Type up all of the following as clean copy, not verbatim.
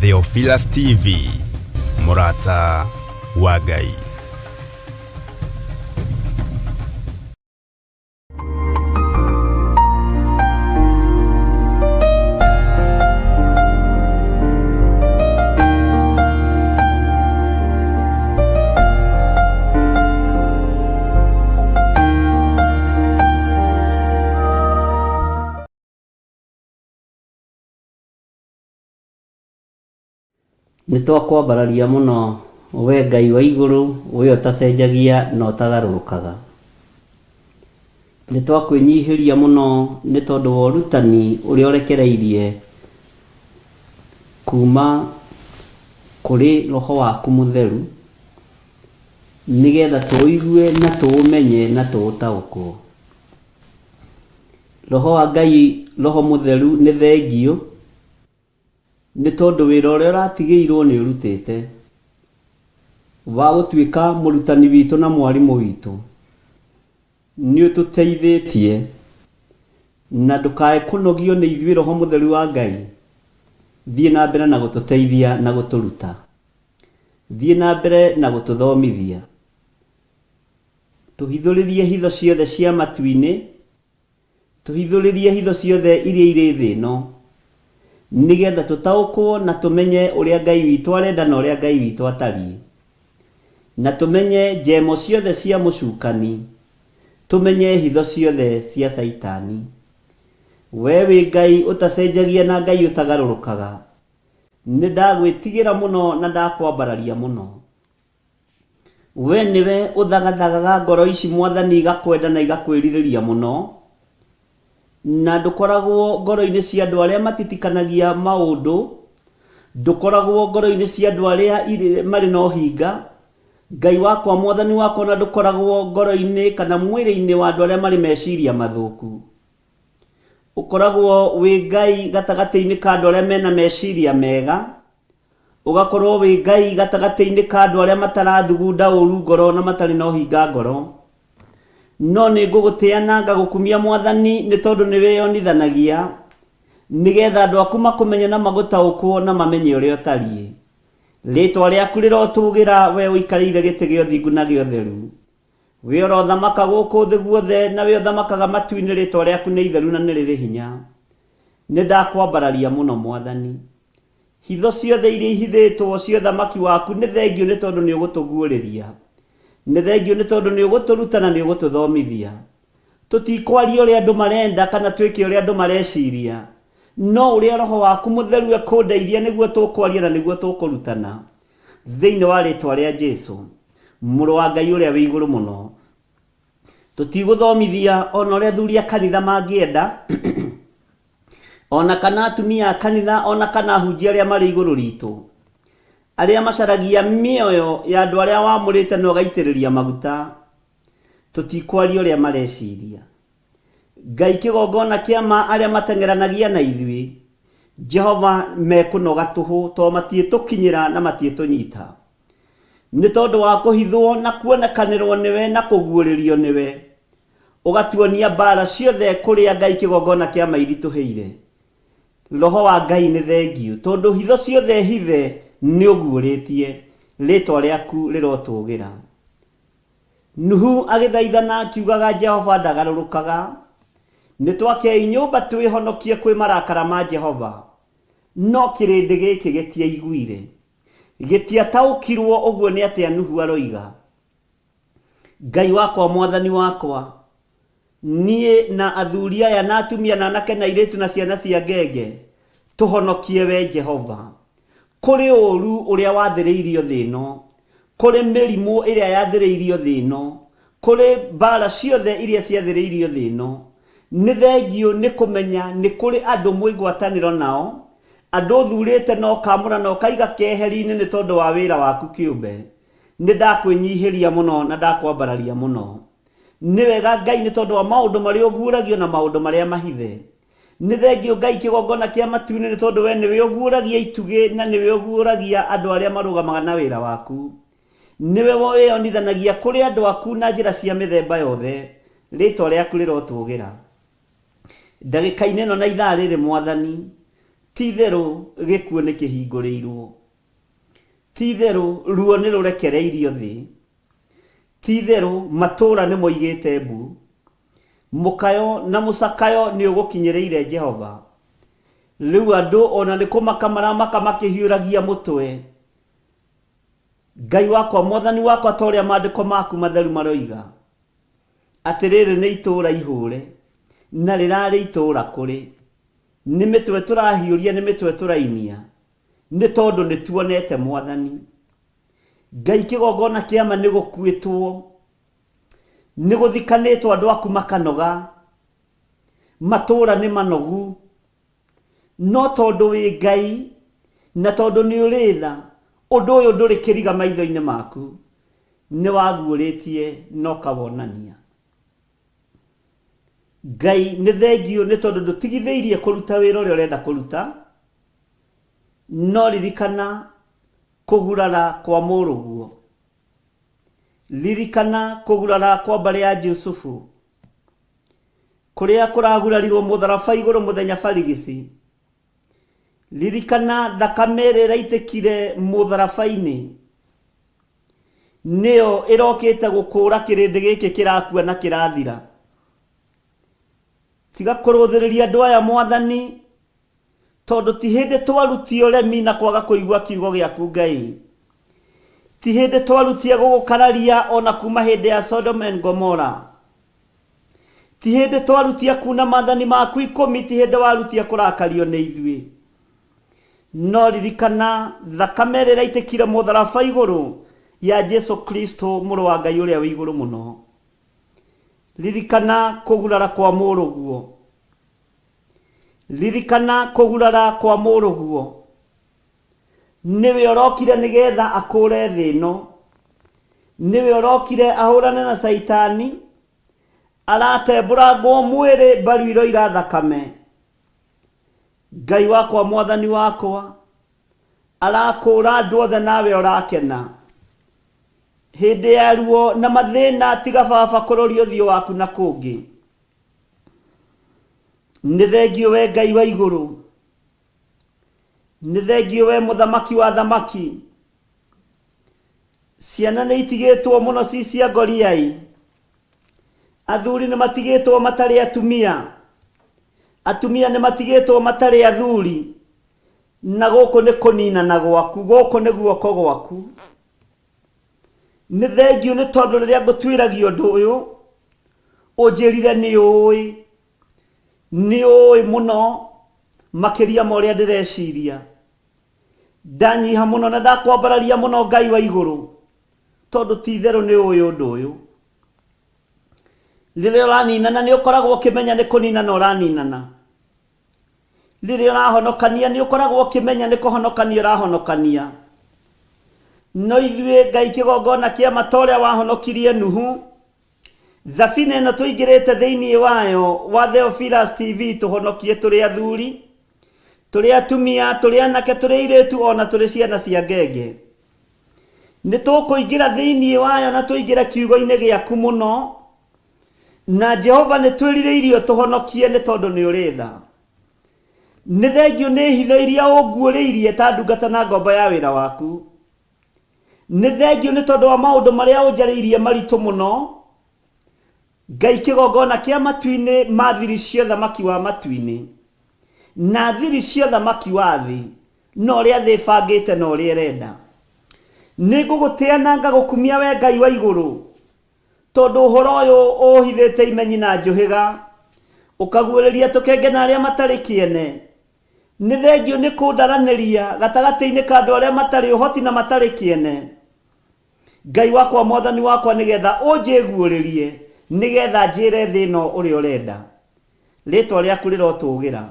Theophilus TV, Murata wa Ngai. Nitwakwambararia muno we Ngai wa iguru we utacenjagia na utagarurukaga. Nitwakwinyihiria muno ni tondu wa urutani uria urekereirie kuma kuri roho waku mutheru nigetha tuigue na tuumenye na tuutaukwo. Roho wa Ngai, roho mutheru ni thengio ni tondu wira uria uratigirwo ni urutite wa gutuika murutani witu na mwarimu witu ni ututeithitie na ndukae kunogio ni ithuĩ roho mutheru wa Ngai. Thie na mbere na gututeithia na guturuta, thie na mbere na gututhomithia, tuhithuririe hitho ciothe cia matu-ini, tuhithuririe hitho ciothe iria iri thĩ ino nigetha tutaukwo na tumenye uria Ngai witu arenda na uria Ngai witu atari, na tumenye njemo ciothe cia mucukani, tumenye hitho ciothe cia saitani. We wi Ngai utacenjagia na Ngai utagarurukaga, ni ndagwitigira muno na ndakwambararia muno. We niwe uthagathagaga ngoro ici Mwathani igakwenda na igakwirirĩria muno, na ndukoragwo ngoro-ini cia andu aria matitikanagia maundu, ndukoragwo ngoro-ini cia andu aria mari na uhinga. Ngai wakwa, Mwathani wakwa, na ndukoragwo ngoro-ini kana mwiri-ini wa andu aria mari meciria mathuku. Ukoragwo wi Ngai gatagati-ini ka andu aria mena meciria mega, ugakorwo wi Ngai gatagati-ini ka andu aria matarathugunda uru ngoro na matari na uhinga ngoro. No ni ngugutia na ngagukumia Mwathani ni tondu ni weyonithanagia nigetha andu aku makumenye na magutaukwo na mamenye uria utari. Ritwa riaku rirotugira we uikarire giti gio thingu na gio theru, we urothamaka guku thi guothe na we uthamakaga matu-ini. Ritwa riaku ni itheru na ni riri hinya. Ni ndakwambararia muno Mwathani. Hitho ciothe iria ihithitwo cia uthamaki waku ni thengio ni tondu ni ugutuguuriria, ni thengio ni tondu ni uguturuta na ni ugututhomithia. Tutikwaria uria andu marenda kana twike uria andu mareciria, no uria roho waku mutheru ekundeithia niguo tukwaria na niguo tukurutana thiini wa ritwa ria Jesu, muru wa Ngai uria wi iguru muno. Tutiguthomithia ona uria athuri a kanitha mangienda ona kana atumia a kanitha ona kana ahunjia aria mari iguru ritu, aria macaragia mioyo ya andu aria wamurite na ugaitiriria maguta. Tutikwaria uria mareciria. Ngai kigongona kiama aria matengeranagia na ithui, Jehova mekunoga tuhu to matietukinyira na matietunyita, ni tondu wa kuhithwo na kuonekanirwo niwe na kuguuririo niwe, ugatuonia mbara ciothe kuria Ngai kigongona kiama irituheire. Roho wa Ngai ni thengio tondu hitho ciothe hithe ni uguuritie, ritwa riaku rirotugira. Nuhu agithaithana akiugaga Jehova ndagarurukaga. Nitwakei nyumba twihonokie kwi marakara ma Jehova, no kirindi giki gitiaiguire, gitiataukirwo uguo ni atia Nuhu aroiga. Ngai wakwa, Mwathani wakwa, nie na athuri aya na atumia na anake na iritu na ciana cia ngenge, tuhonokie we Jehova kuri uru uria wathiriirio thi ino, kuri mirimu iria yathiriirio thi ino, kuri mbara ciothe iria ciathiriirio thi ino. Ni thengio ni kumenya ni kuri andu mwigwataniro nao, andu thurite no kamura no kaiga keheri-ini ni tondu wa wira waku kiumbe. Ni ndakwinyihiria muno na ndakwambararia muno. Ni wega Ngai ni tondu wa maundu maria uguuragio na maundu maria mahithe. Ni thengio Ngai kigongona kia matu-ini ni tondu we niwe uguuragia itugi na niwe uguuragia andu aria marugamaga na wira waku. Niwe weyonithanagia kuri andu aku na njira cia mithemba yothe. Ritwa riaku rirotugira. Ndagika-ini no na ithaa riri Mwathani Ti-itherũ gĩkuũ nĩ kĩhingũrĩirwo. Ti-itherũ ruo nĩ rũrekereirio thĩ. Ti-itherũ matũũra nĩ moigĩte mbu. Mũkayo na mũcakayo nĩ ũgũkinyĩrĩire Jehova. Rĩu andũ ona nĩ kũmaka maramaka makĩhiũragia mũtwe. Ngai wakwa, Mwathani wakwa, ta ũrĩa maandĩko maku matheru maroiga atĩ rĩrĩ nĩ itũũra ihũre, na rĩrarĩ itũũra kũrĩ. Nĩ mĩtwe tũrahiũria, nĩ mĩtwe tũrainia, nĩ tondũ nĩ tuonete Mwathani. Ngai, kĩgongona kĩa ma nĩ gũkuĩtwo, nĩ gũthikanĩtwo, andũ aku makanoga, matũũra nĩ manogu. No tondũ wĩ Ngai na tondũ nĩ ũrĩ tha, ũndũ ũyũ ndũrĩ kĩriga maitho-inĩ maku, nĩ waguũrĩtie na ũkawonania. Ngai, nĩ thengio nĩ tondũ ndũtigithĩirie kũruta wĩra ũrĩa ũrenda kũruta, no ririkana kũgurara kwa mũrũguo. Ririkana kũgurara kwa mbarĩ ya Jusufu, kũrĩa kũragurarirwo mũtharaba igũrũ mũthenya barigici. Ririkana thakame ĩrĩa ĩraitĩkire mũtharaba-inĩ nĩyo ĩrokĩte gũkũũra kĩrĩndĩ gĩkĩ kĩrakua na kĩrathira. Tiga kũrũthĩrĩria andũ aya Mwathani, tondũ ti hĩndĩ twarutio remi na kwaga kũigua kiugo gĩaku Ngai. Ti hĩndĩ twarutia gũgũkararia ona kuma hĩndĩ ya Sodom and Gomora. Ti hĩndĩ twarutia kuna maathani maku 10, ti hĩndĩ warutia kũrakario nĩ ithuĩ. No ririkana thakame ĩrĩa ĩraitĩkire mũtharaba igũrũ ya Jesu Kristo, mũrũ wa Ngai ũrĩa wĩ igũrũ mũno. Ririkana kũgurara kwa mũrũguo. Ririkana kũgurara kwa mũrũguo. Nĩwe ũrokire nĩgetha akũũre thĩ ĩno. Nĩwe ũrokire ahũrane na Saitani. Aratembũrangwo mwĩrĩ, mbaru iroira thakame. Ngai wakwa, Mwathani wakwa, arakũũra andũ othe, nawe ũrakena. Hĩndĩ ya ruo na mathĩna, tiga baba kũroria ũthiũ waku na kũngĩ. Nĩ thengio we Ngai wa igũrũ. Nĩ thengio we mũthamaki wa thamaki. Ciana nĩ itigĩtwo mũno ci cia ngoriai. Athuri nĩ matigĩtwo matarĩ atumia. Atumia nĩ matigĩtwo matarĩ athuri. Na gũkũ nĩ kũninana gwaku, gũkũ nĩ guoko gwaku. Nĩ thengio nĩ tondũ rĩrĩa ngũtuĩragia ũndũ ũyũ, ũnjĩrire nĩ ũĩ mũno makĩria ma ũrĩa ndĩreciria. Ndanyiha mũno na ndakwambararia mũno Ngai wa igũrũ, tondũ ti-itherũ nĩ ũĩ ũndũ ũyũ. Rĩrĩa ũraninana nĩ ũkoragwo ũkĩmenya nĩ kũninana ũraninana. Rĩrĩa ũrahonokania nĩ ũkoragwo ũkĩmenya nĩ kũhonokania ũrahonokania. No ithuĩ Ngai, kĩgongona kĩa ma ta ũrĩa wahonokirie Nuhu, thabina ĩno tũingĩrĩte thĩinĩ wayo wa Theophilus TV, tũhonokie tũrĩ athuri, tũrĩ atumia, tũrĩ anake, tũrĩ airĩtu, ona tũrĩ ciana cia ngenge. Nĩ tũkũingĩra thĩinĩ wayo na tũingĩre kiugo-inĩ gĩaku mũno. Na Jehova, nĩ twĩrirĩirio tũhonokie nĩ tondũ nĩ ũrĩ tha. Nĩ thengio nĩ hitho iria ũnguũrĩirie ta ndungata na ngombo ya wĩra waku. Nĩ thengio nĩ tondũ wa maũndũ marĩa ũnjarĩirie maritũ mũno. Ngai, kĩgongona kĩa matu-inĩ ma thiri cia thamaki wa matu-inĩ na thiri cia thamaki wa thĩ, no ũrĩa thĩ ĩbangĩte na ũrĩa ĩrenda. Nĩ ngũgũtĩa na ngagũkumia we Ngai wa igũrũ, tondũ ũhoro ũyũ ũhithĩte imenyi na njũhĩga, ũkaguũrĩria tũkenge na arĩa matarĩ kĩene. Nĩ thengio nĩ kũndaranĩria gatagatĩ-inĩ ka andũ arĩa matarĩ ũhoti na matarĩ kĩene. Ngai wakwa, Mwathani wakwa, nĩgetha ũnjĩguũrĩrie, nĩgetha njĩre thĩ ĩno ũrĩa ũrenda. Rĩĩtwa rĩaku rĩrotũũgĩra.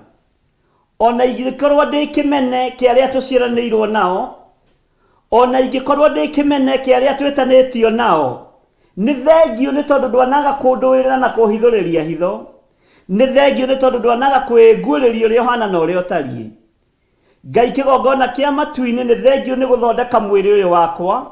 Ona ingĩkorwo ndĩ kĩmene kĩa arĩa tũciaranĩirwo nao, ona ingĩkorwo ndĩ kĩmene kĩa arĩa twĩtanĩtio nao, nĩ thengio nĩ tondũ ndwanaga kũndũĩrĩra na kũhithũrĩria hitho. Nĩ thengio nĩ tondũ ndwanaga kwĩguũrĩria ũrĩa ũhana na ũrĩa ũtariĩ. Ngai, kĩgongona kĩa matu-inĩ, nĩ thengio nĩ gũthondeka mwĩrĩ ũyũ wakwa.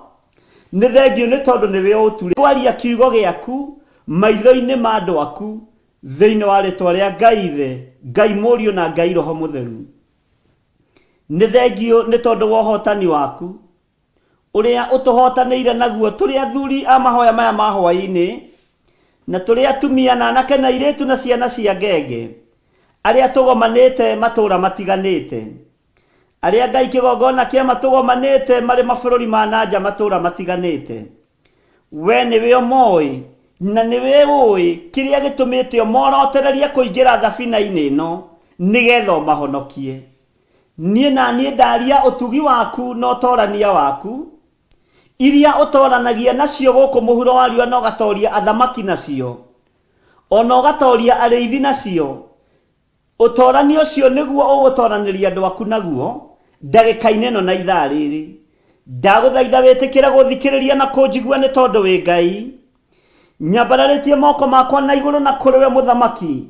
Nĩ thengio nĩ tondũ nĩwe ũtũrĩ kwaria kiugo gĩaku maitho-inĩ ma andũ aku, thĩinĩ wa rĩĩtwa rĩa Ngai Ithe, Ngai Mũriũ na Ngai Roho Mũtheru. nĩ thengio nĩ tondũ wa ũhotani waku ũrĩa ũtũhotanĩire naguo tũrĩ athuri a mahoya maya ma hwaĩ-inĩ na tũrĩ atumia na anake na airĩtu na ciana cia ngenge arĩa tũgomanĩte matũũra matiganĩte, arĩa Ngai kĩgongona kĩa matũgomanĩte marĩ mabũrũri ma nanja matũũra matiganĩte. We nĩwe ũmoĩ na nĩwe ũĩ kĩrĩa gĩtũmĩte ũmorotereria kũingĩra thabina-inĩ ĩno nĩgetha ũmahonokie. Niĩ na niĩ ndaria ũtugi waku na ũtorania waku iria ũtoranagia nacio gũkũ mũhuro wa riũa na ũgatoria athamaki nacio, ona ũgatoria arĩithi nacio. Ũtorani ũcio nĩguo ũgũtoranĩria andũ aku naguo ndagĩka-inĩ ĩno na ithaa rĩrĩ. Ndagũthaitha wĩtĩkĩre gũthikĩrĩria na kũnjigua nĩ tondũ wĩ Ngai. Nyambararĩtie moko makwa na igũrũ na kũrĩ we mũthamaki,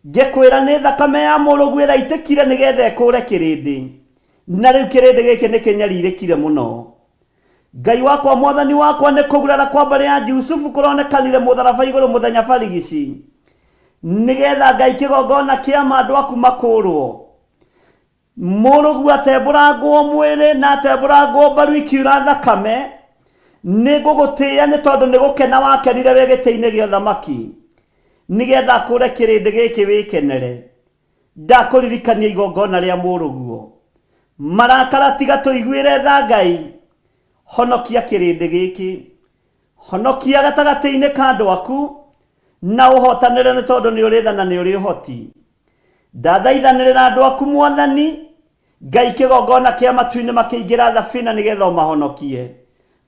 ngĩkwĩra nĩ thakame ya mũrũguo ĩraitĩkire nĩgetha ĩkũũre kĩrĩndĩ, na rĩu kĩrĩndĩ gĩkĩ nĩ kĩnyarirĩkire mũno. Ngai wakwa mwathani wakwa nĩ kũgurara kwa mbarĩ ya Jusufu kũronekanire mũtharaba igũrũ mũthenya barigici, nĩgetha Ngai kĩgongona kĩa andũ aku makũũrwo. Mũrũguo atembũrangwo mwĩrĩ na atembũrangwo mbaru ikiura thakame, nĩ ngũgũtĩĩa nĩ tondũ nĩ gũkena wakenire wĩ gĩtĩ-inĩ gĩa ũthamaki, nĩgetha akũre kĩrĩndĩ gĩkĩ wĩkenere. Ndakũririkania igongona rĩa mũrũguo, marakara tiga tũiguĩre tha Ngai. Honokia kĩrĩndĩ gĩkĩ, honokia gatagatĩ-inĩ ka andũ aku na ũhotanĩre nĩ tondũ nĩ ũrĩ tha na nĩ ũrĩ ũhoti. Ndathaithanĩrĩra andũ aku Mwathani, Ngai kĩgongona kĩa matu-inĩ makĩingĩra thabina nĩgetha ũmahonokie.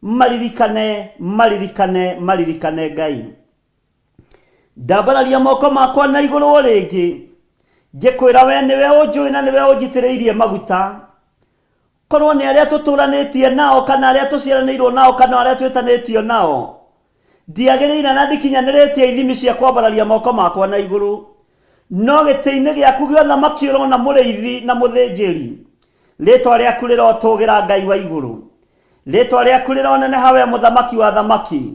Maririkane, maririkane, maririkane Ngai. Ndambararia moko makwa na igũrũ rĩngĩ, ngĩkwĩra we nĩwe ũnjũĩ na nĩwe ũnjitĩrĩirie maguta. Korwo nĩ arĩa tũtũranĩtie nao kana arĩa tũciaranĩirwo nao kana arĩa twĩtanĩtio nao, ndiagĩrĩire na ndikinyanĩrĩtie ithimi cia kwambararia moko makwa na igũrũ. No gĩtĩ-inĩ gĩaku gĩa ũthamaki ũrona mũrĩithi na mũthĩnjĩri, rĩtwa rĩaku rĩrotũgĩra Ngai wa igũrũ, rĩtwa rĩaku rĩroneneha we mũthamaki wa thamaki.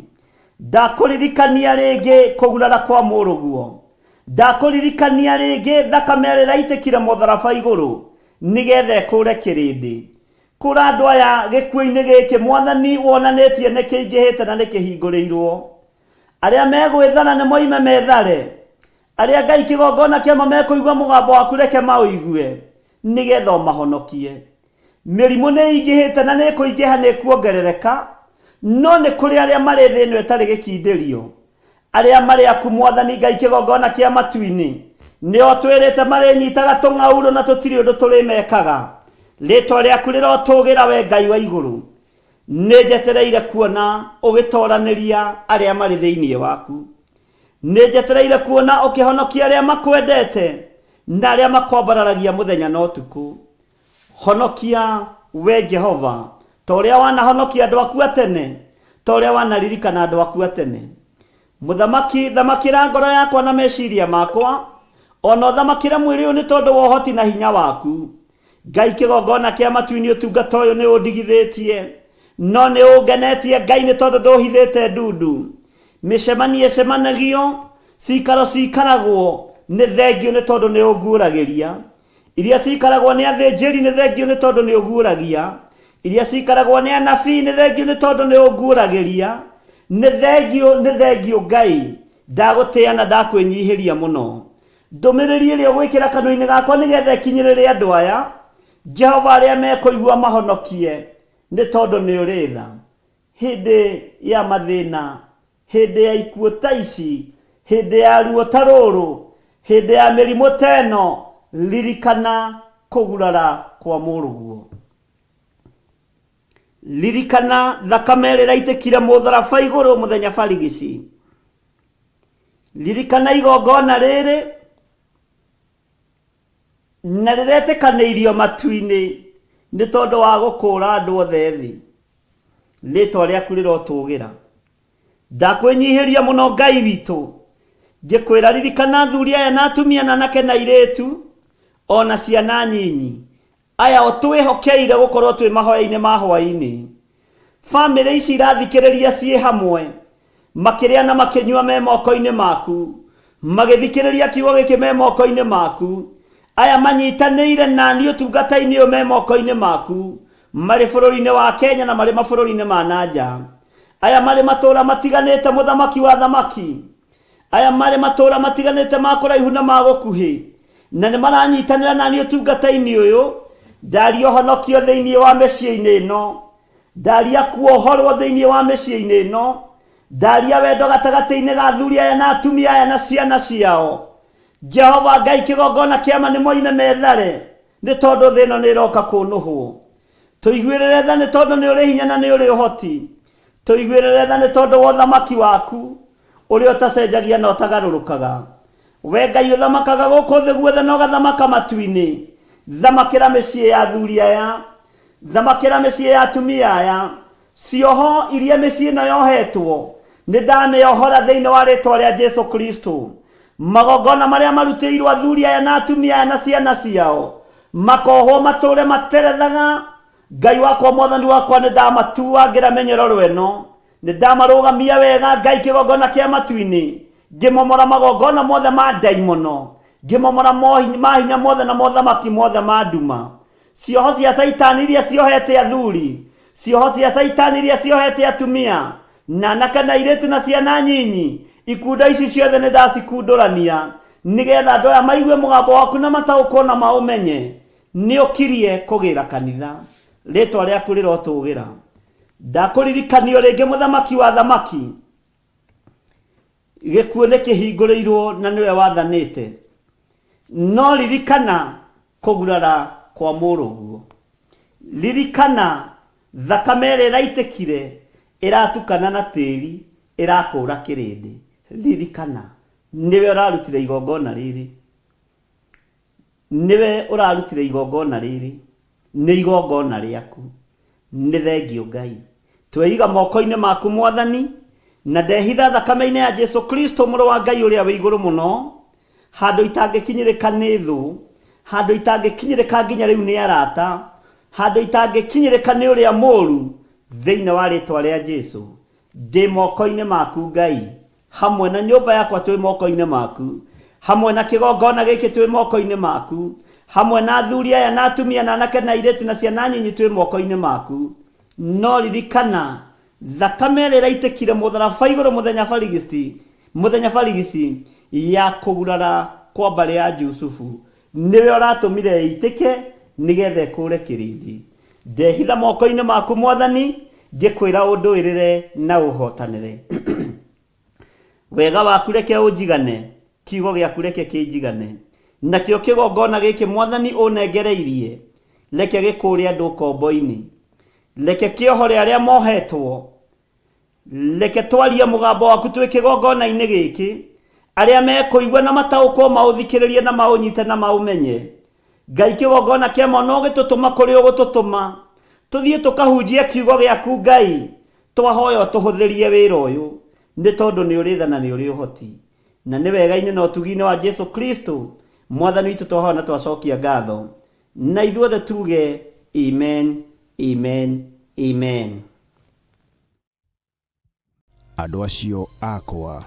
Ndakũririkania rĩngĩ kũgurara kwa mũrũguo, ndakũririkania rĩngĩ thakame ĩrĩa ĩraitĩkire mũtharaba igũrũ nĩgetha ĩkũũre kĩrĩndĩ. Kũra andũ aya gĩkuũ-inĩ gĩkĩ Mwathani wonanĩtie nĩ kĩingĩhĩte na nĩ kĩhingũrĩirwo. Arĩa megwĩthana nĩ moime methare, arĩa Ngai kĩgongona kĩama mekũigua mũgambo waku reke maũigue nĩgetha ũmahonokie. Mĩrimũ nĩ ĩingĩhĩte na nĩ kũingĩha nĩ kuongerereka, no nĩ kũrĩ arĩa marĩ thĩ ĩno ĩtarĩ gĩkindĩrio, arĩa marĩ aku Mwathani Ngai kĩgongona kĩa matu-inĩ, nĩo twĩrĩte marĩnyitaga tũng'aurũ na tũtirĩ ũndũ tũrĩmekaga. Rĩtwa rĩaku rĩrotũgĩra we Ngai wa igũrũ. Nĩ njetereire kuona ũgĩtoranĩria arĩa marĩ thĩinĩ waku, nĩ njetereire kuona ũkĩhonokia arĩa makwendete na arĩa makwambararagia mũthenya na ũtukũ. Honokia we Jehova ta ũrĩa wanahonokia andũ aku atene, ta ũrĩa wanaririkana andũ aku atene. Mũthamaki, thamakĩra ngoro yakwa na meciria makwa, ona ũthamakĩre mwĩrĩ ũyũ nĩ tondũ wa ũhoti na hinya waku. Ngai kĩgongona kĩa matu-inĩ ũtungata ũyũ nĩ ũndigithĩtie, no nĩ ũngenetie Ngai nĩ tondũ ndũhithĩte ndundu. Mĩcemanio ĩcemanagio, cikaro cikaragwo nĩ thengio nĩ tondũ nĩ ũnguũragĩria. Iria cikaragwo nĩ athĩnjĩri nĩ thengio nĩ tondũ nĩ ũnguũragia. Iria cikaragwo nĩ anabii nĩ thengio nĩ tondũ nĩ ũnguũragĩria. Nĩ thengio Ngai, ndagũtĩĩa na ndakwĩnyihĩria mũno. Ndũmĩrĩri ĩrĩa ũgwĩkĩra kanua-inĩ gakwa nĩgetha ĩkinyĩrĩre andũ aya Jehova arĩa mekũigua mahonokie nĩ tondũ nĩ ũrĩ tha. Hĩndĩ ya mathĩna, hĩndĩ ya ikuũ ta ici, hĩndĩ ya ruo ta rũrũ, hĩndĩ ya mĩrimũ ta ĩno, ririkana kũgurara kwa mũrũguo. Ririkana thakame ĩrĩa ĩraitĩkire mũtharaba igũrũ mũthenya barigici. Ririkana igongona rĩrĩ na rĩretĩkanĩirio matu-inĩ nĩ tondũ wa gũkũũra andũ othe thĩ. Rĩtwa rĩaku rĩrotũgĩra. Ndakwĩnyihĩria mũno Ngai witũ, ngĩkwĩra ririkana athuri aya na atumia na anake na airĩtu ona ciana nyinyi aya o twĩhokeire gũkorwo twĩ mahoya-inĩ ma hwaĩ-inĩ. Bamĩrĩ ici irathikĩrĩria ciĩ hamwe, makĩrĩa na makĩnyua me moko-inĩ maku, magĩthikĩrĩria kiugo gĩkĩ me moko-inĩ maku. aya manyitanĩire nani ũtungata-inĩ ũyũ me moko-inĩ maku, marĩ bũrũri-inĩ wa Kenya na marĩ mabũrũri-inĩ ma nanja, aya marĩ matũũra matiganĩte mũthamaki wa thamaki, aya marĩ matũũra matiganĩte ma kũraihu na ma gũkuhĩ, na nĩ maranyitanĩra nani ũtungata-inĩ ũyũ. Ndaria ũhonokio thĩinĩ wa mĩciĩ-inĩ ĩno, ndaria kuohorwo thĩinĩ wa mĩciĩ-inĩ ĩno, ndaria wendo gatagatĩ-inĩ ga athuri aya na atumia aya na ciana ciao. Jehova Ngai kĩgongona kĩama nĩ moime methare, nĩ tondũ thĩ ĩno nĩ ĩroka kũnũhwo. Tũiguĩrĩre tha nĩ tondũ nĩ ũrĩ hinya na nĩ ũrĩ ũhoti. Tũiguĩrĩre tha nĩ tondũ wa ũthamaki waku ũrĩa ũtacenjagia na ũtagarũrũkaga. We Ngai ũthamakaga gũkũ thĩ guothe na ũgathamaka matu-inĩ. Thamakĩra mĩciĩ ya athuri aya, thamakĩra mĩciĩ ya atumia aya, cioho iria mĩciĩ ĩno yohetwo nĩ ndamĩohora thĩinĩ wa rĩĩtwa rĩa Jesu Kristo. Magongona marĩa marutĩirwo athuri aya na atumia aya na ciana ciao makohwo matũũre materethaga. Ngai wakwa mwathani wakwa nĩ ndamatuagĩra mĩnyororo ĩno, nĩ ndamarũgamia wega Ngai kĩgongona kĩa matu-inĩ, ngĩmomora magongona mothe ma ndaimono, ngĩmomora mahinya mothe na mothamaki mothe ma nduma. Cioho cia Saitani iria ciohete athuri, cioho cia Saitani iria ciohete atumia na anake na airĩtu na ciana nyinyi, ikunda ici ciothe nĩ ndacikundũrania, nĩgetha andũ aya maigue mũgambo waku na mataũkwo na maũmenye nĩ ũkirie kũgĩra kanitha. Rĩĩtwa rĩaku rĩrotũgĩra. Ndakũririkanio rĩngĩ mũthamaki wa thamaki, gĩkuũ nĩ kĩhingũrĩirwo na nĩwe wathanĩte, no ririkana kũgurara kwa mũrũguo. Ririkana thakame ĩrĩa ĩraitĩkire ĩratukana na tĩri ĩrakũra kĩrĩndĩ. Ririkana niwe ũrarutire igongona rĩrĩ, niwe ũrarutire igongona rĩrĩ, nĩ igongona rĩaku. Nĩ thengio Ngai, tweiga moko-inĩ maku Mwathani, na ndehitha thakame-inĩ ya Jesu Kristo mũrũ wa Ngai ũrĩa wĩ igũrũ mũno, handũ itangĩkinyĩrĩka nĩ thũ, handũ itangĩkinyĩrĩka nginya rĩu nĩ arata, handũ itangĩkinyĩrĩka nĩ ũrĩa mũũru, thĩinĩ wa rĩĩtwa rĩa Jesu. Ndĩ moko-inĩ maku Ngai, hamwe na nyũmba yakwa twĩ moko-inĩ maku, hamwe na kĩgongona gĩkĩ twĩ moko-inĩ maku, hamwe na athuri aya na atumia na anake na airĩtu na ciana nyinyi twĩ moko-inĩ maku. No ririkana thakame ĩrĩa ĩraitĩkire mũtharaba igũrũ mũthenya barigici ya kũgurara kwa mbarĩ ya Jusufu, niwe ũratũmire ĩitĩke nĩgetha ĩkũre kĩrĩndĩ. Ndehitha moko-inĩ maku Mwathani, ngĩkwĩra ũndũĩrĩre na ũhotanĩre. Wega waku reke ũnjigane, kiugo gĩaku reke kĩnjigane, nakĩo kĩgongona gĩkĩ Mwathani ũnengereirie reke gĩkũũre andũ ũkombo-inĩ, reke kĩohore arĩa mohetwo, reke twarie mũgambo waku twĩ kĩgongona-inĩ gĩkĩ, arĩa mekũigua na mataũkwo maũthikĩrĩrie na maũnyite na maũmenye. Ngai kĩgongona kĩama no gĩtũtũma kũrĩ ũgũtũtũma, tũthiĩ tũkahunjie kiugo gĩaku Ngai, twahoya tũhũthĩrie wĩra ũyũ, nĩ tondũ nĩ ũrĩ tha na nĩ ũrĩ ũhoti, na nĩ wega-inĩ na ũtugi-inĩ wa Jesu Kristo Mwathani witũ twahoya na twacokia ngatho, na ithuothe tuge amen, amen, amen. Andũ acio akwa,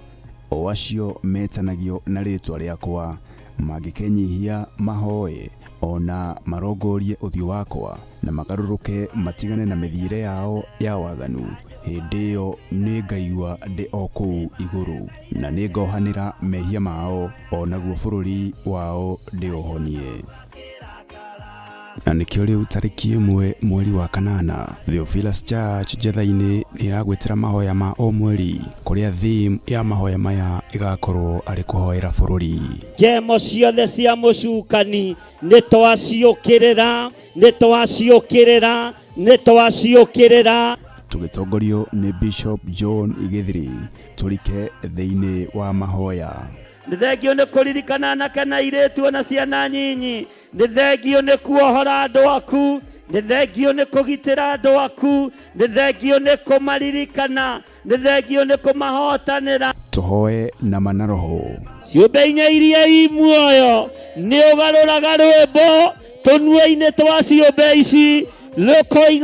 o acio metanagio na rĩĩtwa rĩakwa, mangĩkenyihia mahoye ona marongorie ũthiũ wakwa na magarũrũke matigane na mĩthiĩre yao ya waganu, hĩndĩ ĩyo nĩ ngaigua ndĩ o kũu igũrũ na nĩ ngohanĩra mehia mao, onaguo bũrũri wao ndĩũhonie. Na nĩkĩo rĩu tarĩki 1 mweri wa kanana, Theophilus Church Njetha-inĩ nĩĩragwĩtĩra mahoya ma o mweri, kũrĩa theme ya mahoya maya ĩgakorwo arĩ kũhoera bũrũri. Njemo ciothe cia mũcukani nĩtwaciũkĩrĩra, nĩtwaciũkĩrĩra, nĩtwaciũkĩrĩra. Tũgĩtongorio nĩ Bishop John Igithiri, tũrike thĩinĩ wa mahoya. Nĩ thengio nĩ kũririkana anake na airĩtu na ciana nyinyi, nĩ thengio nĩ kuohora andũ aku, nĩ thengio nĩ kũgitĩra andũ aku, nĩ thengio nĩ kũmaririkana, nĩ thengio nĩ kũmahotanĩra. Tũhoe na manaroho. Ciũmbe inya iria i muoyo nĩ ũgarũraga rwĩmbo tũnua-inĩ twa ciũmbe ici,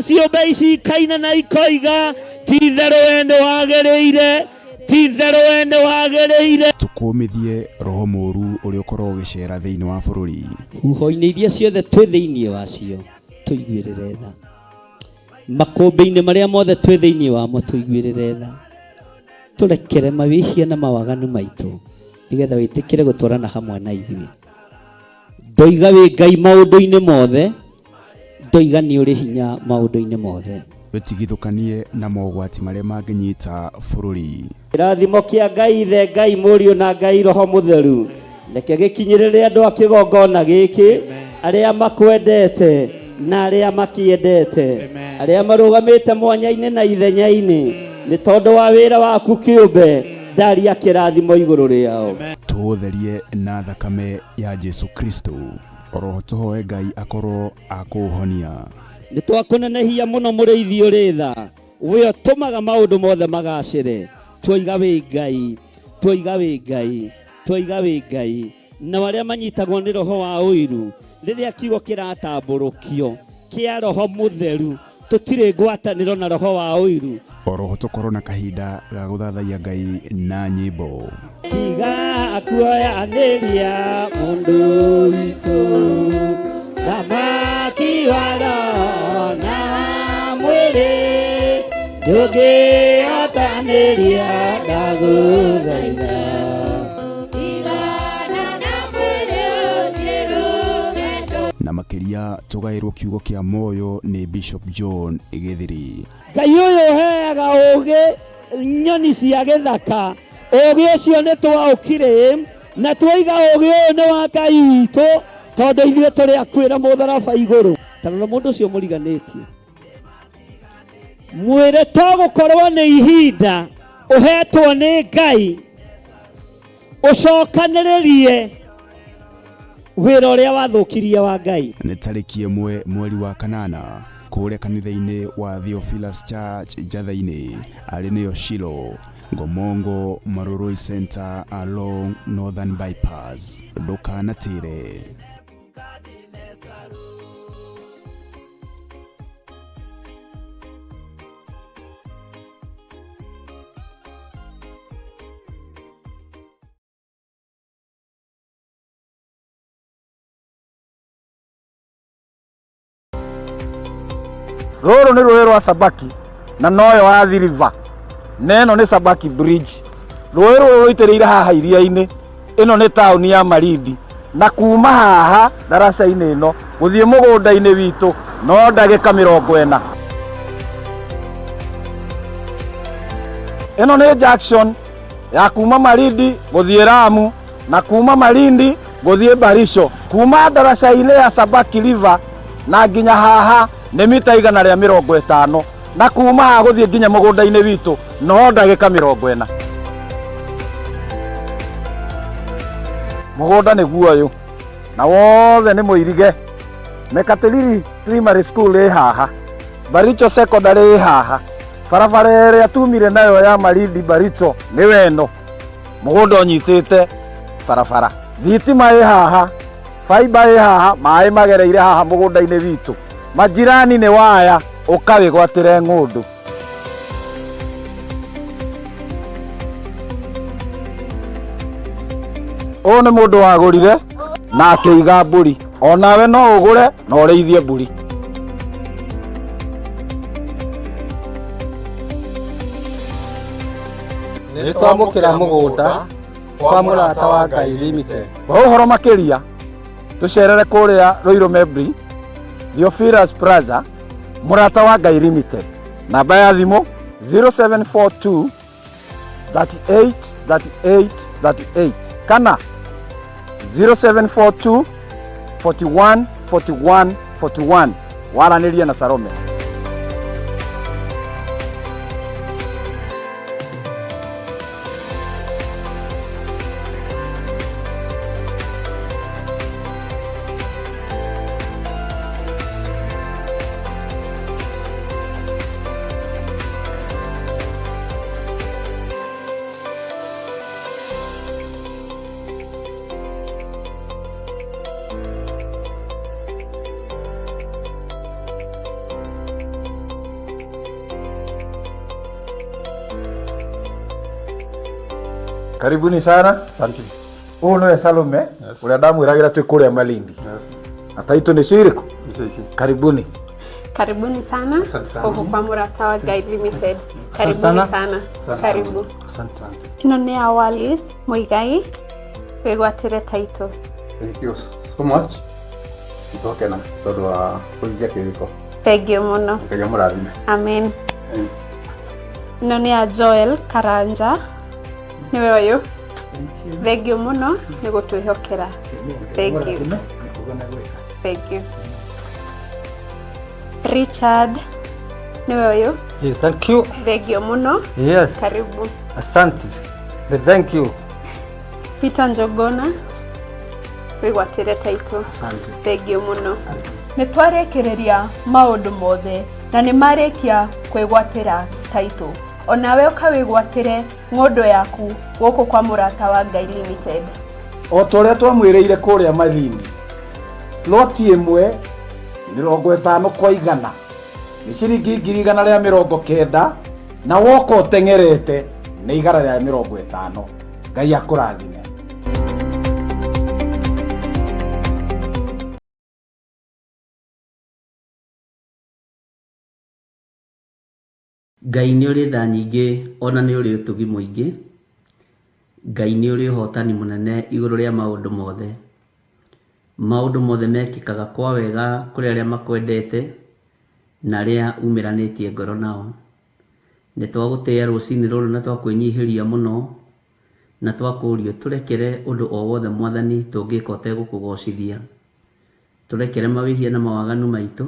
ciũmbe ici ikaina na ikoiga, ti-itherũ we nĩ wagĩrĩire, ti-itherũ we nĩ wagĩrĩire. Tũkũmithie roho mũũru uri ukorwo ugicera thiini wa bururi. Huho-inĩ iria ciothe twĩ thĩinĩ wacio tũiguĩrĩre tha. Makũmbĩ-inĩ marĩa mothe twĩ thĩinĩ wamo tũiguĩrĩre tha. Tũrekere mawĩhia na mawaganu maitũ nĩgetha wĩtĩkĩre gũtwarana hamwe na ithuĩ. Ndoiga wĩ Ngai maũndũ-inĩ mothe, ndoiga nĩ ũrĩ hinya maũndũ-inĩ mothe. Wĩtigithũkanie na mogwati marĩa mangĩnyita bururi. Kĩrathimo kĩa Ngai Ithe, Ngai Mũriũ na Ngai Roho Mũtheru reke gĩkinyĩrĩre andũ a kĩgongona gĩkĩ, arĩa makwendete na arĩa makĩendete, arĩa marũgamĩte mwanya-inĩ na ithenya-inĩ nĩ tondũ wa wĩra waku kĩũmbe. Ndaria kĩrathimo igũrũ rĩao. Tũũtherie na thakame ya Jesu Kristo. Oroho tũhoe Ngai akorwo akũhonia. Nĩ twakũnenehia mũno mũrĩithi ũrĩ tha, we ũtũmaga maũndũ mothe magacĩre. Twoiga wĩ Ngai, twoiga wĩ Ngai, twoiga wĩ Ngai. Na arĩa manyitagwo nĩ roho wa ũiru rĩrĩa kiugo kĩratambũrũkio kĩa Roho Mũtheru, tũtirĩ ngwatanĩro na roho wa ũiru. Oroho tũkorwo na kahinda ga gũthathaia Ngai na nyĩmbo. Tiga kuoyanĩria mũndũ witũ, thamaki wa roho na mwĩrĩ, ndũngĩhotanĩria ndagũthaitha. Na makĩria tũgaĩrwo kiugo kĩa moyo nĩ Bishop John Gĩthiri. Ngai ũyũ ũheaga ũũgĩ nyoni cia gĩthaka, ũũgĩ ũcio nĩ twaũkire na twoiga ũũgĩ ũyũ nĩ wa Ngai witũ, tondũ ithuĩ tũrĩ akwĩra mũtharaba igũrũ. Tarora mũndũ ũcio mũriganĩtie, mwĩre to gũkorwo nĩ ihinda ũhetwo nĩ Ngai ũcokanĩrĩrie wĩra ũrĩa wathũkirie wa Ngai. Nĩ tarĩki 1 mweri wa kanana kũrĩa kanitha-inĩ wa Theophilus Church Njatha-inĩ arĩ nĩyo Shilo, Ngomongo Marurui Center along Northern Bypass. Ndũkanatĩre. Rũrũ nĩ rũĩ rwa Sabaki na noyo wa Athi River, neno nĩ Sabaki Bridge. Rũĩ rũrũ rũitĩrĩire haha iria-inĩ, ĩno nĩ taũni ya Malindi, na kuma haha daraca-inĩ ĩno gũthiĩ mũgũnda-inĩ witũ no ndagĩka 40. Ĩno nĩ junction ya kuma Malindi gũthiĩ Lamu na kuma Malindi gũthiĩ Barisho. Kuma daraca-inĩ ya Sabaki River na nginya haha nĩ mita 150, na kuma haha gũthiĩ nginya mũgũnda-inĩ witũ no ndagĩka 40. Mũgũnda nĩ guoyũ na wothe nĩ mũirige. Mekatilili Primary School ĩ haha, Baricho Secondary ĩ haha, barabara ĩrĩa tumire nayo ya Malindi Baricho nĩ weno, mũgũnda ũnyitĩte barabara. Thitima ĩ haha, fiber ĩ haha, maĩ magereire haha mũgũnda-inĩ witũ. Majirani nĩ waya ũkawĩgwatĩre ng'ũndũ. Ũyũ nĩ mũndũ wagũrire na akĩiga mbũri, onawe no ũgũre na ũrĩithie mbũri. Nĩ twamũkĩra mũgũnda kwa mũrata wa Ngai Limited. Kwa ũhoro makĩria tũcerere kũrĩa Ruiru Mebri, Theophilus Plaza, mũrata wa Ngai Limited. Namba ya thimũ 0742 38 38 38 kana 0742 41 41 41. Waranĩria na Salome. Karibuni sana. Asante. Ũũ nĩwe Salome ũrĩa ndamwĩragĩra twĩ kũrĩa Malindi. Na taitũ nĩcio irĩkũ? Karibuni. Karibuni sana huku kwa Murata wa Guide Limited. Karibuni sana. Karibu. Asante sana. Ino nĩ Awalis Muigai wĩgwatĩre title. Thank you so much. Itokena tondũ wa kũhingia kĩrĩko. Thengiũ mũno. Ngai amũrathime. Amen. Ino nĩ Joel Karanja. Nĩwe ũyũ. Thengiũ mũno nĩ gũtwĩhokera. Thank you. Thank you. Richard niwe ũyũ. Yes, thank you. Thengiũ mũno. Yes. Karibu. Asante. Thank you. Peter Njogona wĩgwatĩre title. Asante. Thengiũ mũno. Nĩ twarĩkĩrĩria maũndũ mothe na nĩ marĩkia kwĩgwatĩra title. Onawe ũkawĩgwatĩre ng'ũndũ yaku gũkũ kwa Murata wa Guide Limited. O ta ũrĩa twamwĩrĩire kũrĩa Malindi, loti ĩmwe 50 kwa 100 nĩ ciringi 190 na woka ũteng'erete nĩ igara rĩa 50. Ngai akũrathime. Ngai nĩ ũrĩ tha nyingĩ, ona nĩ ũrĩ ũtugi mũingĩ. Ngai nĩ ũrĩ ũhotani mũnene igũrũ rĩa maũndũ mothe. Maũndũ mothe mekĩkaga kwa wega kũrĩ arĩa makwendete na arĩa umĩranĩtie ngoro nao. Nĩ twagũtĩĩa rũcinĩ rũrũ na twakwĩnyihĩria mũno na twakũũrio tũrekere ũndũ o wothe Mwathani tũngĩka ũtegũkũgocithia. Tũrekere mawĩhia na mawaganu maitũ.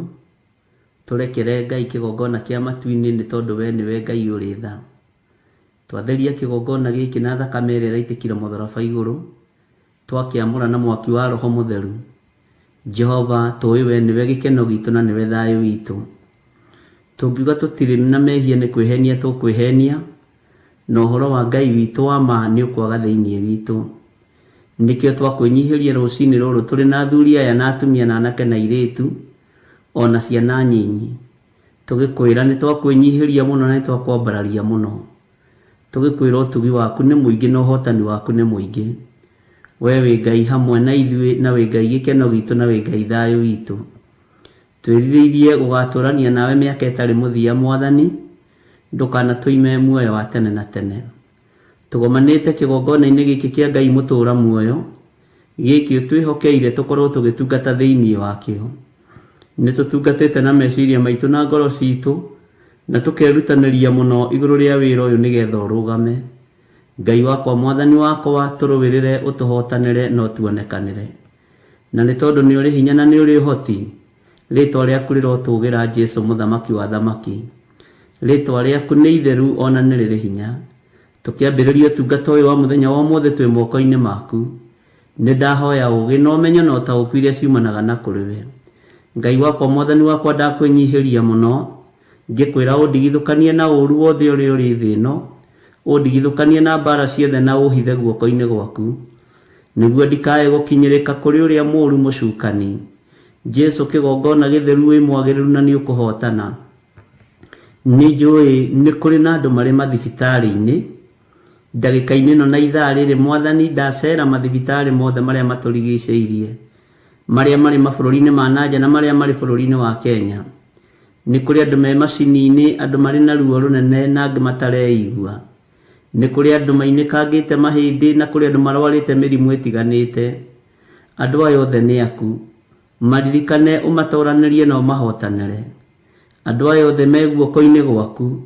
Tũrekere Ngai kĩgongona kĩa matu-inĩ nĩ tondũ we nĩwe Ngai ũrĩ tha. Twatheria kĩgongona gĩkĩ na thakame ĩrĩa ĩraitĩkire mũtharaba igũrũ. Twakĩamũra na mwaki wa Roho Mũtheru. Jehova tũĩ we nĩwe gĩkeno gitũ na nĩwe thayũ witũ. Tũngiuga tũtirĩ na mehia nĩ kwĩhenia tũkwĩhenia, na ũhoro wa Ngai witũ wa ma nĩ ũkwaga thĩinĩ witũ. Nĩkĩo twakwĩnyihĩria rũcinĩ rũrũ tũrĩ na athuri aya na atumia na anake na airĩtu ona ciana nyinyi. Tũgĩkwĩra nĩ twakwĩnyihĩria mũno na nĩ twakwambararia mũno. Tũgĩkwĩra ũtugi waku nĩ mũingĩ na ũhotani waku nĩ mũingĩ. We wĩ Ngai hamwe na ithuĩ, na wĩ Ngai gĩkeno gitũ, na wĩ Ngai thayũ witũ. Twĩrirĩirie gũgatũrania nawe mĩaka ĩtarĩ mũthia Mwathani, ndũkanatũime muoyo wa tene na tene. Tũgomanĩte kĩgongona-inĩ gĩkĩ kĩa Ngai mũtũũra muoyo, gĩkĩ ũtwĩhokeire tũkorwo tũgĩtungata thĩinĩ wakĩo. Nĩ tũtungatĩte na meciria maitũ na ngoro citũ, na tũkerutanĩria mũno igũrũ rĩa wĩra ũyũ nĩgetha ũrũgame. Ngai wakwa Mwathani wakwa tũrũwĩrĩre ũtũhotanĩre na ũtuonekanĩre. Na nĩ tondũ nĩ ũrĩ hinya na nĩ ũrĩ ũhoti, rĩtwa rĩaku rĩrotũgĩra Jesũ mũthamaki wa thamaki. Rĩtwa rĩaku nĩ itheru ona nĩ rĩrĩ hinya. Tũkĩambĩrĩria ũtungata ũyũ wa mũthenya wa ũmũthĩ twĩ moko-inĩ maku. Nĩ ndahoya ũgĩ na ũmenyo na ũtaũku iria ciumanaga na kũrĩ we. Ngai wakwa Mwathani wakwa ndakwĩnyihĩria mũno, ngĩkwĩra ũndigithũkanie na ũũru wothe ũrĩa ũrĩ thĩ ĩno, ũndigithũkanie na mbara ciothe na ũhithe guoko-inĩ gwaku, nĩguo ndikae gũkinyĩrĩka kũrĩ ũrĩa mũũru mũcukani. Jesũ kĩgongona gĩtheru wĩ mwagĩrĩru na nĩ ũkũhotana. Nĩ njũĩ nĩ kũrĩ na andũ marĩ mathibitarĩ-inĩ ndagĩka-inĩ ĩno na ithaa rĩrĩ Mwathani, ndacera mathibitarĩ mothe marĩa matũrigicĩirie, marĩa marĩ mabũrũri-inĩ ma nanja na marĩa marĩ bũrũri-inĩ wa Kenya. Nĩ kũrĩ andũ me macini-inĩ, andũ marĩ na ruo rũnene na angĩ matareigua. Nĩ kũrĩ andũ mainĩkangĩte mahĩndĩ na kũrĩ andũ marwarĩte mĩrimũ ĩtiganĩte. Andũ aya othe nĩ aku, maririkane ũmatoranĩrie na ũmahotanĩre. Andũ aya othe me guoko-inĩ gwaku,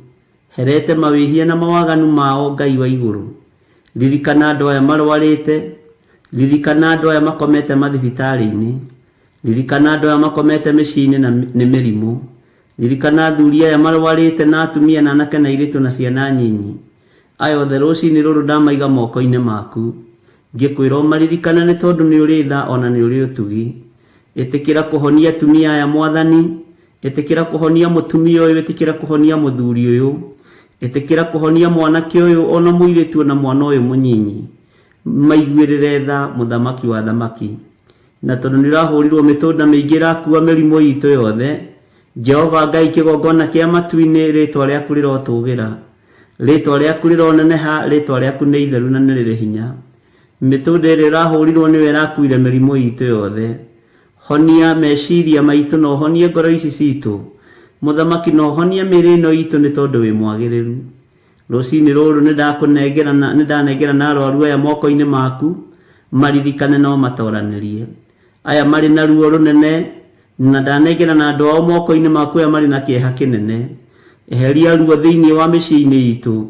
herete mawĩhia na mawaganu mao Ngai wa igũrũ. Ririkana andũ aya marwarĩte, ririkana andũ aya makomete mathibitarĩ-inĩ, ririkana andũ aya makomete mĩciĩ-inĩ na nĩ mĩrimũ, ririkana athuri aya marwarĩte na atumia na anake na airĩtu na ciana nyinyi. Aya othe rũcinĩ rũrũ ndamaiga moko-inĩ maku, ngĩkwĩra ũmaririkana nĩ tondũ nĩ ũrĩ tha ona nĩ ũrĩ ũtugi. Ĩtĩkĩra kũhonia atumia aya Mwathani, ĩtĩkĩra kũhonia mũtumia ũyũ, ĩtĩkĩra kũhonia mũthuri ũyũ, ĩtĩkĩra kũhonia mwanake ũyũ ona mũirĩtu ona mwana ũyũ mũnyinyi. Maiguĩrĩre tha mũthamaki wa thamaki. Na tondũ nĩ ũrahũrirwo mĩtũnda mĩingĩ ĩrakua mĩrimũ itũ yothe, Jehova Ngai kĩgongona kĩa matu-inĩ rĩtwa rĩaku rĩrotũgĩra, rĩtwa rĩaku rĩroneneha, rĩtwa rĩaku nĩ itheru na nĩ rĩrĩ hinya. mĩtũnda ĩrĩa ĩrahũrirwo nĩwe ĩrakuire mĩrimũ itũ yothe. Honia meciria maitũ na ũhonie ngoro ici citũ. Mũthamaki na ũhonie mĩĩrĩ ĩno itũ nĩ tondũ wĩ mwagĩrĩru. Rũcinĩ rũrũ nĩndanengerana arwaru aya moko-inĩ maku, maririkane no matoranĩrie. Aya marĩ na ruo rũnene, na ndanengerana andũ ao moko-inĩ maku aya marĩ na kĩeha kĩnene. Eheria ruo thĩinĩ wa mĩciĩ-inĩ itũ,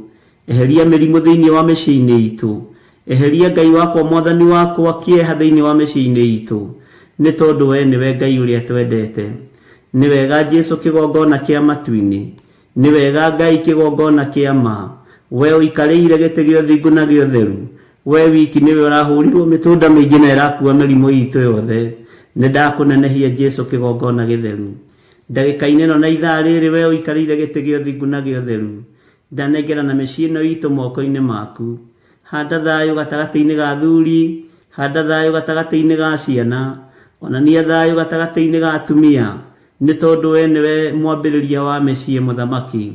eheria mĩrimũ thĩinĩ wa mĩciĩ-inĩ itũ, eheria Ngai wakwa Mwathani wakwa kĩeha thĩinĩ wa mĩciĩ-inĩ itũ, nĩ tondũ we nĩwe Ngai ũrĩa twendete. Nĩ wega Jesu kĩgongona kĩa matu-inĩ, nĩ wega Ngai kĩgongona kĩa ma. We ũikarĩire gĩtĩ gĩa ũthingu na gĩa ũtheru, we wiki nĩwe ũrahũrirwo mĩtũnda mĩingĩ na ĩrakua mĩrimũ itũ yothe. Nĩndakũnenehia Jesu kĩgongona gĩtheru. Ndagĩka-inĩ ĩno na ithaa rĩrĩ we ũikarĩire gĩtĩ gĩa ũthingu na gĩa ũtheru, ndanengerana mĩciĩ ĩno itũ moko-inĩ maku. Handa thayũ gatagatĩ-inĩ ga athuri, handa thayũ gatagatĩ-inĩ ga ciana, onania thayũ gatagatĩ-inĩ ga atumia, nĩ tondũ we nĩwe mwambĩrĩria wa mĩciĩ mũthamaki.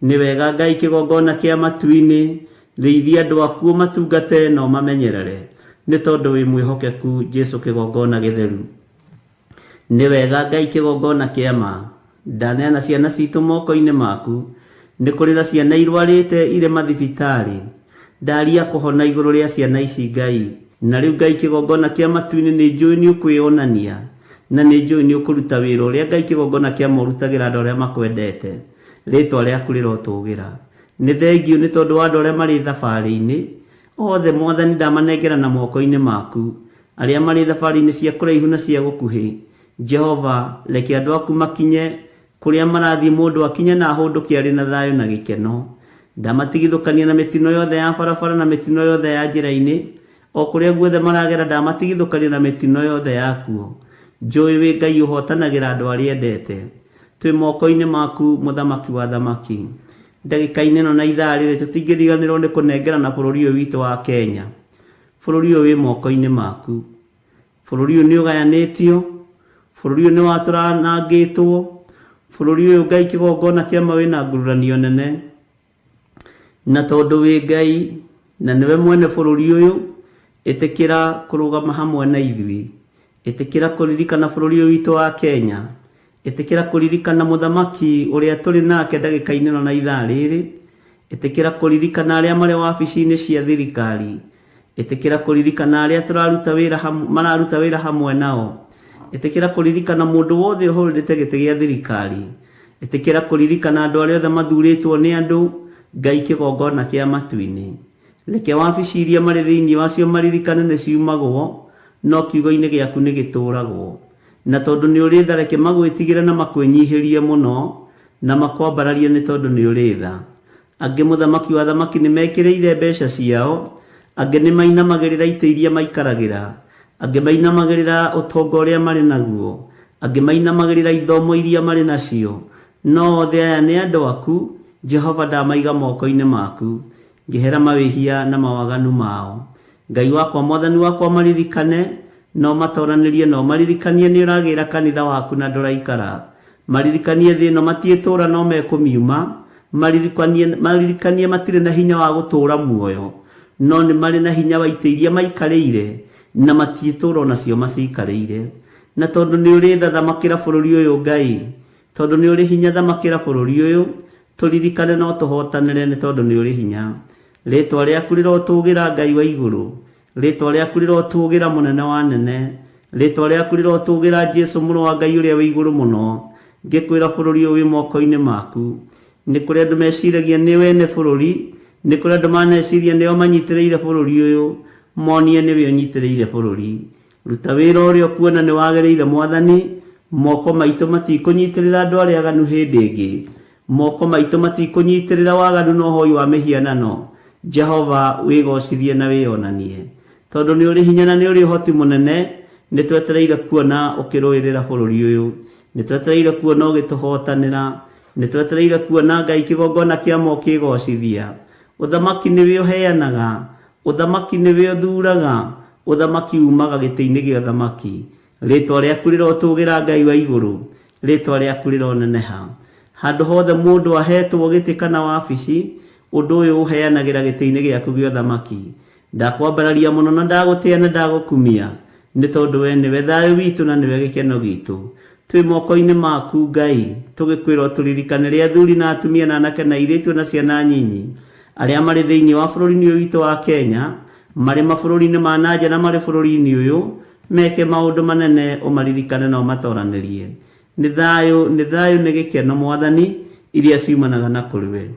Nĩ wega Ngai kĩgongona kĩa matu-inĩ, rĩithia andũ aku matungate no mamenyerere, nĩ tondũ wĩ mwĩhokeku Jesu kĩgongona gĩtheru. Nĩ wega Ngai kĩgongona kĩa ma, ndaneana ciana citũ moko-inĩ maku. Nĩ kũrĩ na ciana irwarĩte irĩ mathibitarĩ, ndaria kũhona igũrũ rĩa ciana ici Ngai. Na rĩu Ngai kĩgongona kĩa matu-inĩ nĩ njũĩ nĩ ũkwĩonania, na nĩ njũĩ nĩ ũkũruta wĩra ũrĩa Ngai kĩgongona kĩa ma ũrutagĩra andũ arĩa makwendete. Rĩtwa rĩaku rĩrotũgĩra. Nĩ thengiũ nĩ tondũ wa andũ arĩa marĩ thabarĩ-inĩ othe Mwathani ndamanengerana moko-inĩ maku, arĩa marĩ thabarĩ-inĩ cia kũraihu na cia gũkuhĩ. Jehova, reke andũ aku makinye kũrĩa marathiĩ, mũndũ akinye na ahũndũke arĩ na thayũ na gĩkeno. Ndamatigithũkania na mĩtino yothe ya barabara na mĩtino yothe ya njĩra-inĩ, o kũrĩa guothe maragera ndamatigithũkania na mĩtino yothe yakuo. Njũĩ wĩ Ngai ũhotanagĩra andũ arĩa endete. Twĩ moko-inĩ maku mũthamaki wa thamaki. Ndagĩka-inĩ ĩno na ithaa rĩrĩ tũtingĩriganĩrwo nĩ kũnengerana bũrũri ũyũ witũ wa Kenya. Bũrũri ũyũ wĩ moko-inĩ maku. Bũrũri ũyũ nĩ ũgayanĩtio, bũrũri ũyũ nĩ watũranangĩtwo, bũrũri ũyũ Ngai kĩgongona kĩa ma wĩna ngũrũranio nene. Na tondũ wĩ Ngai na nĩwe mwene bũrũri ũyũ, ĩtĩkĩra kũrũgama hamwe na ithuĩ, ĩtĩkĩra kũririkana bũrũri ũyũ witũ wa Kenya, ĩtĩkĩra kũririkana mũthamaki ũrĩa tũrĩ nake ndagĩka-inĩ ĩno na ithaa rĩrĩ, ĩtĩkĩra kũririkana arĩa marĩ wabici-inĩ cia thirikari, ĩtĩkĩra kũririkana arĩa mararuta wĩra hamwe nao, ĩtĩkĩra kũririkana mũndũ wothe ũhũrĩte gĩtĩ gĩa thirikari, ĩtĩkĩra kũririkana andũ arĩa othe mathurĩtwo nĩ andũ. Ngai kĩgongona kĩa matu-inĩ, reke wabici iria marĩ thĩinĩ wacio maririkane nĩ ciumagwo, no kiugo-inĩ gĩaku nĩ gĩtũragwo. Na tondũ nĩ ũrĩ tha, reke magwĩtigĩre na makwĩnyihĩrie mũno na makwambararie nĩ tondũ nĩ ũrĩ tha. Angĩ mũthamaki wa thamaki nĩ mekĩrĩire mbeca ciao, angĩ nĩ mainamagĩrĩra itĩ iria maikaragĩra, angĩ mainamagĩrĩra ũtonga ũrĩa marĩ naguo, angĩ mainamagĩrĩra ithomo iria marĩ nacio. No othe aya nĩ andũ aku Jehova, ndamaiga moko-inĩ maku, ngĩhera mawĩhia na mawaganu mao. Ngai wakwa Mwathani wakwa maririkane, no matoranĩrie, no maririkanie nĩ ũragĩra kanitha waku na ndũraikara. Maririkanie thĩ ĩno matiĩtũra no mekũmiuma, maririkanie matirĩ na hinya wa gũtũra muoyo, no nĩ marĩ na hinya wa itĩ iria maikarĩire na matiĩtũra onacio macikarĩire. Na tondũ nĩ ũrĩ tha, thamakĩra bũrũri ũyũ Ngai, tondũ nĩ ũrĩ hinya, thamakĩra bũrũri ũyũ, tũririkane no tũhotanĩre nĩ tondũ nĩ ũrĩ hinya. Rĩtwa rĩaku rĩrotũgĩra Ngai wa igũrũ, rĩtwa rĩaku rĩrotũgĩra mũnene wa nene, rĩtwa rĩaku rĩrotũgĩra Jesu mũrũ wa Ngai ũrĩa wĩ igũrũ mũno. Ngĩkwĩra bũrũri ũyũ wĩ moko-inĩ maku. Nĩ kũrĩ andũ meciragia nĩ wene bũrũri, nĩ kũrĩ andũ maneciria nĩo manyitĩrĩire bũrũri ũyũ, monie nĩwe ũnyitĩrĩire bũrũri. Ruta wĩra ũrĩa kuona nĩ wagĩrĩire Mwathani. Moko maitũ matikũnyitĩrĩra andũ arĩa aganu hĩndĩ ĩngĩ, moko maitũ matikũnyitĩrĩra waganu na ũhoi wa mĩhianano. Jehova, wĩgocithie na wĩonanie, tondũ nĩ ũrĩ hinya na nĩ ũrĩ ũhoti mũnene. Nĩ twetereire kuona ũkĩrũĩrĩra bũrũri ũyũ, nĩ twetereire kuona ũgĩtũhotanĩra, nĩ twetereire kuona Ngai kĩgongona kĩa ma ũkĩgocithia. Ũthamaki nĩwe ũheanaga, ũthamaki nĩwe ũthuraga, ũthamaki umaga gĩtĩ-inĩ gĩa ũthamaki. Rĩtwa rĩaku rĩrotũgĩra Ngai wa igũrũ, rĩtwa rĩaku rĩroneneha. Handũ hothe mũndũ ahetwo gĩtĩ kana wabici, ũndũ ũyũ ũheanagĩra gĩtĩ-inĩ gĩaku gĩa ũthamaki. ndakwambararia muno na ndagutia na ndagukumia nĩ tondũ we nĩwe thayũ witũ na nĩwe gĩkeno gitũ. Twĩ moko-inĩ maku Ngai, tũgĩkwĩra tũririkane rĩa athuri na atumia na anake na airĩtu na ciana nyinyi arĩa marĩ thĩinĩ wa bũrũri-inĩ ũyũ witũ wa Kenya, marĩ mabũrũri-inĩ ma nanja na marĩ bũrũri-inĩ ũyũ, meke maũndũ manene ũmaririkane na ũmatoranĩrie. Nĩ thayũ nĩ gĩkeno Mwathani iria ciumanaga na kũrĩ we.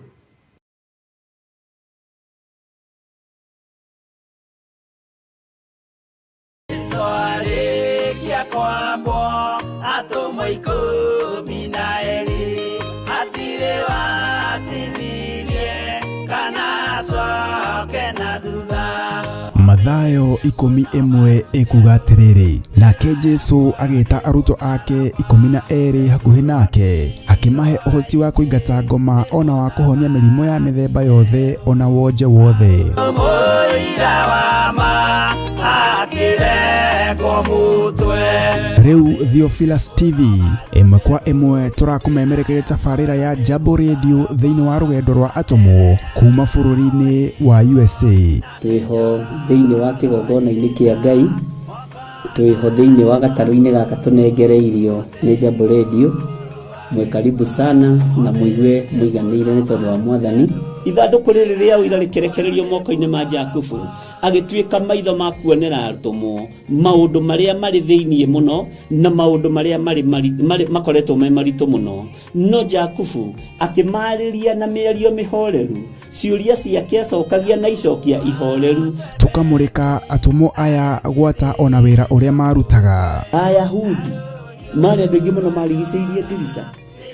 Mathayo 11 ikuga atĩrĩrĩ, nake Jesu agĩĩta arutwo ake 12 hakuhĩ nake, akĩmahe ũhoti wa kũingata ngoma ona wa kũhonia mĩrimũ ya mĩthemba yothe ona wonje wothe. Rĩu Theophilus TV ĩmwe kwa ĩmwe tũrakũmemerekeria tabarĩra ya Jambo Radio thĩinĩ wa rũgendo rwa atũmwo kuma bũrũri-inĩ wa USA. Twĩho thĩinĩ wa kĩgongona-inĩ kĩa Ngai, twĩho thĩinĩ wa gatarũ-inĩ gaka tũnengereirio nĩ Jambo Radio. Mwe karibu sana na mũigue mũiganĩire nĩ tondũ wa Mwathani. Ithandũkũ rĩrĩ rĩa ũira rĩkĩrekererio moko-inĩ ma Jakubu, agĩtuĩka maitho ma kuonera atũmwo maũndũ marĩa marĩ thĩinĩ mũno na maũndũ marĩa makoretwo me maritũ mũno. No Jakubu akĩmarĩria na mĩario mĩhoreru, ciũria ciake acokagia na icokia ihoreru. Tũkamũrĩka atũmwo aya gwata ona wĩra ũrĩa marutaga. Ayahudi marĩ andũ aingĩ mũno marigicĩirie ndirica.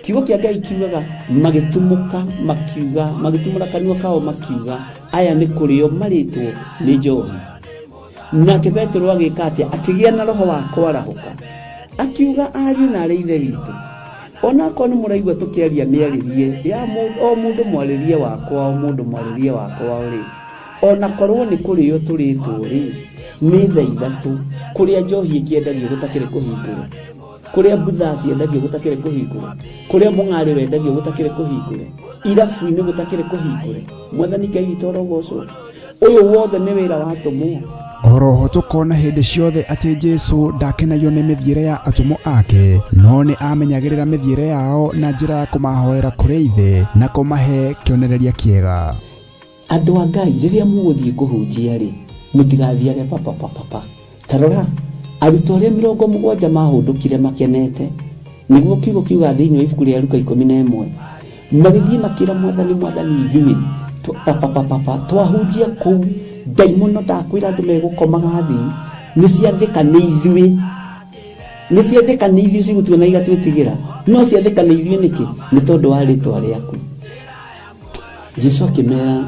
Kiugo kĩa Ngai kiugaga magĩtumũka makiuga, magĩtumũra kanua kao makiuga aya nĩ kũrĩo marĩtwo nĩ njohi. Nake Petero agĩka atĩa? Akĩgĩa na roho wa kwarahũka, akiuga ariũ na arĩ ithe witũ, ona korwo nĩ mũraigua tũkĩaria mĩarĩrie ya o mũndũ mwarĩrie wakwa, o mũndũ mwarĩrie wakwa rĩ, ona korwo nĩ kũrĩo tũrĩtwo rĩ, nĩ thaa ithatũ kũrĩa njohi ĩkĩendagio gũtakĩrĩ kũhingũre, kũrĩa mbutha ciendagio gũtakĩrĩ kũhingũre, kũrĩa mũng'arĩ wendagio gũtakĩrĩ kũhingũre, irabu-inĩ gũtakĩrĩ kũhingũre. Mwathani Ngai witũ arogocwo. Ũyũ wothe nĩ wĩra wa atũmwo. Oroho tũkona hĩndĩ ciothe atĩ Jesu ndakenagio nĩ mĩthiĩre ya atũmwo ake, no nĩ amenyagĩrĩra mĩthiĩre yao na njĩra ya kũmahoera kũrĩ ithe na kũmahe kĩonereria kĩega. Andũ a Ngai, rĩrĩa mũgũthiĩ kũhunjia rĩ, mũtigathiage papa. Tarora arutwo arĩa 70 mahũndũkire makenete, nĩguo kiugo kiuga thĩinĩ wa ibuku rĩa Luka 11, magĩthiĩ makĩra Mwathani ithuĩ twahunjia kũu, ndaimono ndakwĩra andũ megũkomaga thĩ, nĩciathĩka nĩ ithuĩ cigũtuona igatwĩtigĩra, no ciathĩka nĩ ithuĩ nĩkĩ? Nĩ tondũ wa rĩtwa rĩaku. Jesu akĩmera,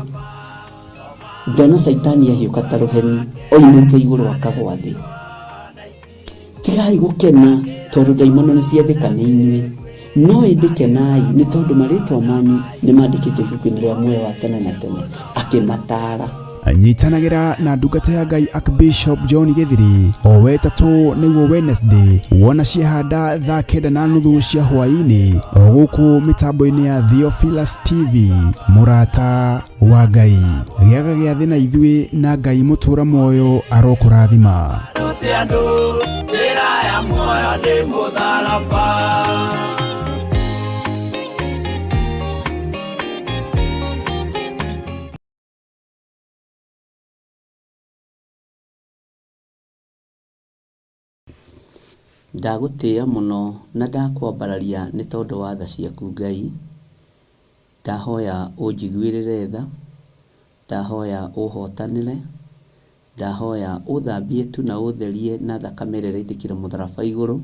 ndona Saitani ahiũka ta rũheni oimĩte igũrũ akagwa thĩ. Tigai gũkena tondũ ndaimono nĩ ciathĩka nĩ inyuĩ, no ĩndĩkenai nĩ tondũ marĩtwa manyu nĩ mandĩkĩtwo ibuku-inĩ rĩa muoyo wa tene na tene. Akĩmataara. Nyitanagĩra na ndungata ya Ngai Archbishop John Gĩthiri o wetatũ nĩguo Wednesday wona ciehanda thaa 9:30 cia hwaĩ-inĩ o gũkũ mĩtambo-inĩ ya Theophilus TV. Mũrata wa Ngai, gĩaga gĩathĩ na ithuĩ na Ngai mũtũra muoyo arokũrathima. Ndagũtĩĩa mũno na ndakwambararia nĩ tondũ wa tha ciaku Ngai. Ndahoya ũnjiguĩrĩre tha, ndahoya ũhotanĩre, ndahoya ũthambie tu na ũtherie na thakame ĩrĩa ĩraitĩkire mũtharaba igũrũ,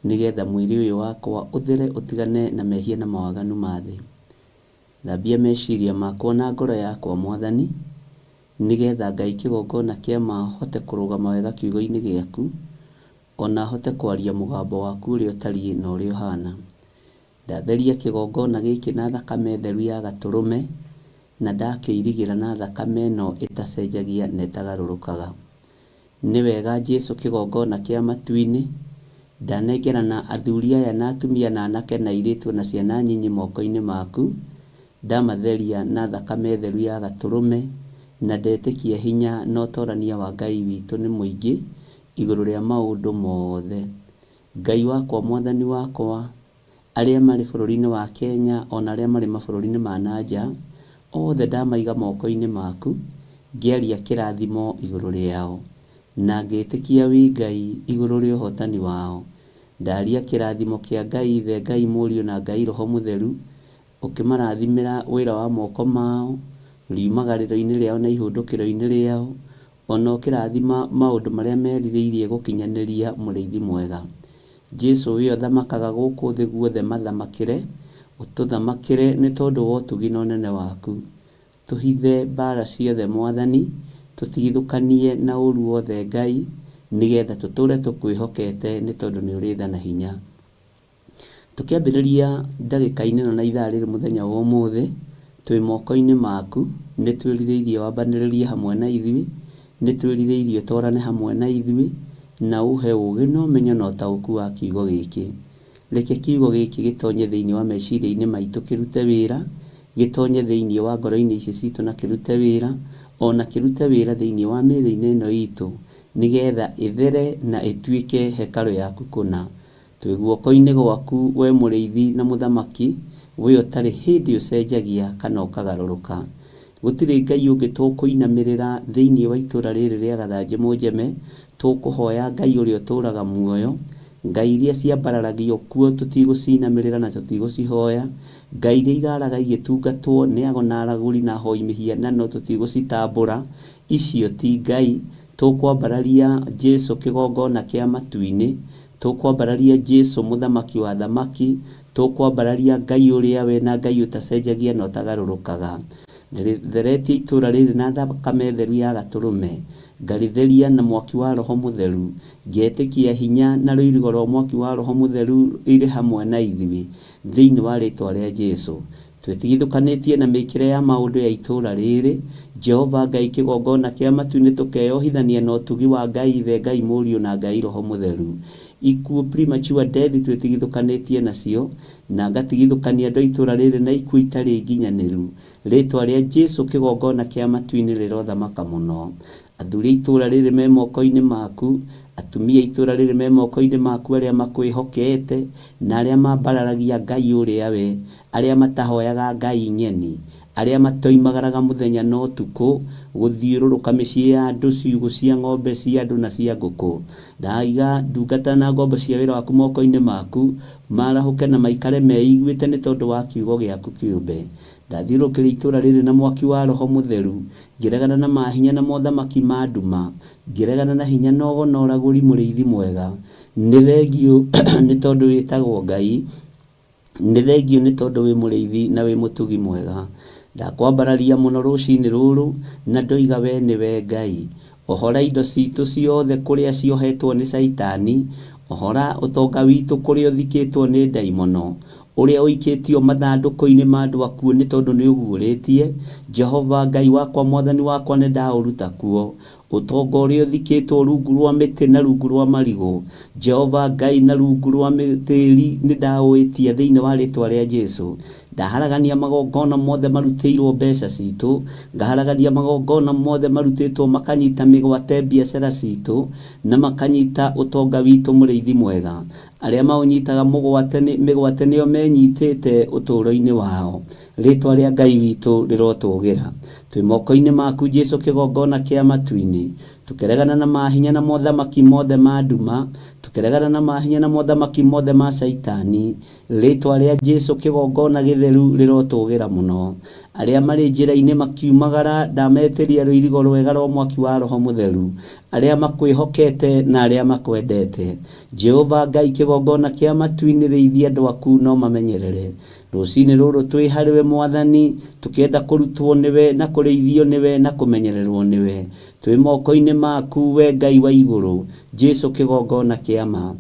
nĩgetha mwĩrĩ ũyũ wakwa ũthere ũtigane na mehia na mawaganu ma thĩ. Thambia meciria makwa na ngoro yakwa Mwathani, nĩgetha Ngai kĩgongona kĩa ma hote kũrũgama wega kiugo-inĩ gĩaku, ona hote kwaria mũgambo waku ũrĩa ũtariĩ na ũrĩa ũhana. Ndatheria kĩgongona gĩkĩ na thakame theru ya gatũrũme, na ndakĩirigĩra na thakame ĩno ĩtacenjagia na ĩtagarũrũkaga. Nĩ wega Jesu kĩgongona kĩa matu-inĩ, ndanengerana athuri aya na atumia na anake na airĩtu na ciana nyinyi moko-inĩ maku, ndamatheria na thakame theru ya gatũrũme, na ndetĩkia hinya na ũtorania wa Ngai witũ nĩ mũingĩ igũrũ rĩa maũndũ mothe. Ngai wakwa, Mwathani wakwa, arĩa marĩ bũrũri-inĩ wa Kenya ona arĩa marĩ mabũrũri-inĩ ma nanja, othe ndamaiga moko-inĩ maku, ngĩaria kĩrathimo igũrũ rĩao, na ngĩtĩkia wĩ Ngai igũrũ rĩa ũhotani wao. Ndaria kĩrathimo kĩa Ngai Ithe, Ngai Mũriũ na Ngai Roho Mũtheru, ũkĩmarathimĩra wĩra wa moko mao, riumagarĩro-inĩ rĩao na ihũndũkĩro-inĩ rĩao, ona ũkĩrathima maũndũ marĩa merirĩirie gũkinyanĩria mũrĩithi mwega. Jesu we ũthamakaga gũkũ thĩ guothe mathamakĩre, ũtũthamakĩre nĩ tondũ wa ũtugi na ũnene waku. Tũhithe mbara ciothe Mwathani, tũtigithũkanie na ũru wothe Ngai, nĩgetha tũtũre tũkwĩhokete nĩ tondũ nĩ ũrĩ tha na hinya. Tũkĩambĩrĩria ndagĩka-inĩ ĩno na ithaa rĩrĩ mũthenya wa ũmũthĩ, twĩ moko-inĩ maku, nĩ twĩrirĩirie wambanĩrĩrie hamwe na ithuĩ, nĩ twĩrirĩirie ũtwarane hamwe na ithuĩ, na ũhe ũũgĩ na ũmenyo na ũtaũku wa kiugo gĩkĩ. Reke kiugo gĩkĩ gĩtonye thĩinĩ wa meciria-inĩ maitũ kĩrute wĩra, gĩtonye thĩinĩ wa ngoro-inĩ ici citũ na kĩrute wĩra, ona kĩrute wĩra thĩinĩ wa mĩĩrĩ-inĩ ĩno itũ, nĩgetha ĩthere na ĩtuĩke hekarũ yaku kũna. Twĩ guoko-inĩ gwaku we mũrĩithi na mũthamaki, we ũtarĩ hĩndĩ ũcenjagia kana ũkagarũrũka. Gũtirĩ Ngai ũngĩ tũkũinamĩrĩra thĩinĩ wa itũra rĩrĩ rĩa Gathanjĩ Mũnjeme, tũkũhoya Ngai ũrĩa ũtũũraga muoyo, Ngai iria ciambararagio kuo tũtigũcinamĩrĩra na tũtigũcihoya, Ngai iria iraraga igĩtungatwo nĩ ago na aragũri na ahoi mĩhianano tũtigũcitambũra, icio ti Ngai. Tũkwambararia Jesu kĩgongona kĩa matu-inĩ, tũkwambararia Jesu mũthamaki wa thamaki, tũkwambararia Ngai ũrĩa we na Ngai ũtacenjagia na ũtagarũrũkaga. Theretie itũra rĩrĩ na thakame theru ya Gatũrũme, ngarĩtheria na mwaki wa Roho Mũtheru, ngetĩkia hinya na rũirigo rwa mwaki wa Roho Mũtheru irĩ hamwe na ithuĩ thĩinĩ wa rĩtwa rĩa Jesu. Twĩtigithũkanĩtie na mĩkĩre ya maũndũ ya itũra rĩrĩ, Jehova Ngai kĩgongona kĩa matu-inĩ tũkeyohithania na ũtugi wa Ngai Ithe, Ngai Mũriũ na Ngai Roho Mũtheru. Ikuũ premature death twĩtigithũkanĩtie nacio, na ngatigithũkania andũ a itũra rĩrĩ na ikuũ itarĩ nginyanĩru. Rĩtwa rĩa Jesu kĩgongona kĩa matu-inĩ rĩrothamaka mũno. Athuri a itũra rĩrĩ me moko-inĩ maku, atumia a itũra rĩrĩ me moko-inĩ maku arĩa makwĩhokete na arĩa mambararagia Ngai ũrĩa we, arĩa matahoyaga Ngai nyeni, arĩa matoimagaraga mũthenya na ũtukũ gũthiũrũrũka mĩciĩ ya andũ, ciugũ cia ng'ombe cia andũ na cia ngũkũ. Ndaiga ndungata na ngombo cia wĩra waku moko-inĩ maku, marahũke na maikare meiguĩte nĩ tondũ wa kiugo gĩaku kĩũmbe. Ndathiũrũrũkĩria itũra rĩrĩ na mwaki wa Roho Mũtheru, ngĩregana na mahinya na mothamaki ma nduma, ngĩregana na hinya na ũgo na ũragũri mũrĩithi mwega. Nĩ thengio nĩ tondũ wĩtagwo Ngai, nĩ thengio nĩ tondũ wĩ mũrĩithi na wĩ mũtugi mwega. Ndakwambararia mũno rũcinĩ rũrũ na ndoiga we nĩwe Ngai. Ohora indo citũ ciothe kũrĩa ciohetwo nĩ Saitani, ohora ũtonga witũ kũrĩa ũthikĩtwo nĩ ndaimono, ũrĩa ũikĩtio mathandũkũ-inĩ ma andũ akuo nĩ tondũ nĩ ũguũrĩtie. Jehova Ngai wakwa, Mwathani wakwa, nĩ ndaũruta kuo. Ũtonga ũrĩa ũthikĩtwo rungu rwa mĩtĩ na rungu rwa marigũ, Jehova Ngai, na rungu rwa tĩĩri nĩ ndaũĩtia thĩinĩ wa rĩtwa rĩa Jesu. Ndaharagania magongona mothe marutĩirwo mbeca citũ, ngaharagania magongona mothe marutĩtwo makanyita mĩgwate biacara citũ na makanyita ũtonga witũ mũrĩithi mwega. Arĩa maũnyitaga mĩgwate nĩo menyitĩte ũtũũro-inĩ wao. Rĩtwa rĩa Ngai witũ rĩrotũgĩra. Twĩ moko-inĩ maku Jesu kĩgongona kĩa matu-inĩ, tũkĩregana na mahinya na mothamaki mothe ma nduma, tũkĩregana na mahinya na mothamaki mothe ma Saitani. Rĩtwa rĩa Jesu kĩgongona gĩtheru rĩrotũgĩra mũno. Arĩa marĩ njĩra-inĩ makiumagara, ndametĩria rũirigo rwega rwa mwaki wa Roho Mũtheru. Arĩa makwĩhokete na arĩa makwendete, Jehova Ngai kĩgongona kĩa matu-inĩ rĩithia andũ aku no mamenyerere. Rũcinĩ rũrũ twĩ harĩwe Mwathani, tũkĩenda kũrutwo nĩwe na kũrĩithio nĩwe na kũmenyererwo nĩwe. Twĩ moko-inĩ maku we Ngai wa igũrũ, Jesu kĩgongona kĩa ma.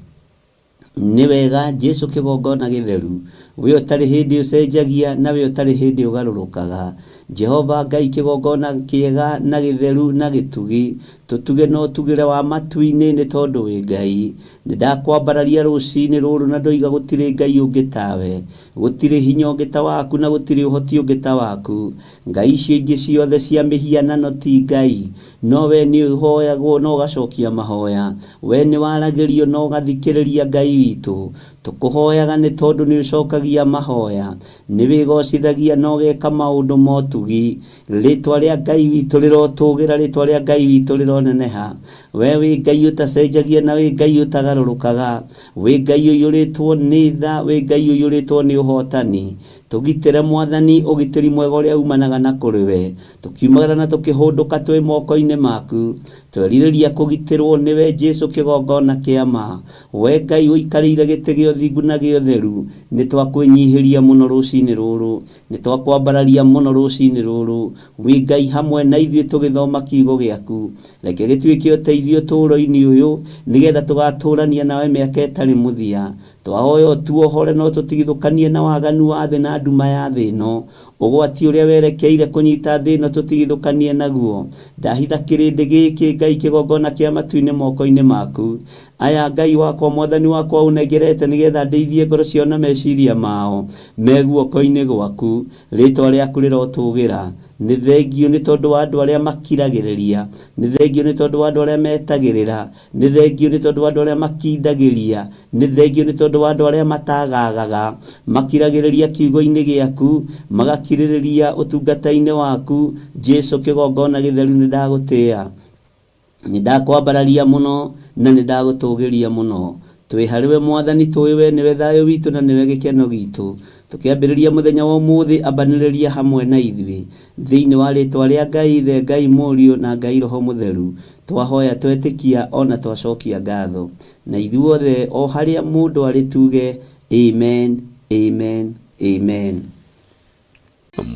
Nĩ wega Jesu kĩgongona gĩtheru, we utari hindi ucenjagia na we utari hindi ugarurukaga. Jehova Ngai kigongona kiega na githeru na gitugi, tutuge no tugire wa matu-ini ni tondu wi Ngai. Nindakwambararia rucini ruru na ndoiga gutire Ngai ungi tawe, gutire hinya ungi ta waku na gutire uhoti ungi ta waku. Ngai icio ingi ciothe cia mihianano ti Ngai, no we ni uhoyagwo no gacokia mahoya, we ni waragirio no gathikiriria Ngai witu. Tukuhoyaga ni tondu ni ucokagia mahoya, ni wigocithagia no geka maundu motugi. Ritwa ria Ngai witu rirotugira, ritwa ria Ngai witu rironeneha. We wi Ngai utacenjagia na wi Ngai utagarurukaga, wi Ngai uyuritwo ni tha, wi Ngai uyuritwo ni uhotani. Tugitire Mwathani ugitiri mwega uria umanaga na kuri we, tukiumagara na tukihunduka twi moko-ini maku, twerireria kugitirwo ni we Jesu kigongona kia ma. We Ngai uikarire giti gio thingu na gio theru, ni twakwinyihiria muno rucini ruru, ni twakwambararia muno rucini ruru. Wi Ngai hamwe na ithuĩ tugithoma kiugo giaku, reke gituike uteithio turo-ini uyu, nigetha tugaturania nawe miaka itari muthia. Twahoya tuohore no tutigithukanie na waganu wa thĩ na nduma ya thĩ ĩno, ũgwati ũrĩa werekeire kũnyita thĩ ĩno tutigithukanie naguo. Ndahitha kĩrĩndĩ gĩkĩ Ngai kĩgongona kĩa matu-inĩ moko-inĩ maku. Aya Ngai wakwa Mwathani wakwa unengerete nigetha ndeithie ngoro ciao na meciria mao me guoko-inĩ gwaku, rĩtwa rĩaku rĩrotugira. Nĩ thengio nĩ tondũ wa andũ arĩa makiragĩrĩria, nĩ thengio nĩ tondũ wa andũ arĩa metagĩrĩra, nĩ thengio nĩ tondũ wa andũ arĩa makindagĩria, nĩ thengio nĩ tondũ wa andũ arĩa matagagaga, makiragĩrĩria kiugo-inĩ gĩaku, magakirĩrĩria ũtungata-inĩ waku. Jesu kĩgongona gĩtheru nĩ ndagũtĩĩa, nĩ ndakwambararia mũno na nĩ ndagũtũgĩria mũno. Twĩ harĩwe Mwathani, tũĩ we nĩwe thayũ witũ na nĩwe gĩkeno gitũ. Tukiambĩrĩria mũthenya wa ũmũthĩ, ambanĩrĩria hamwe na ithuĩ thĩinĩ wa rĩtwa rĩa Ngai Ithe, Ngai Mũriũ na Ngai Roho Mũtheru. Twahoya twetĩkia ona twacokia ngatho, na ithuothe o harĩa mũndũ arĩ tuge amen, amen, amen.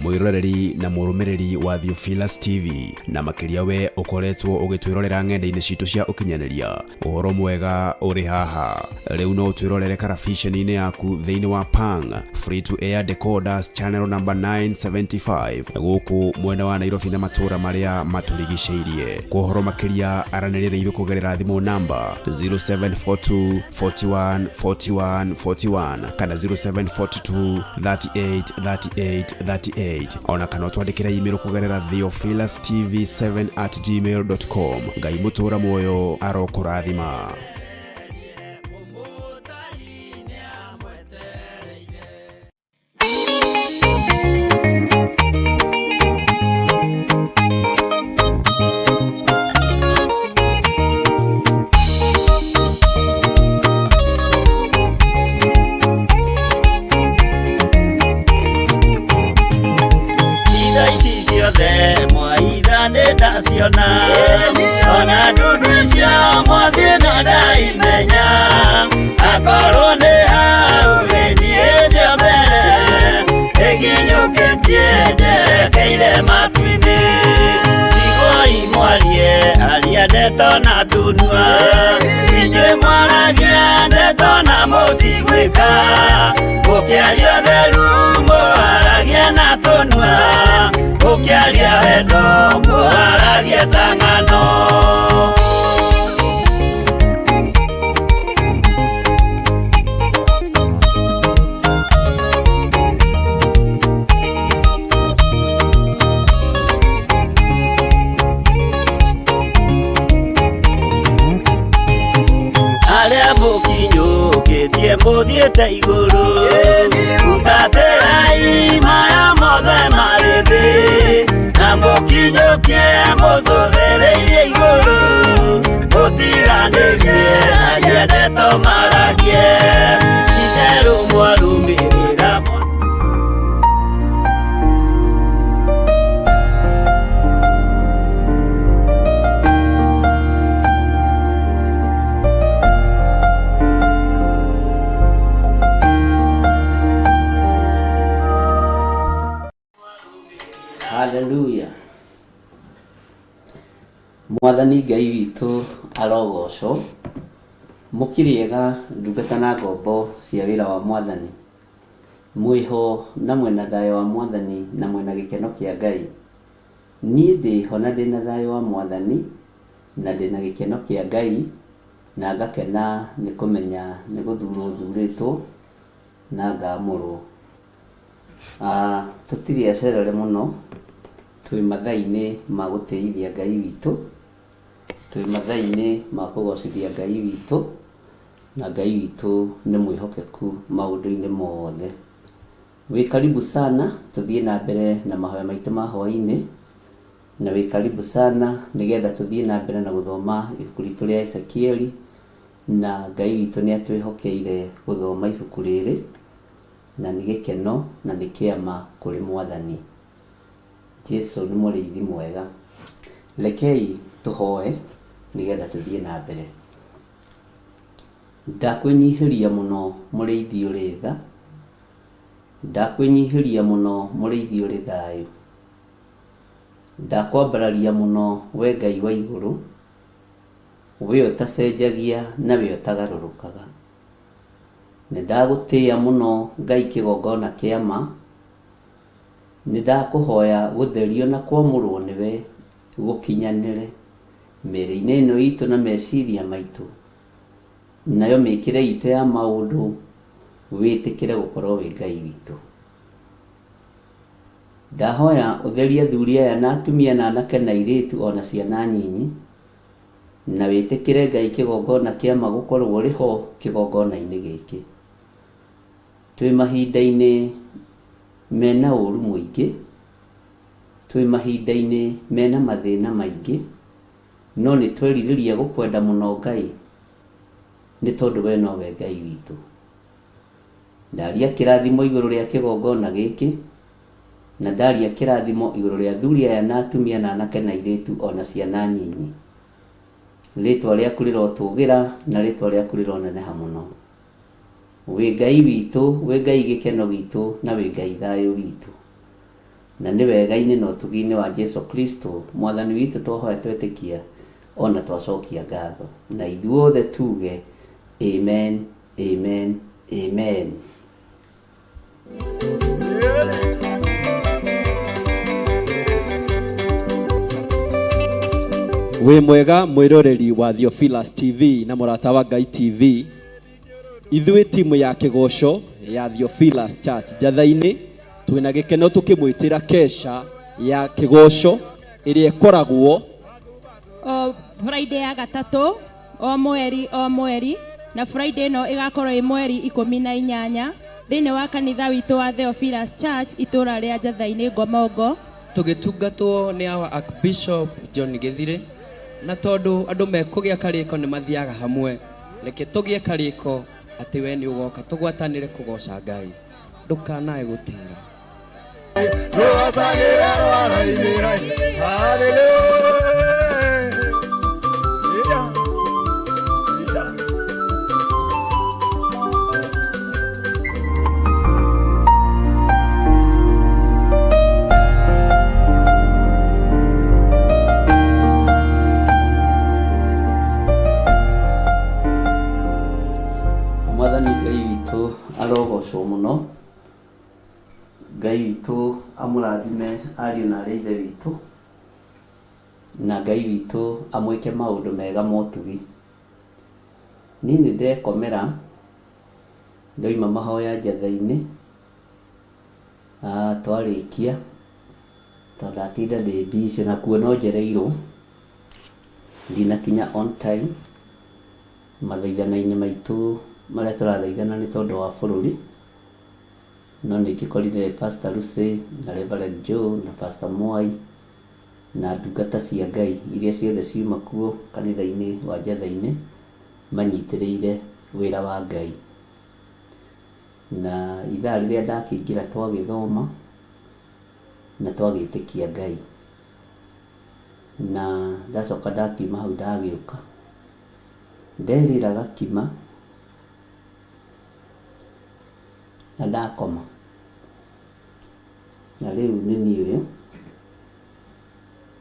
Mwiroreri na murumiriri wa Theophilus TV na makiria we ukoretwo ugitwirorera ng'enda-ini citu cia ukinyaniria. Uhoro mwega uri haha. Riu no twirorere karabisheni-ini yaku thiini wa Pang free to air decoders channel number 975 guku mwena wa Nairobi na matura maria maturigiceirie. Kuhoro makiria aranirire ithu kugerera thimu namba 0742 41 41 41 kana 0742 38 38 38 ona kana twandikira email kugerera theophilustv7@gmail.com. Ngai mutura moyo arokurathima. Ona duduisha mwathina ndaimenya akorwo nĩ hau gĩthiĩte mbere ĩkinyũkĩtie njerekeire matu-inĩ. Igoi mwarie aria ndeto na tunua, inyuĩ mwaragia ndeto na mũtigwĩka, mũkĩaria theru mwaragia na tunua, mũkĩaria wendo mwaragia ta ng'ano. Arĩa mũkinyũkĩtie mũthiĩte igũrũ, mũtatĩrai maya mothe marĩ thĩ, na mũkinyũkie mũcũthĩrĩirie igũrũ, mũtiganĩrie aria ndeto maragie, itherũ mwarumĩrĩra. Hallelujah. Mwathani Ngai witũ arogocwo, mũkiriega ndungata na ngombo cia wĩra wa Mwathani. Mwĩho na mwena thayũ wa Mwathani na mwena gĩkeno kĩa Ngai. Niĩ ndĩho na ndĩna thayũ wa Mwathani na ndĩna gĩkeno kĩa Ngai, na ngakena nĩ kũmenya nĩ gũthurwo thurĩtwo na ngamũrwo. Tũtirĩ acerere mũno, twĩ mathaa-inĩ ma gũtĩithia Ngai witũ, twĩ mathaa-inĩ ma kũgocithia Ngai witũ, na Ngai witũ nĩ mwĩhokeku maũndũ-inĩ mothe. Wĩ karibu sana, tũthiĩ na mbere na mahoya maitũ ma hwaĩ-inĩ, na wĩ karibu sana nĩgetha tũthiĩ na mbere na gũthoma ibuku ritũ rĩa Ezekieli, na Ngai witũ nĩ atwĩhokeire gũthoma ibuku rĩrĩ, na nĩ gĩkeno na nĩ kĩama kũrĩ Mwathani. Jesu nĩ mũrĩithi mwega. Rekei tũhoe nĩgetha tũthiĩ na mbere. Ndakwĩnyihĩria mũno mũrĩithi ũrĩ tha, ndakwĩnyihĩria mũno mũrĩithi ũrĩ thayũ, ndakwambararia mũno we Ngai wa igũrũ, we ũtacenjagia na we ũtagarũrũkaga. Nĩ ndagũtĩĩa mũno Ngai kĩgongona kĩa ma, nĩ ndakũhoya gũtherio na kwamũrwo nĩwe gũkinyanĩre mĩĩrĩ-inĩ ĩno itũ na meciria maitũ, nayo mĩĩkĩre itũ ya maũndũ wĩtĩkĩre gũkorwo wĩ Ngai witũ. Ndahoya ũtherie athuri aya na atumia na anake na airĩtu ona ciana nyinyi, na wĩtĩkĩre Ngai kĩgongona kĩa ma gũkorwo rĩho kĩgongona-inĩ gĩkĩ. Twĩ mahinda-inĩ mena ũru mũingĩ, twĩ mahinda-inĩ mena mathĩna maingĩ, no nĩ twerirĩria gũkwenda mũno Ngai, nĩ tondũ we nowe Ngai witũ. Ndaria kĩrathimo igũrũ rĩa kĩgongona gĩkĩ, na ndaria kĩrathimo igũrũ rĩa athuri aya na atumia na anake na airĩtu ona ciana nyinyi. Rĩtwa rĩaku rĩrotũgĩra na rĩtwa rĩaku rĩroneneha mũno. Wĩ Ngai witũ, wĩ Ngai gĩkeno gitũ, na wĩ Ngai thayũ witũ. Na nĩ wega-inĩ na ũtugi-inĩ wa Jesu Kristo Mwathani witũ twahoya twetĩkia ona twacokia ngatho. Na ithuothe tuge amen, amen, amen. Wĩ mwega mwĩroreri wa Theophilus TV na mũrata wa Ngai TV. Ithuĩ timu ya kĩgoco ya Theophilus Church Njatha-inĩ twĩna gĩkeno tũkĩmwĩtĩra kesha ya kĩgoco ĩrĩa ĩkoragwo Friday ya gatatũ o mweri, na Friday no ĩgakorwo ĩ mweri 18 thĩinĩ wa kanitha witũ wa Theophilus Church itũra rĩa Njatha-inĩ Ngomongo, tũgĩtungatwo nĩ our Archbishop John Gĩthirĩ. Na tondũ andũ mekũgĩa karĩko nĩ mathiaga hamwe, reke tũgĩe karĩko atĩ we nĩ ũgoka tũgwatanĩre kũgoca Ngai, ndũkanae gũtĩra. Mwathani Ngai witũ arogocwo mũno. Ngai witũ amũrathime ariũ na arĩa ithe witũ, na Ngai witũ amwĩke maũndũ mega motugi. Niĩ nĩ ndekomera ndoima mahoya Njatha-inĩ, twarĩkia tondũ ndatinda ndĩ busy na kuo no njereirwo, ndinakinya on time mathaithana-inĩ maitũ marĩa tũrathaithana nĩ tondũ wa bũrũri, no nĩ ngĩkorire Pastor Lucy na Reverend Joe na Pastor Mwai na ndungata cia Ngai iria ciothe ciuma kuo kanitha-inĩ wa Njatha-inĩ manyitĩrĩire wĩra wa Ngai. Na ithaa rĩrĩa ndakĩingĩra twagĩthoma na twagĩtĩkia Ngai, na ndacoka ndakiuma hau ndagĩũka nderĩra gakima na ndakoma, na rĩu nĩ niĩ ũyũ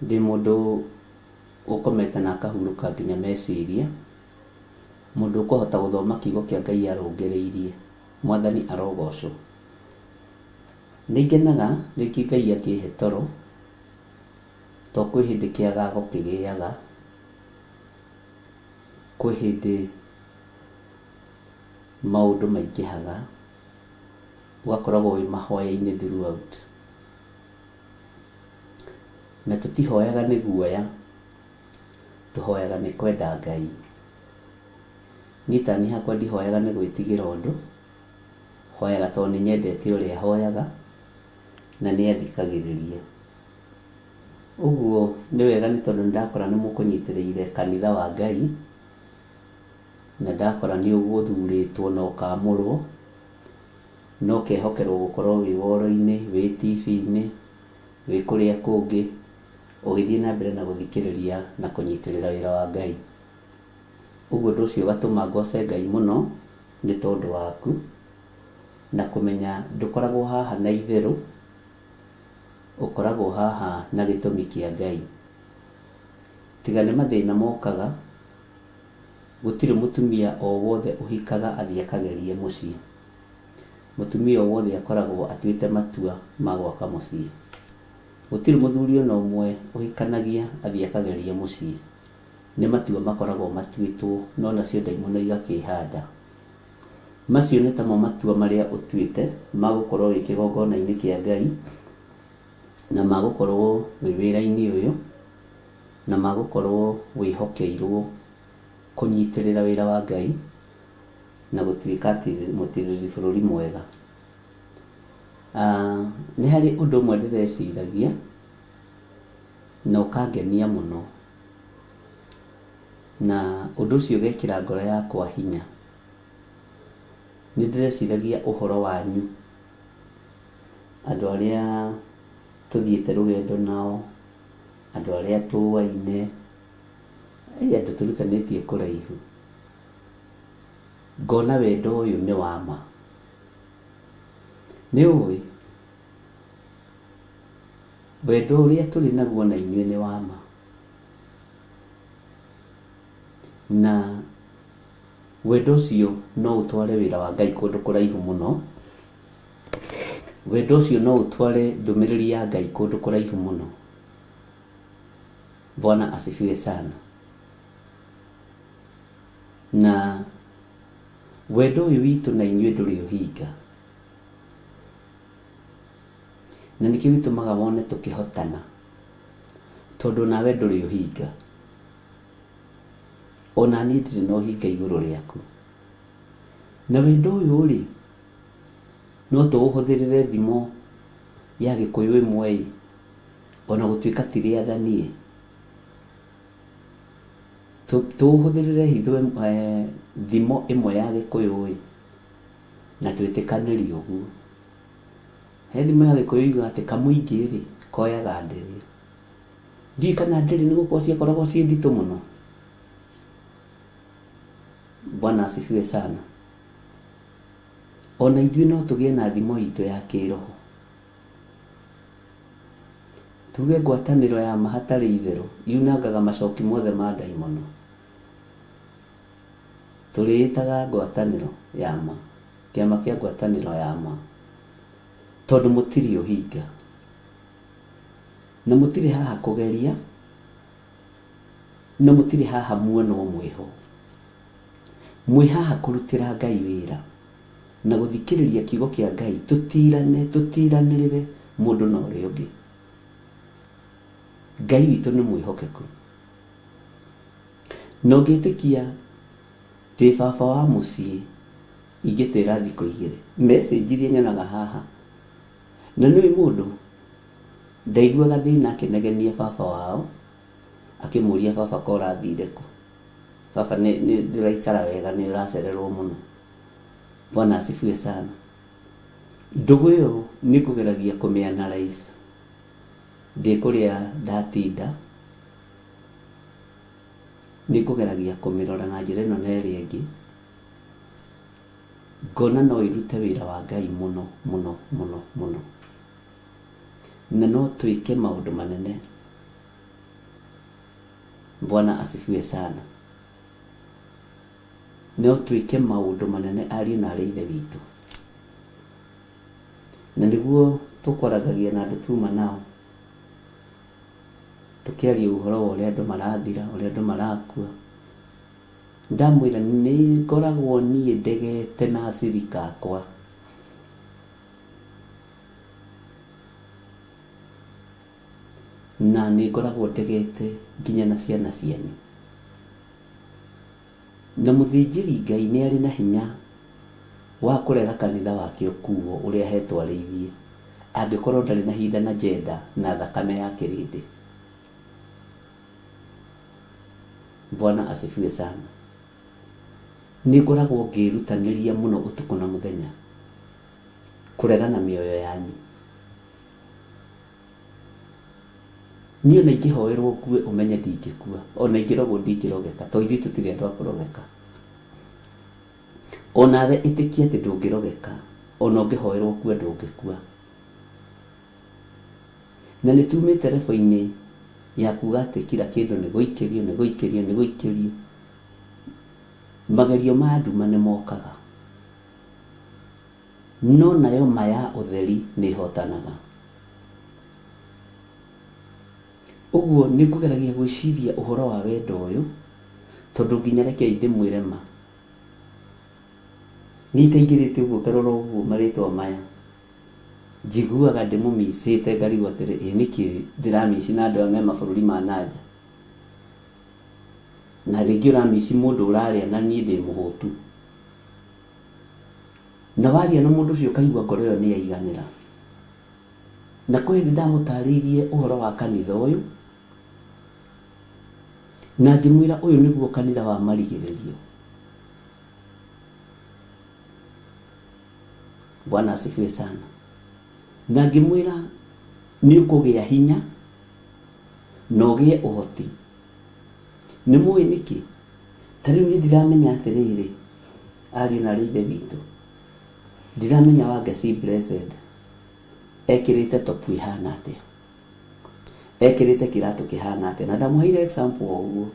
ndĩ mũndũ ũkomete na akahurũka nginya meciria, mũndũ ũkũhota gũthoma kiugo kĩa Ngai arũngĩrĩirie. Mwathani arogocwo. nĩngenaga rĩngĩ Ngai akĩhe toro, to kwĩ hĩndĩ kĩagago kĩgĩaga, kwĩ hĩndĩ maũndũ maingĩhaga, ũgakoragwo wĩ mahoya-inĩ throughout. Na tũtihoyaga nĩ guoya, tũhoyaga nĩ kwenda Ngai. Niĩ tani hakwa ndihoyaga nĩ gwĩtigĩra ũndũ, hoyaga tondũ nĩ nyendete ũrĩa hoyaga na nĩ athikagĩrĩria. Ũguo nĩ wega nĩ tondũ nĩndakora nĩ mũkũnyitĩrĩire kanitha wa Ngai, na ndakora nĩ ũgũthurĩtwo na ũkamũrwo, no kehokerwo gũkorwo wĩ woro-inĩ, wĩ TV-inĩ, wĩ kũrĩa kũngĩ, ũgĩthiĩ na mbere na gũthikĩrĩria na kũnyitĩrĩra wĩra wa Ngai. Ũguo ũndũ ũcio ũgatũma ngoce Ngai mũno nĩ tondũ waku, na kũmenya ndũkoragwo haha na itherũ, ũkoragwo haha na gĩtũmi kĩa Ngai. Tiga nĩ mathĩna mokaga, gũtirĩ mũtumia o wothe ũhikaga athiĩ akagerie mũciĩ. Mũtumia o wothe akoragwo atuĩte matua ma gwaka mũciĩ. Gũtirĩ mũthuri ona ũmwe ũhikanagia athiĩ akagerie mũciĩ. Nĩ matua makoragwo matuĩtwo, no nacio ndaimono igakĩhanda. Macio nĩ tamo matua marĩa ũtuĩte ma gũkorwo wĩ kĩgongona-inĩ kĩa Ngai, na ma gũkorwo wĩ wĩra-inĩ ũyũ, na ma gũkorwo wĩhokeirwo kũnyitĩrĩra wĩra wa Ngai na gũtuĩka mũtirĩri bũrũri mwega. Nĩ harĩ ũndũ ũmwe ndĩreciragia na ũkangenia mũno, na ũndũ ũcio ũgekĩra ngoro yakwa hinya. Nĩ ndĩreciragia ũhoro wanyu, andũ arĩa tũthiĩte rũgendo nao, andũ arĩa tũwaine, andũ tũrutanĩtie kũraihu. Ngona wendo ũyũ nĩ wa ma. Nĩ ũĩ wendo ũrĩa tũrĩ naguo na inyuĩ nĩ wa ma, na wendo ũcio no ũtware wĩra wa Ngai kũndũ kũraihu mũno. Wendo ũcio no ũtware ndũmĩrĩri ya Ngai kũndũ kũraihu mũno. Bwana asifiwe sana. Na wendo ũyũ witũ na inyuĩ ndũrĩ ũhinga, na nĩkĩo gĩtũmaga wone tũkĩhotana, tondũ nawe ndũrĩ ũhinga, ona niĩ ndirĩ na ũhinga igũrũ rĩaku. Na wendo ũyũ rĩ, no tũũhũthĩrĩre thimo ya Gĩkũyũ ĩmwe, ona gũtuĩka ti rĩathanie, tũũhũthĩrĩre hitho thimo ĩmwe ya Gĩkũyũ na twĩtĩkanĩrie ũguo. He thimo ya Gĩkũyũ yugaga atĩ kamũingĩ rĩ koyaga ndĩrĩ. Ndiũĩ kana ndĩrĩ nĩ gũkorwo ciakoragwo ciĩ nditũ mũno. Bwana asifiwe sana. Ona ithuĩ no tũgĩe na thimo itũ ya kĩroho, tuge ngwatanĩro ya ma hatarĩ itherũ yunangaga macoki mothe ma ndaimono. Tũrĩĩtaga ngwatanĩro ya ma, kĩama kĩa ngwatanĩro ya ma, tondũ mũtirĩ ũhinga, na mũtirĩ haha kũgeria, na mũtirĩ haha muonwo mwĩho. Mwĩ haha kũrutĩra Ngai wĩra na gũthikĩrĩria kiugo kĩa Ngai, tũtiranĩrĩre mũndũ na ũrĩa ũngĩ. Ngai witũ nĩ mwĩhokeku, na ũngĩtĩkia ndĩ baba wa mũciĩ, ingĩtĩra thikũ igĩrĩ. Message iria nyonaga haha, na nĩwe mũndũ ndaiguaga thĩna akĩnegenia baba wao, akĩmũria baba ko ũrathire kũ, baba nĩ ndĩraikara wega, nĩ ũracererwo mũno. Bwana asifiwe sana. Ndũgũ ĩyo nĩ kũgeragia kũmĩanalyze ndĩ kũrĩa ndatinda, nĩ kũgeragia kũmĩrora na njĩra ĩno na ĩrĩa ĩngĩ, ngona no ĩrute wĩra wa Ngai mũno mũno mũno mũno, na no twĩke maũndũ manene. Bwana asifiwe sana. No twĩke maũndũ manene ariũ na arĩa ithe witũ, na nĩguo tukwaragagia na andũ tuma nao tukiaria ũhoro wa ũrĩa andũ marathira, ũrĩa andũ marakua. Ndamwĩra nĩ ngoragwo niĩ ndegete na acirika akwa, na nĩ ngoragwo ndegete nginya na ciana cianyu. Na mũthĩnjĩri Ngai nĩ arĩ na hinya wa kũrega kanitha wake ũkuo ũrĩa hetwo arĩithie, angĩkorwo ndarĩ na hinda na jenda na thakame ya kĩrĩndĩ. Bwana asifiwe sana. Nĩ ngoragwo ngĩrutanĩria mũno ũtukũ na mũthenya kũregana mĩoyo yanyu. Niĩ ona ingĩhoerwo ngue ũmenye ndingĩkua, ona ingĩrogwo ndingĩrogeka, tondũ ithuĩ tũtirĩ andũ a kũrogeka. Onawe ĩtĩkia atĩ ndũngĩrogeka, ona ũngĩhoerwo kue ndũngĩkua. Na nĩ tumĩte rebo-inĩ ya kuga atĩ kila kĩndũ nĩ gũikĩrio, nĩ gũikĩrio, nĩ gũikĩrio. Magerio ma nduma nĩ mokaga, no nayo ma ya ũtheri nĩ hotanaga. Ũguo nĩ ngũgeragia gwĩciria ũhoro wa wendo ũyũ, tondũ nginya rekei ndĩmwĩre ma. Nĩ itaingĩrĩte ũguo karora ũguo marĩtwa maya, njiguaga ndĩmũmicĩte ngarigwo atĩrĩ, ĩ nĩkĩ ndĩramici na andũ aya me mabũrũri ma nanja. Na rĩngĩ ũramici mũndũ ũrarĩa na niĩ ndĩ mũhũtu. Na waria na mũndũ ũcio ũkaigua ngoro ĩyo nĩ yaiganĩra. Na kwĩ hĩndĩ ndamũtarĩirie ũhoro wa kanitha ũyũ, na ngĩmwĩra ũyũ nĩguo kanitha wa marigĩrĩrio. Bwana asifiwe sana. Na ngĩmwĩra nĩ ũkũgĩa hinya na ũgĩe ũhoti. Nĩ mũĩ nĩkĩ? Ta rĩu niĩ ndiramenya atĩrĩrĩ, ariũ na ithe witũ, ndiramenya Wangeci Blessed ekĩrĩte topu ihana atĩa, ekĩrĩte kĩratũ kĩhana atĩa, na ndamũheire example o ũguo.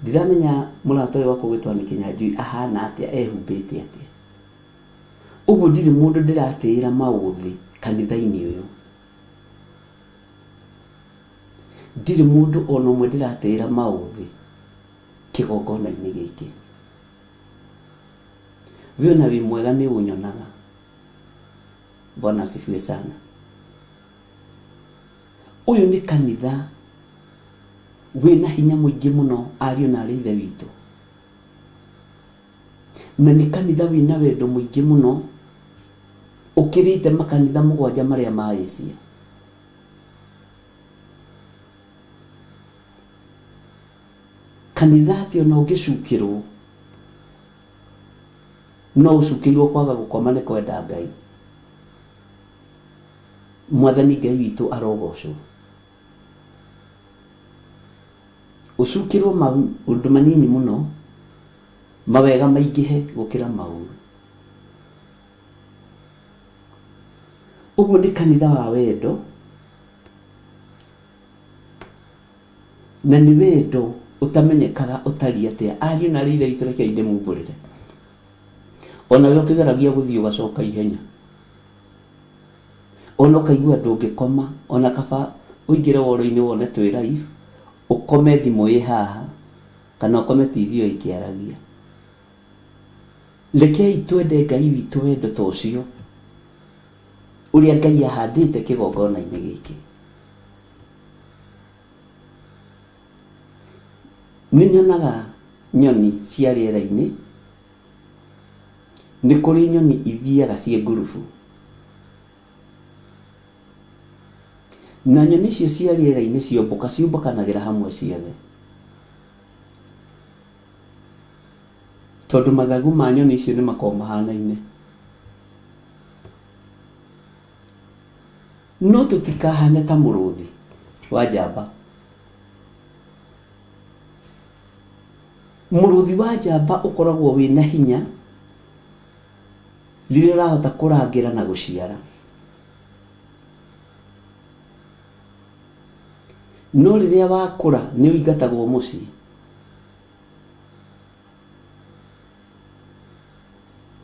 Ndiramenya mũrata ũyũ wakwa gwĩtwo nĩ Kĩnyanjui ahana atĩa, ehumbĩte atĩa. Ũguo ndirĩ mũndũ ndĩratĩĩra maũthĩ kanitha-inĩ ũyũ. Ndirĩ mũndũ ona ũmwe ndĩratĩĩra maũthĩ kĩgongona-inĩ gĩkĩ. We ona wĩ mwega nĩ ũnyonaga. Bwana asifiwe sana. Ũyũ nĩ kanitha wĩna hinya mũingĩ mũno, ariũ na arĩ ithe witũ. Na nĩ kanitha wĩna wendo mũingĩ mũno, ũkĩrĩte makanitha 7 marĩa ma Asia. Kanitha atĩ ona ũngĩcukĩrwo, no ũcukĩirwo kwaga gũkoma nĩ kwenda Ngai. Mwathani Ngai witũ arogocwo. Ũcukĩrwo maũndũ manini mũno, mawega maingĩhe gũkĩra maũru. Ũguo nĩ kanitha wa wendo, na nĩ wendo ũtamenyekaga ũtariĩ atĩa. Ariũ na arĩ ithe witũ rekei ndĩmumbũrĩre. Ona we ũkĩgeragia gũthiĩ ũgacoka ihenya, ona ũkaigua ndũngĩkoma, ona kaba ũingĩre woro-inĩ wone twĩ live, ũkome thimũ ĩ haha, kana ũkome TV ĩyo ĩkĩaragia. Rekei twende Ngai witũ wendo ta ũcio ũrĩa Ngai ahandĩte kĩgongona-inĩ gĩkĩ. Nĩ nyonaga nyoni cia rĩera-inĩ, nĩ kũrĩ nyoni ithiaga ciĩ ngurubu, na nyoni icio cia rĩera-inĩ ciũmbũkanagĩra hamwe ciothe, tondũ mathagu ma nyoni icio nĩ makoragwo mahanaine. No tũtikahane ta mũrũthi wa njamba. Mũrũthi wa njamba ũkoragwo wĩna hinya rĩrĩa ũrahota kũrangĩra na gũciara. No rĩrĩa wakũra nĩ ũingatagwo mũciĩ.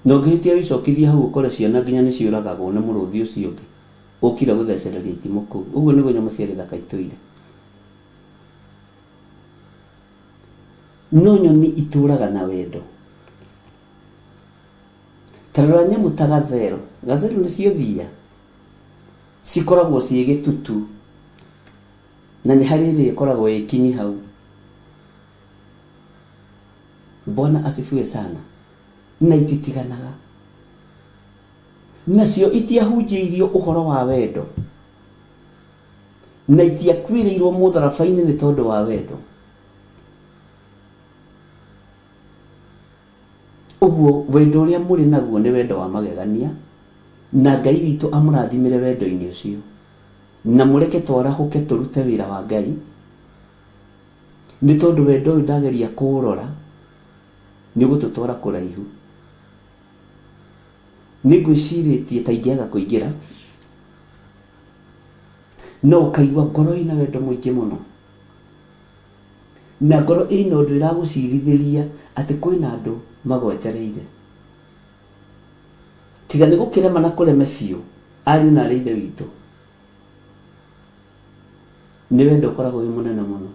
Na ũngĩhĩtia wĩcokithia hau ũkore ciana nginya nĩ ciũragagwo nĩ mũrũthi ũcio ũngĩ. ukira guthecereria itimo kuu. Uguo niguo nyamu cia githaka ituire. No nyoni ituraga na wendo. Tarora nyamu ta gazelle. Gazelle nicio thia cikoragwo ciĩ gĩtutu na nĩ harĩ ĩrĩa ĩkoragwo ĩkinyi hau. Bwana asifiwe sana. Na ititiganaga. Nacio itiahunjĩirio ũhoro wa wendo, na itiakuĩrĩirwo mũtharabai-inĩ nĩ tondũ wa wendo. Ũguo wendo ũrĩa mũrĩ naguo nĩ wendo wa magegania, na Ngai witũ amũrathimĩre wendo-inĩ ũcio, na mũreke twarahũke tũrute wĩra wa Ngai, nĩ tondũ wendo ũyũ ndageria kũũrora nĩ ũgũtũtwara kũraihu. Nĩngwĩcirĩtie ta ingĩaga kũingĩra, no ũkaigua ngoro ĩna wendo mũingĩ mũno, na ngoro ĩna ũndũ ĩragũcirithĩria atĩ kwĩna andũ magwetereire. Tiga nĩ gũkĩrema na kũreme biũ, ariũ na aarĩ a Ithe witũ, nĩ wendo ũkoragwo wĩ mũnene mũno.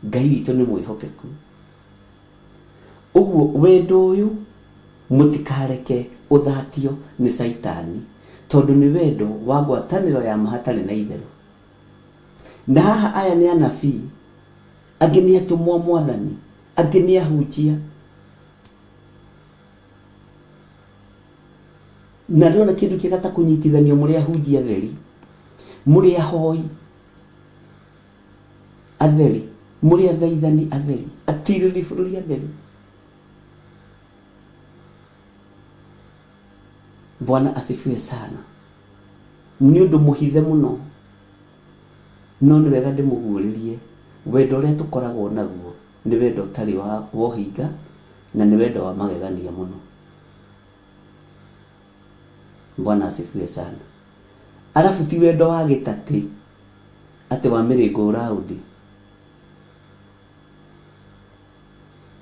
Ngai witũ nĩ mwĩhokeku. Ũguo wendo ũyũ mũtikareke ũthatio nĩ Saitani, tondũ nĩ wendo wa ngwatanĩro ya ma hatarĩ na itherũ. Na haha aya nĩ anabii, angĩ nĩ atũmwo Mwathani, angĩ nĩ ahunjia. Na ndĩrona kĩndũ kĩega ta kũnyitithanio mũrĩ ahunjia atheri, mũrĩ ahoi atheri, mũrĩ athaithani atheri, atirĩrĩ bũrũri atheri. Bwana asifiwe sana. Nĩ ũndũ mũhithe mũno, no nĩ wega ndĩmũguũrĩrie wendo ũrĩa tũkoragwo naguo nĩ wendo ũtarĩ wa ũhinga, na nĩ wendo wa magegania mũno. Bwana asifiwe sana. Alafu ti wendo wa gĩtatĩ atĩ wa mĩrĩngo ũraũndi.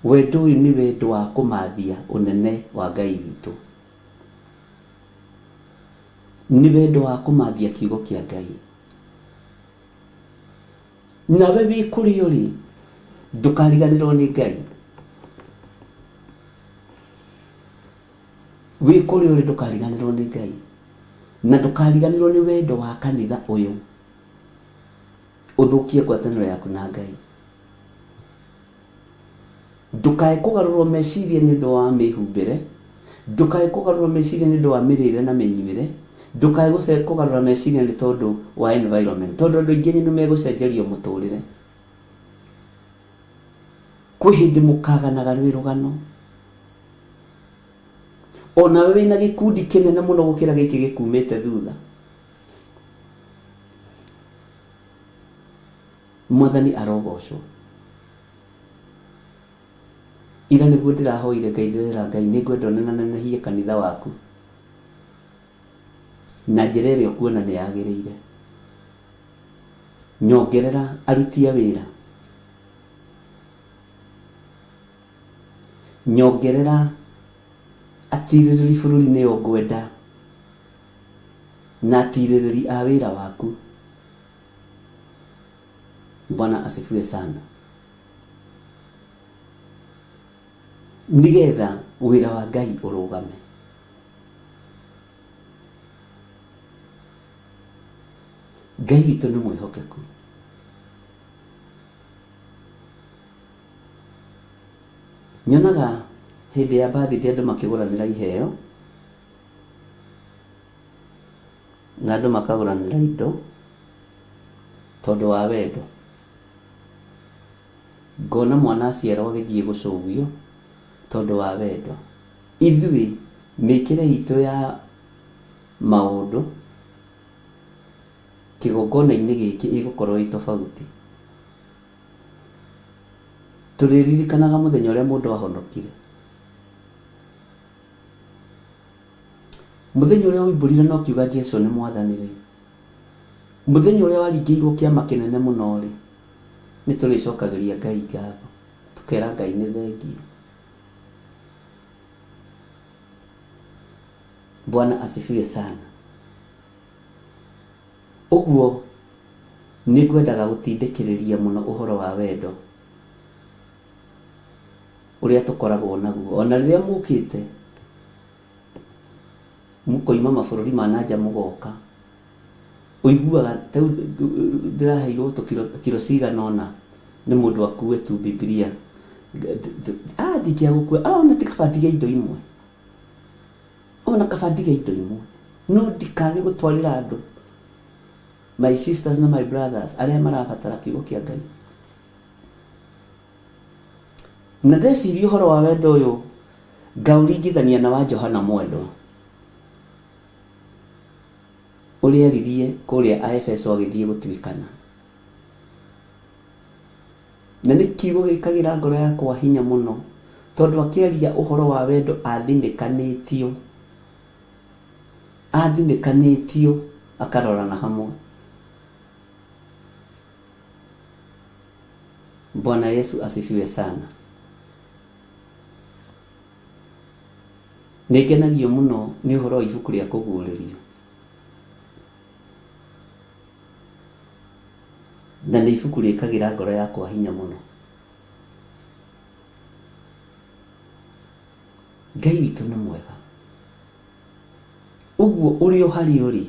Wendo ũyũ nĩ wendo wa kũmathia ũnene wa Ngai witũ, nĩ wendo wa kũmathia kiugo kĩa Ngai. Nawe wĩ kũrĩa ũrĩ, ndũkariganĩrwo nĩ Ngai. Wĩ kũrĩa ũrĩ ndũkariganĩrwo nĩ Ngai, na ndũkariganĩrwo nĩ wendo wa kanitha ũyũ ũthũkie ngwatanĩro yaku na Ngai. Ndũkae kũgarũrwo meciria nĩ ũndũ wa mĩhumbĩre, ndũkae kũgarũrwo meciria nĩ ũndũ wa mĩrĩre na mĩnyuĩre, ndũkae kũgarũra meciria nĩ tondũ wa environment, tondũ andũ aingĩ nĩ megũcenjerio mũtũrĩre. Kwĩ hĩndĩ mũkaganaga rwĩ rũgano, onawe wĩna gĩkundi kĩnene mũno gũkĩra gĩkĩ gĩkumĩte thutha. Mwathani arogocwo. Ira nĩguo ndĩrahoire Ngai, ndĩrera Ngai nĩngwenda ũnenanehie kanitha waku na njĩra ĩrĩa ũkuona nĩ yagĩrĩire. Nyongerera aruti a wĩra, nyongerera atirĩrĩri bũrũri-inĩ ũyũ ngwenda, na atirĩrĩri a wĩra waku. Bwana asifiwe sana. Nigetha wĩra wa Ngai ũrũgame. Ngai witũ nĩ mwĩhokeku. Nyonaga hĩndĩ ya birthday andũ makĩgũranĩra iheo, na andũ makagũranĩra indo tondũ wa wendo. Ngona mwana aciarwo agĩthiĩ gũcũgio tondũ wa wendo. Ithuĩ mĩkĩre itũ ya maũndũ kĩgongona-inĩ gĩkĩ ĩgũkorwo ĩ tofauti. Tũrĩririkanaga mũthenya ũrĩa mũndũ ahonokire, mũthenya ũrĩa woimbũrire na ũkiuga Jesũ nĩ Mwathani-rĩ, mũthenya ũrĩa waringĩirwo kĩama kĩnene mũno-rĩ, nĩ tũrĩcokagĩria Ngai ngatho, tũkera Ngai nĩ thengiũ. Bwana asifiwe sana. Uguo nĩngwendaga gũtindĩkĩrĩria mũno ũhoro wa wendo ũrĩa tũkoragwo naguo. Ona rĩrĩa mũkĩte mũkoima mabũrũri ma nanja mũgoka, ũiguaga tau ndĩraheirwo kiro cigana ũna nĩ mũndũ akuue tu Biblia. Ndingĩagũkua ona ti kabandiga indo imwe, ona kabandiga indo imwe, no ndikage gũtwarĩra andũ, my sisters na my brothers, arĩa marabatara kiugo kĩa Ngai. Na ndeciria ũhoro wa wendo ũyũ ngaũringithania na wa Johana Mwendwa ũrĩa eririe kũrĩa Aefeso agĩthiĩ gũtuĩkana. Na nĩ kiugo gĩkagĩra ngoro yakwa hinya mũno, tondũ akĩaria ũhoro wa wendo athinĩkanĩtio akarorana hamwe. Bwana Yesu asifiwe sana. Nĩngenagio mũno nĩ ũhoro wa ibuku rĩa kũguũrĩrio, na nĩ ibuku rĩkagĩra ngoro yakwa hinya mũno. Ngai witũ nĩ mwega. Ũguo ũrĩ o harĩa ũrĩ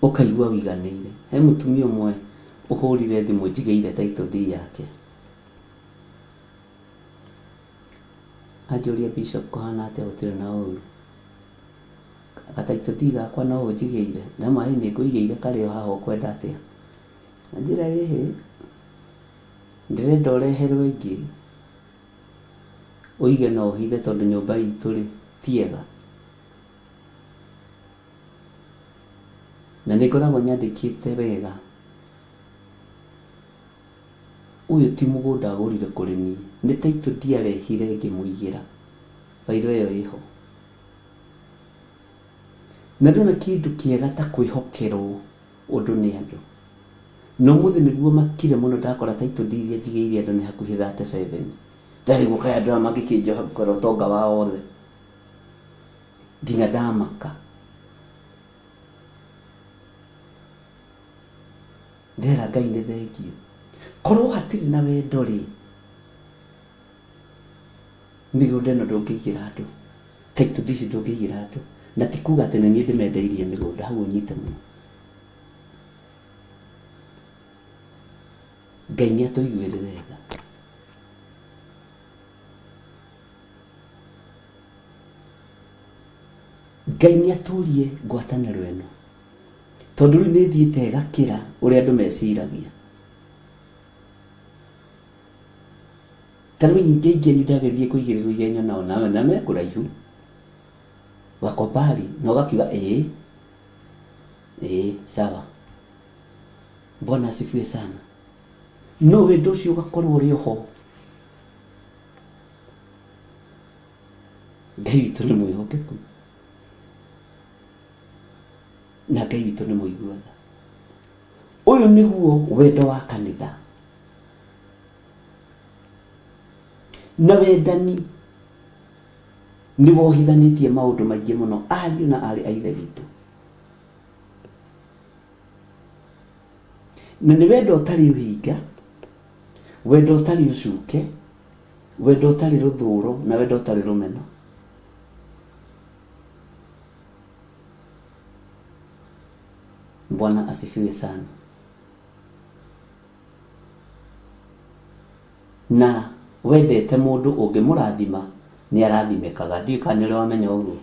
ũkaigua wiganĩire. He mũtumia ũmwe ũhũrire thimũ njigĩire title deed yake, anjũria Bishop kũhana atĩa gũtirĩ na ũru, title deed gakwa no ũnjigĩire? Na maĩ nĩ ngũigĩire karĩ o haha ũkwenda atĩa? Anjĩra ĩhĩ ndĩrenda ũreherwo ĩngĩ ũige na ũhithe, tondũ nyũmba itũ rĩ tiega. Na nĩngoragwo nyandĩkĩte wega, ũyũ ti mũgũnda agũrire kũrĩ niĩ, nĩ title deed arehire ngĩmũigĩra, bairo ĩyo ĩho. Na ndona kĩndũ kĩega ta kwĩhokerwo ũndũ nĩ andũ. No mũthĩ nĩguo makire mũno ndakora title deed iria njigĩire andũ nĩ hakuhĩ 37. Ndarĩ gũkaya andũ aya mangĩkĩnjoha gũkorwo ũtonga wao wothe, nginya ndamaka. Ndera Ngai nĩ thengio. Korwo hatirĩ na wendo rĩ, mĩgũnda ĩno ndũngĩigĩra andũ, title deed ndũngĩigĩra andũ. Na ti kuga atĩ nĩ niĩ ndĩmendeirie mĩgũnda, hau ũnyite mũno. Ngai nĩ atũiguĩrĩre tha. Ngai nĩ atũrie ngwatanĩro ĩno, tondũ rĩu nĩ thiĩte gakĩra ũrĩa andũ meciragia. Tarĩu ingĩ nĩ ndagerie kũigĩrĩrwo ihenya nao, nawe na me kũraihu wakobali na ũgakiuga sawa. Bwana asifiwe sana. No wendo ũcio ũgakorwo ũrĩ oho. Ngai witũ nĩ mwĩhokeku, na Ngai witũ nĩ mũiguaga. Ũyũ nĩguo wendo wa kanitha. Na wendani nĩ wohithanĩtie maũndũ maingĩ mũno, ariũ na arĩ a ithe witũ. Na nĩ wendo ũtarĩ ũhinga, wendo ũtarĩ ũcuke, wendo ũtarĩ rũthũũro, na wendo ũtarĩ rũmeno. Bwana asifiwe sana. Na wendete mũndũ ũngĩmũrathima nĩ arathimĩkaga. Ndiũĩ kana nĩ wamenya ũguo.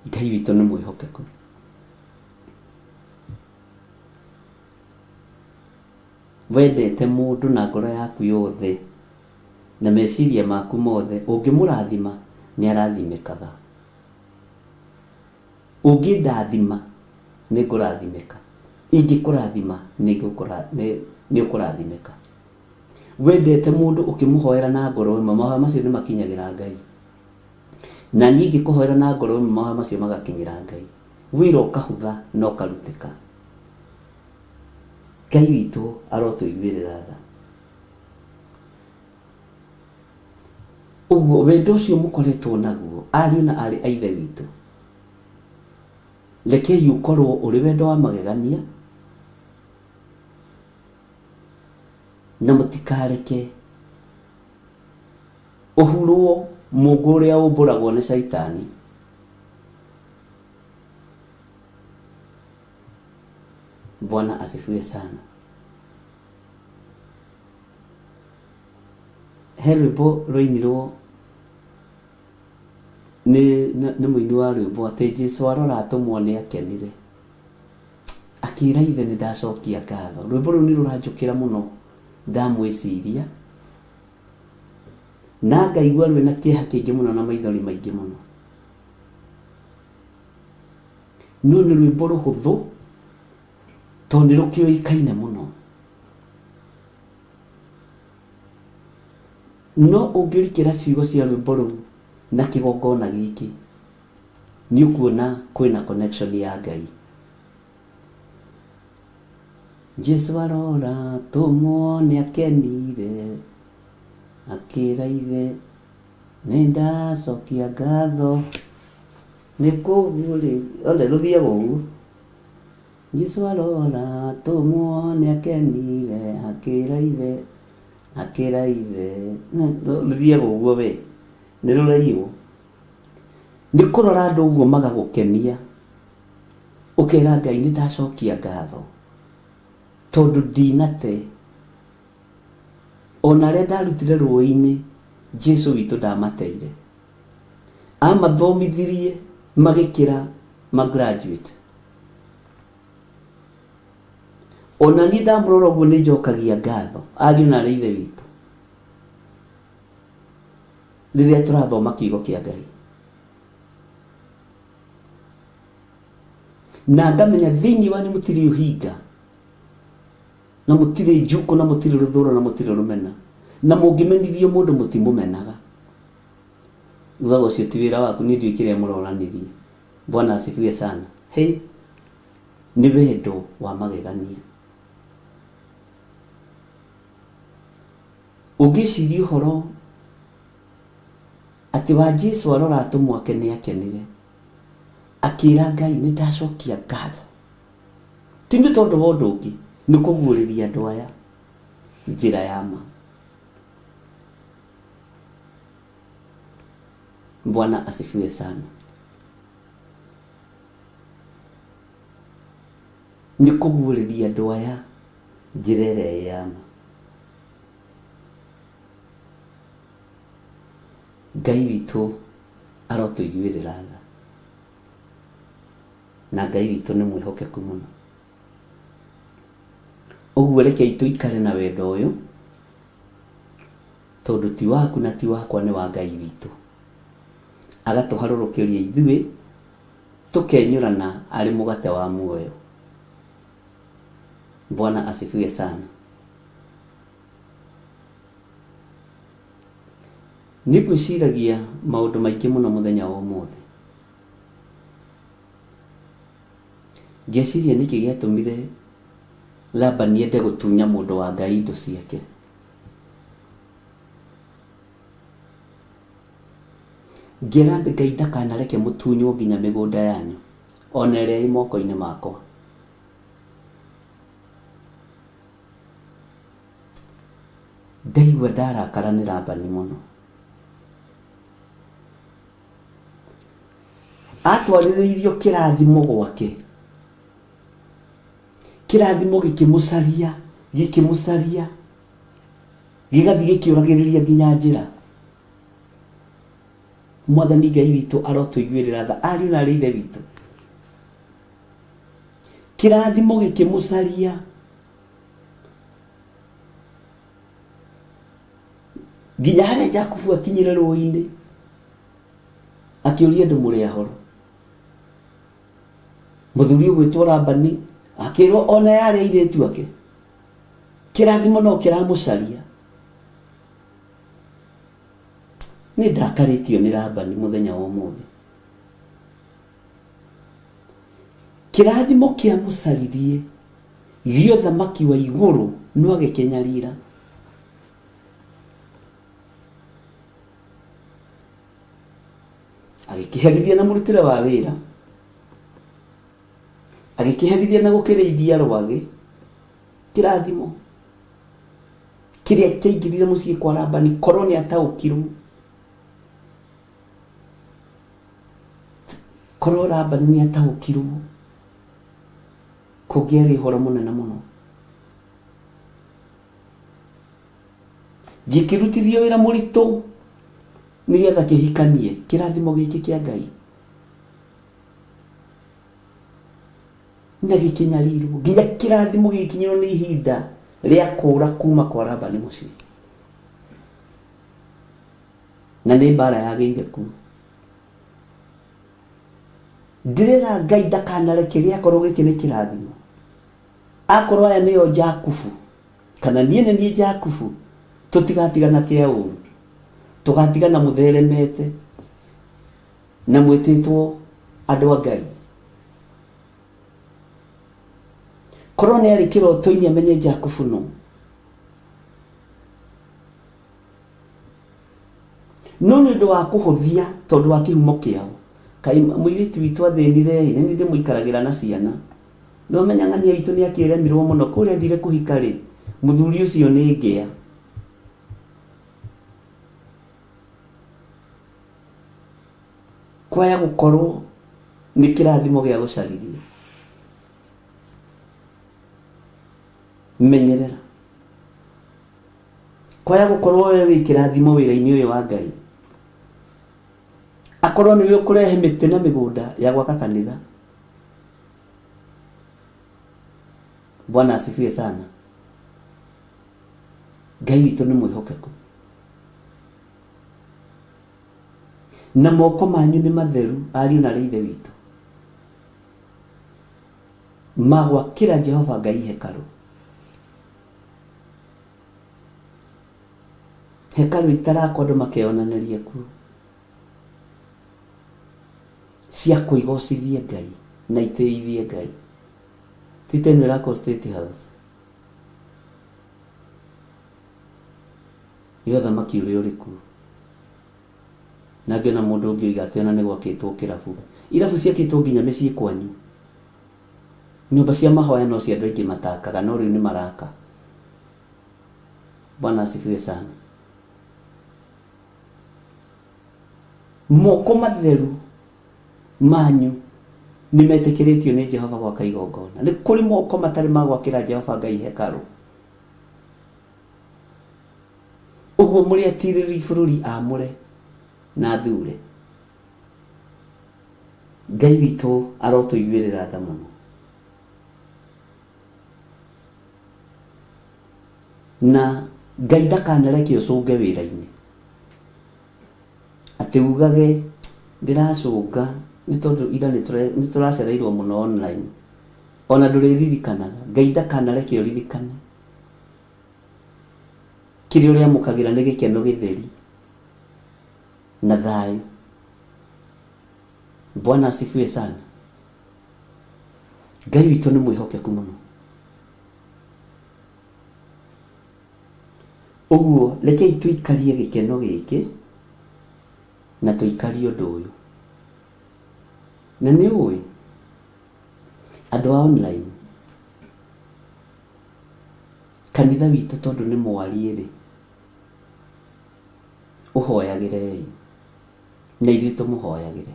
Ngai witũ nĩ mwĩhokeku. Wendete mũndũ na ngoro yaku yothe na meciria maku mothe, ũngĩmũrathima nĩ arathimĩkaga. Ũngĩndathima nĩ ngũrathimĩka, ingĩkũrathima nĩ ũkũrathimĩka. Wendete mũndũ ũkĩmũhoera na ngoro ĩmwe, mahoya macio nĩ makinyagĩra Ngai. Na niĩ ingĩkũhoera na ngoro ĩmwe, mahoya macio magakinyĩra Ngai. Wĩra ũkahũtha na ũkarutĩka. Ngai witũ arotũiguĩrĩra tha. Ũguo wendo ũcio mũkoretwo naguo ariũ na arĩ a ithe witũ, rekei ũkorwo ũrĩ wendo wa magegania, na mũtikareke ũhurwo mũngũ ũrĩa ũmbũragwo nĩ Shaitani. Bwana asifiwe sana. He rwĩmbo rũinirwo nĩ mũini wa rwĩmbo atĩ Jesũ arora atũmwo nĩ akenire, akĩra ithe nĩ ndacokia ngatho. Rwĩmbo rũu nĩ rũranjũkĩra mũno ndamwĩciria, na ngaigua rwĩna kĩeha kĩingĩ mũno na maithori maingĩ mũno. No nĩ rwĩmbo rũhũthũ tondũ nĩ rũkĩũĩkaine mũno. No ũngĩrikĩra ciugo cia rwĩmbo rũu na kĩgongona gĩkĩ, nĩ ũkuona kwĩna connection ya Ngai. Jesũ arora atũmwo nĩ akenire, akĩra ithe nĩ ndacokia ngatho. Nĩ kũguo rĩ, ole rũthiaga ũguo. Jesũ arora atũmwo nĩ akenire, akĩra ithe rũthiaga ũguo we, nĩ rũraiywo. Nĩ kũrora andũ ũguo magagũkenia, ũkera Ngai nĩ ndacokia ngatho tondũ ndinate. Ona arĩa ndarutire rũĩ-inĩ, Jesũ witũ ndamateire, amathomithirie magĩkĩra graduate. Ona niĩ ndamũrora ũguo nĩ njokagia ngatho ariũ na arĩ ithe witũ rĩrĩa tũrathoma kiugo kĩa Ngai, na ngamenya thĩinĩ wanyu mũtirĩ ũhinga, na mũtirĩ njuko, na mũtirĩ rũthũũro, na mũtirĩ rũmena, na mũngĩmenithio mũndũ mũtimũmenaga. Ugaga ũcio ti wĩra waku, nĩ ndiũĩ kĩrĩa mũronanirie. Bwana asifiwe sana. Hei, nĩ wendo wa magegania. Ũngĩciria ũhoro atĩ wa Jesũ arora atũmwo ake nĩ akenire, akĩra Ngai nĩ ndacokia ngatho, ti nĩ tondũ wa ũndũ ũngĩ, nĩ kũguũrĩria andũ aya njĩra ya ma. Bwana asifiwe sana. Nĩ kũguũrĩria andũ aya njĩra ĩrĩa ya ma. Ngai witũ arotũiguĩrĩra tha, na Ngai witũ nĩ mwĩhokeku mũno. Ũguo rekei tũikare na wendo ũyũ, tondũ ti waku na ti wakwa, nĩ wa Ngai witũ. Agatũharũrũkĩria ithuĩ tũkenyũrana arĩ mũgate wa muoyo. Bwana asifiwe sana. Nĩ ngwĩciragia maũndũ maingĩ mũno mũthenya wa ũmũthĩ. Ngeciria nĩkĩ gĩatũmire Labani ende gũtunya mũndũ wa Ngai indo ciake. Ngera Ngai ndakanareke mũtunywo nginya mĩgũnda yanyu, ona ĩrĩa ĩ moko-inĩ makwa. Ndaigua ndarakara nĩ Labani mũno. Atwarĩrĩirio kĩrathimo gwake, kĩrathimo gĩkĩmũcaria, gĩgathiĩ gĩkĩũragĩrĩria nginya njĩra. Mwathani Ngai witũ arotũiguĩrĩra tha, ariũ na arĩ ithe witũ. Kĩrathimo gĩkĩmũcaria, nginya harĩa Jakubu akinyire rũĩ-inĩ, akĩũria andũ mũrĩ ahoro. Mũthuri ũgwĩtwo Labani akĩrwo ona yarĩ airĩtu ake, kĩrathimo no kĩramũcaria. Nĩ ndakarĩtio nĩ Labani mũthenya wa ũmũthĩ. Kĩrathimo kĩamũcaririe gio thamaki wa iguru no agikenyarira. Agikiherithia na murutire wa wira, agikiherithia na gukireithia rwage kirathimo kiria kiingirire mucii kwa Labani. Koroni ataukirwo, korwo Labani ni ataukirwo, kugiari horo munene muno. Gikirutithio wira muritu nigetha kihikanie kirathimo giki kia Ngai na gikinyarirwo nginya kirathimo gikinyirwo ni ihinda ria kura kuma kwa Labani mucii, na ni mbara yageire ku. Ndirera Ngai ndakanareke giakorwo giki ni kirathimo. Akorwo aya niyo Jakubu kana nie ni Jakubu, tutigatigana kia uru, tugatigana mutheremete na mwititwo andu a Ngai. Korwo ni ari kiroto-ini amenye Jakubu no ni ndu wa kuhuthia tondu wa kihumo kiao. Kai muiritu witu athinire ni ndi muikaragira na ciana, no menya ng'ania witu ni akiremirwo muno kuria thire kuhika ri muthuri ucio ni ngea. Kwaya gukorwo ni kirathimo gia gucariria. Menyerera kwaya gukorwo we wi kirathimo wira-ini uyu wa Ngai. Akorwo ni we ukurehe miti na migunda ya gwaka kanitha, Bwana asifiwe sana. Ngai witu ni mwihokeku na moko manyu ni matheru, ariu na ithe witu, magwakira Jehova Ngai hekalu. Hekalu itarakwo andu makeonaniria ku cia kuigocithia Ngai na itiithie Ngai. Titenu rako State House iyo thamaki uri uriku na ngena mundu ungi oiga ati ona ni gwakitwo kirabu. Irabu ciakitwo nginya micii kwanyu. Nyumba cia mahoya no cia andu aingi matakaga, no riu ni maraka. Bwana asifiwe sana. Moko matheru manyu ni metikiritio ni Jehova gwaka igongona. Ni kuri moko matari ma gwakira Jehova Ngai hekalu. Uguo muri atiriri bururi amure na thure. Ngai witu arotuiguirira tha muno. Na Ngai ndakanareke ucunge wira-ini ati ugage ndiracunga ni tondu ira ni turacereirwo muno online, ona nduririkanaga. Ngai ndakanareke uririkane kiri uria mukagira ni gikeno githeri na thayu. Bwana asifiwe sana. Ngai witu ni mwihokeku muno. Uguo rekei tuikarie gikeno giki na tuikarie undu uyu. Na ni ui andu online kanitha witu tondu ni mwarie ri uhoyagirei na ithuĩ tumuhoyagire.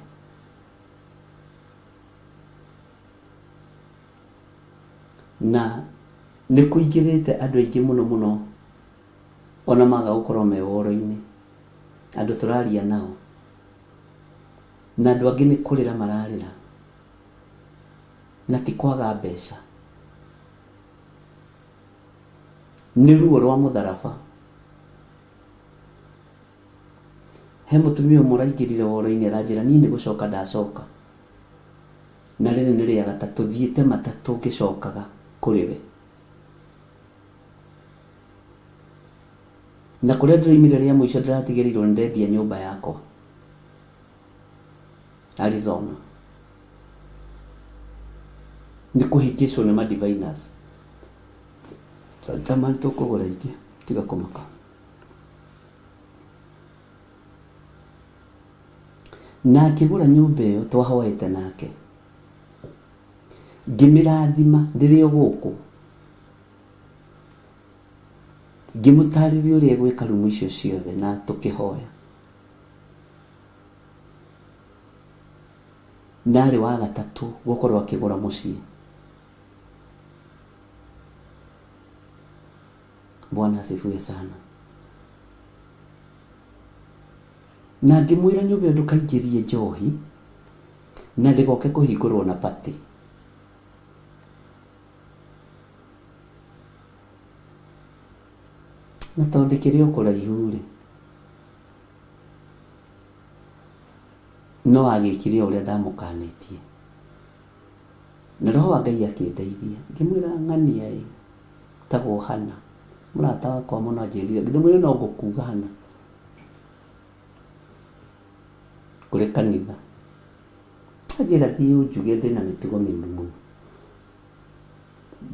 Na ni kuingirite andu aingi muno muno ona maga gukorwo me woro-ini, andu turaria nao na andu angi ni kurira mararira na ti kwaga mbeca, ni ruo rwa mutharaba. He mutumia muraingirire woro-ini aranjira ni ni gucoka ndacoka, na riri ni ria gatatu thiite matatu ngicokaga kuri we. Na kuria ndiraimire ria muico ndiratigiriirwo ndendia nyumba yakwa Arizona, ni kuhingicwo ni madiviners Tamani tukugura ingĩ tiga kũmaka. Na akĩgũra nyũmba ĩyo twahoete nake, ngĩmĩrathima ndĩrĩ o gũkũ, ngĩmũtarĩria ũrĩa egwĩka rumu icio ciothe na tũkĩhoya. Narĩ wa gatatũ gũkorwo akĩgũra mũciĩ. Bwana asifiwe sana. Na ngĩmwĩra nyũmba ĩyo ndũkaingĩrie njohi na ndĩgoke kũhingũrwo na pati. Na tondũ ndĩkĩrĩ o kũraihu rĩ, no agĩkire ũrĩa ndamũkanĩtie. Na roho wa Ngai akĩndeithia, ngĩmwĩra ng'ania ĩ, tagwo Hana, mũrata wakwa mũno anjĩrire, ngĩmwĩra no ngũkuga Hana kũrĩ kanitha. Anjĩra thiĩ ũnjuge ndĩna mĩtugo mĩũru mũno.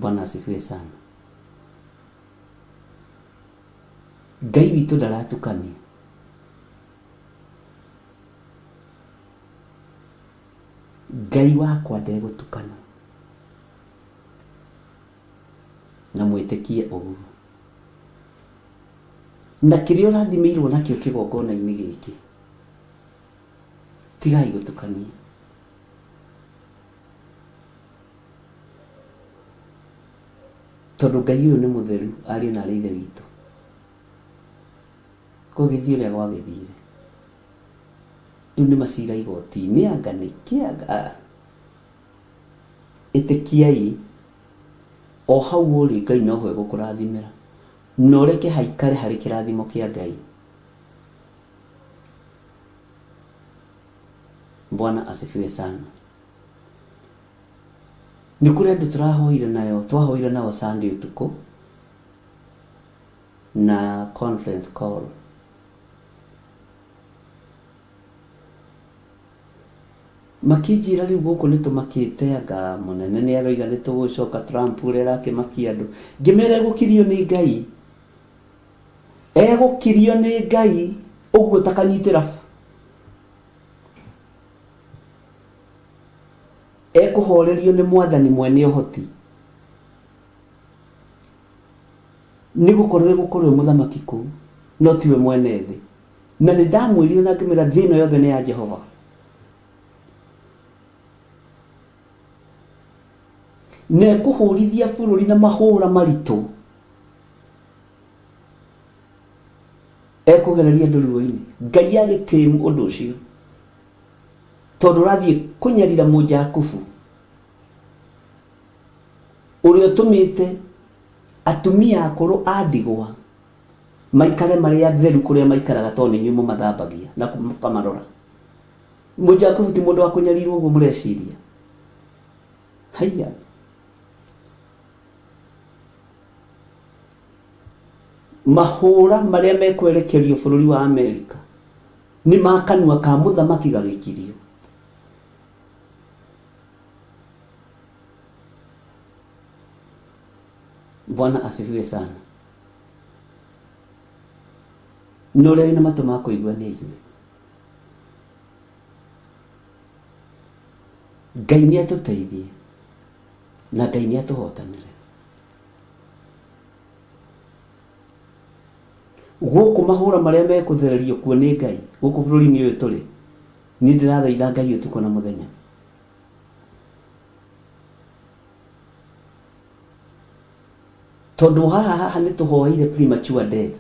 Bwana asifiwe sana. Ngai witũ ndaratukania. Ngai wakwa ndegũtukana. Na mwĩtĩkie ũguo. Na kĩrĩa ũrathimĩirwo nakĩo kĩgongona-inĩ gĩkĩ, tigai gũtukania. Tondũ Ngai ũyũ nĩ mũtheru, ariũ na ithe witũ. Kũgĩthiĩ ũrĩa gwagĩthire. Rĩu nĩ macira igoti-inĩ, anga nĩ kĩanga. Ĩtĩkiai o hau ũrĩ Ngai noho egũkũrathimĩra. Na ũreke haikare harĩ kĩrathimo kĩa Ngai. Bwana asifiwe sana. Nĩ kũrĩ andũ tũrahoire nayo, twahoire nao Sunday ũtukũ na conference call. Makĩnjĩra rĩu gũkũ nĩ tũmakĩte, anga mũnene nĩ aroiga nĩ tũgũcoka Trump ũrĩa arakĩmakia andũ. Ngĩmera egũkirio nĩ Ngai. Egũkirio nĩ Ngai, ũguo takanyitĩra. Ekũhorerio nĩ Mwathani mwene ũhoti. Nĩ gũkorwo mũthamaki kũu, no tiwe mwene thĩ. Na nĩ ndamwĩrire na ngĩmwĩra thĩ ĩno yothe nĩ ya Jehova. Na ekũhũrithia bũrũri na mahũra maritũ. Ekũgereria andũ ruo-inĩ. Ngai agĩtĩmu ũndũ ũcio. Tondũ ũrathiĩ kũnyarira Mũjakubu ũrĩa ũtũmĩte atumia akũrũ a ndigwa maikare marĩ atheru kũrĩa maikaraga, tondũ nĩ inyuĩ mũmathambagia na mũkamarora. Mũjakubu ti mũndũ wa kũnyarirwo ũguo mũreciria. Haiya. Mahũra marĩa mekwerekerio bũrũri wa Amerika nĩ ma kanua ka mũthamaki gagĩkirio. Bwana asifiwe sana. No rĩu nĩ matũ ma kũigua nĩ inyuĩ. Ngai nĩ atũteithie na Ngai nĩ atũhotanĩre. Gũkũ mahũra marĩa mekũthererio kuo nĩ Ngai, gũkũ bũrũri-inĩ ũyũ tũrĩ, nĩ ndĩrathaitha Ngai ũtukũ na mũthenya. Tondũ haha nĩ tũhoeire premature death.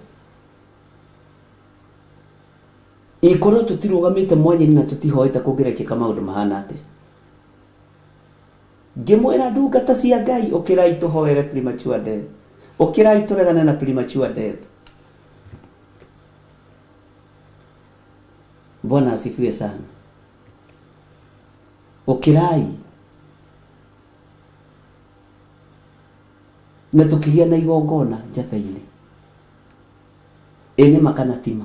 Ikorwo tũtirũgamĩte mwanya-inĩ na tũtihoete kũngĩrekĩka maũndũ mahana atĩa. Ngĩmwĩra ndungata cia Ngai, ũkĩrai tũhoere premature death. Ũkĩrai tũregane na premature death. Bwana asifiwe sana. Ũkĩrai. Na tũkĩgĩa na igongona njatha-inĩ. Nĩ ma kana tima.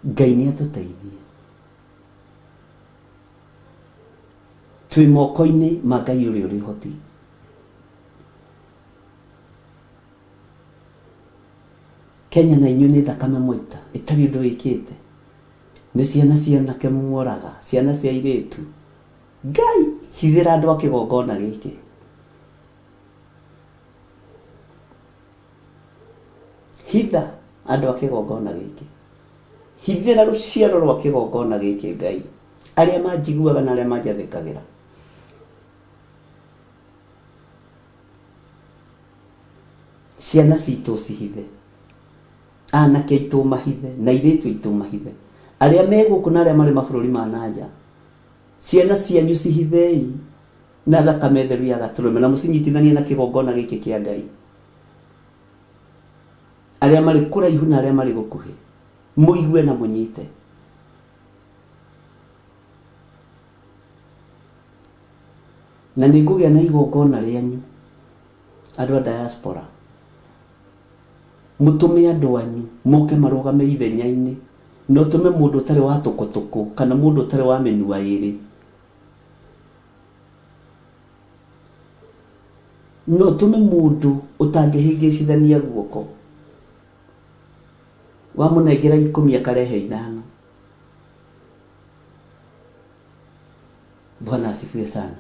Ngai nĩ atũteithie. twĩ moko-inĩ ma Ngai ũrĩa ũrĩ hoti. Kenya na inyuĩ nĩ thakame moita, itarĩ ũndũ wĩkĩte. Nĩ ciana cia anake muoraga, ciana cia airĩtu. Ngai, hithĩra andũ a kĩgongona gĩkĩ. Hitha andũ a kĩgongona gĩkĩ. Hithĩra rũciaro rwa kĩgongona gĩkĩ Ngai. Arĩa manjiguaga na arĩa manjathĩkagĩra. Ciana citũ cihithe. Anake aitũ mahithe, na airĩtu aitũ mahithe. Arĩa me gũkũ na arĩa marĩ mabũrũri ma nanja. Ciana cianyu cihithei na thakame theru ya Gatũrũme, na mũcinyitithanie na kĩgongona gĩkĩ kĩa Ngai. Arĩa marĩ kũraihu na arĩa marĩ gũkuhĩ, mũigue na mũnyite. Na nĩ ngũgĩa na igongona rĩanyu, andũ a diaspora. Mũtũme andũ anyu moke marũgame ithenya-inĩ, na ũtũme mũndũ ũtarĩ wa tũkũtũkũ kana mũndũ ũtarĩ wa mĩnua ĩrĩ. Na ũtũme mũndũ ũtangĩhĩngĩcithania guoko, wamũnengera 10 akarehe 5. Bwana asifiwe sana.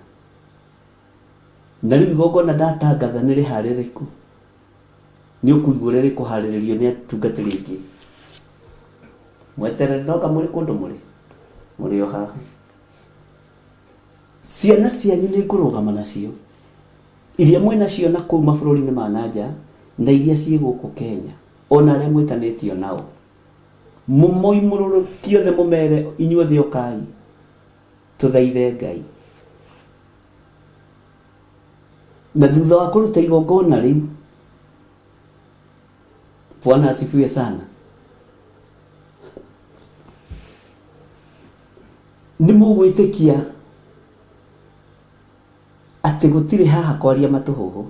Na rĩu igongona ndatangatha nĩ rĩharĩrĩku. Nĩ ũkũigua rĩrĩ kũharĩrĩrio nĩ atungatĩri aingĩ. Mweterere ndoka mũrĩ kũndũ mũrĩ o haha. Ciana cianyu nĩ ngũrũgama nacio, iria mwĩ nacio na kũu mabũrũri-inĩ ma nanja, na iria ciĩ gũkũ Kenya, ona arĩa mwĩtanĩtio nao. Mũmoimũrũrũkie othe mũmere inyuothe okai, tũthaithe Ngai. Na thutha wa kũruta igongona rĩu, Bwana asifiwe sana, nĩ mũgwĩtĩkia atĩ gũtirĩ haha kwaria matũhũhũ.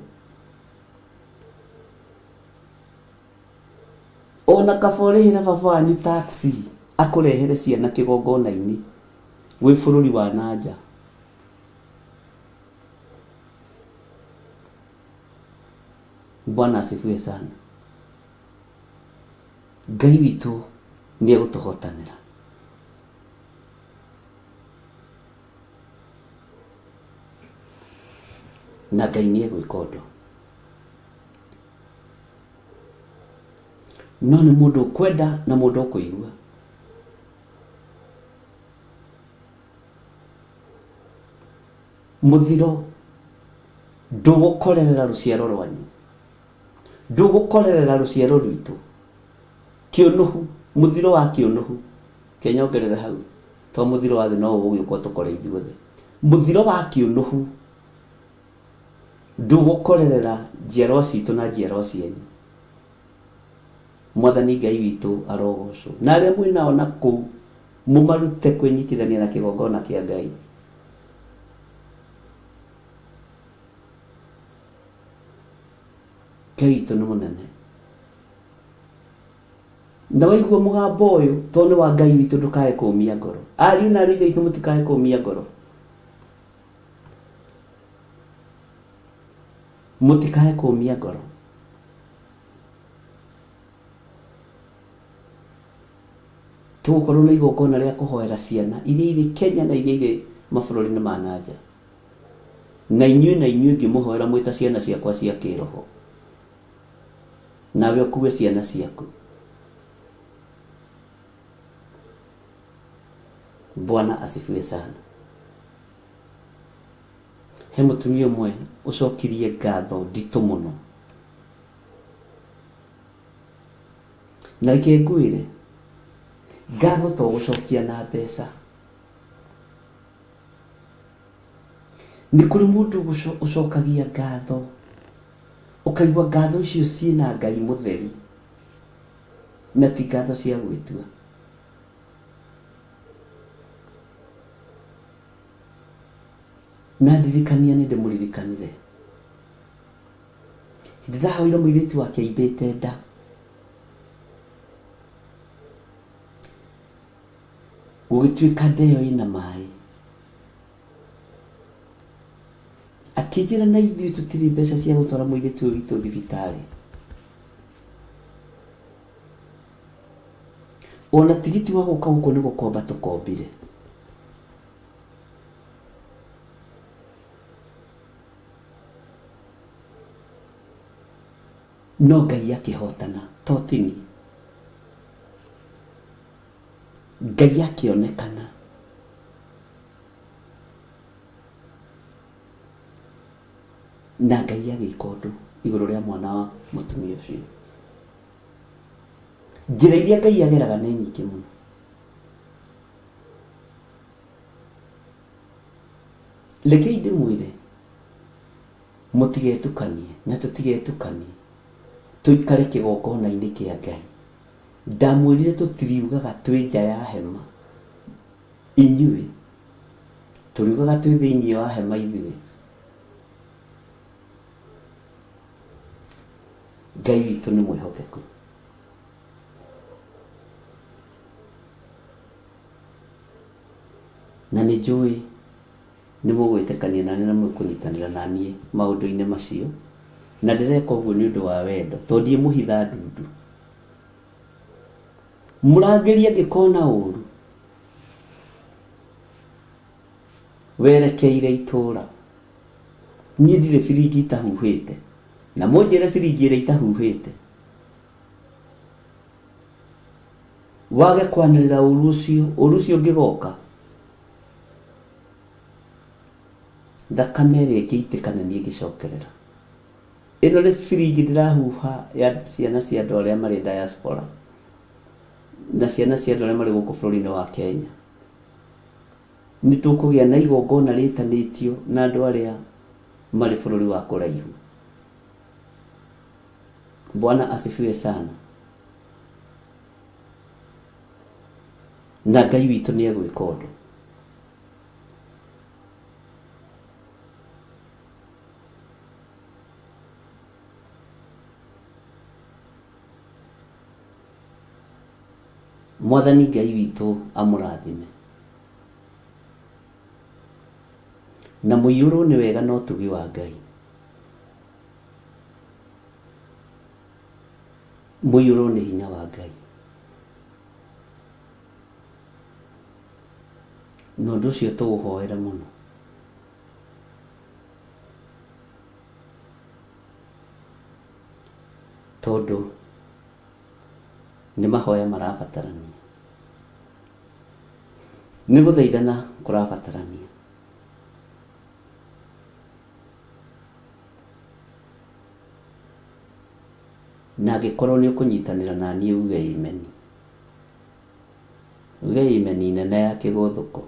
Ona kaba ũrĩhĩre baba wanyu taxi akũrehere ciana kĩgongona-inĩ gwĩ bũrũri wa nanja. Bwana asifiwe sana. Ngai witũ nĩ egũtũhotanĩra. Na Ngai nĩ egwĩka ũndũ. No nĩ mũndũ ũkwenda na mũndũ ũkũigua. Mũthiro ndũgũkorerera rũciaro rwanyu, ndũgũkorerera rũciaro rwitũ. Kĩũnũhu, mũthiro wa kĩũnũhu, kenyongerera hau, to mũthiro wa thĩ no ũgũgĩũka tũkore ithuothe. Mũthiro wa kĩũnũhu ndũgũkorerera njiarwa citũ na njiarwa cianyu. Mwathani Ngai witũ arogocwo. Na arĩa mwĩnao na kũu mũmarute kwĩnyitithania na kĩgongona kĩa Ngai. Ngai witũ nĩ mũnene. Na waigua mũgambo ũyũ, to nĩ wa Ngai witũ, ndũkae kũũmia ngoro. Ariũ na aarĩ a Ithe witũ mũtikae kũũmia ngoro. Mũtikae kũũmia ngoro. Tũgũkorwo na igongona rĩa kũhoera ciana iria irĩ Kenya na iria irĩ mabũrũri-inĩ ma nanja. Na inyuĩ ngĩmũhoera mwĩ ta ciana ciakwa cia kĩroho. Nawe ũkuue ciana ciaku. Bwana asifiwe sana. He mũtumia ũmwe ũcokirie ngatho nditũ mũno. Na reke ngwĩre, ngatho to gũcokia na mbeca. Nĩ kũrĩ mũndũ ũcokagia ngatho, ũkaigua ngatho icio ciĩna Ngai mũtheri, na ti ngatho cia gwĩtua. Na ndirikania nĩ ndĩmũririkanire. Hĩndĩ ndahoire mũirĩtu wake aimbĩte nda. Gũgĩtuĩka nda ĩyo ĩna maĩ. akĩnjĩra na ithuĩ tũtirĩ mbeca cia gũtwara mũirĩtu ũyũ witũ thibitarĩ. Ona tigiti wa gũka gũkũ nĩ gũkomba tũkombire. No Ngai akĩhotana totini. Ngai akĩonekana. Na Ngai agĩka ũndũ igũrũ rĩa mwana wa mũtumia ũcio. Njĩra iria Ngai ageraga nĩ nyingĩ mũno. Rekei ndĩmwĩre mũtigetukanie na tũtigetukanie, tũikare kĩgongona-inĩ kĩa Ngai. Ndamwĩrire tũtiriugaga twĩ nja ya hema, inyuĩ tũriugaga twĩ thĩinĩ wa hema ithuĩ. Ngai witũ nĩ mwĩhokeku. Na nĩ njũĩ nĩ mũgwĩtĩkania naniĩ na mũkũnyitanĩra naniĩ maũndũ-inĩ macio, na ndĩreka ũguo nĩ ũndũ wa wendo, tondũ ndiĩmũhitha ndundu. Mũrangĩri angĩkona ũru werekeire itũũra, niĩ ndirĩ biringi itahuhĩte, na mũnjĩre biringi ĩrĩa itahuhĩte. Wage kwanĩrĩra ũru ũcio ũngĩgoka, thakame ĩrĩa ĩngĩitĩka nĩ niĩ ngĩcokerera. Ĩno nĩ biringi ndĩrahuha ya ciana cia andũ arĩa marĩ diaspora na ciana cia andũ arĩa marĩ gũkũ bũrũri-inĩ wa Kenya. Nĩ tũkũgĩa na igongona rĩtanĩtio na andũ arĩa marĩ bũrũri wa kũraihu. Bwana asifiwe sana. Na Ngai witũ nĩ egwĩka ũndũ. Mwathani Ngai witũ amũrathime. Na mũiyũrwo nĩ wega na ũtugi wa Ngai. Mũiyũrwo nĩ hinya wa Ngai. Na ũndũ ũcio tũũhoere mũno. Tondũ nĩ mahoya marabatarania. Nĩ gũthaithana kũrabatarania. Na angĩkorwo nĩ ũkũnyitanĩra na niĩ uge amen. Uge amen nene ya kĩgũthũko.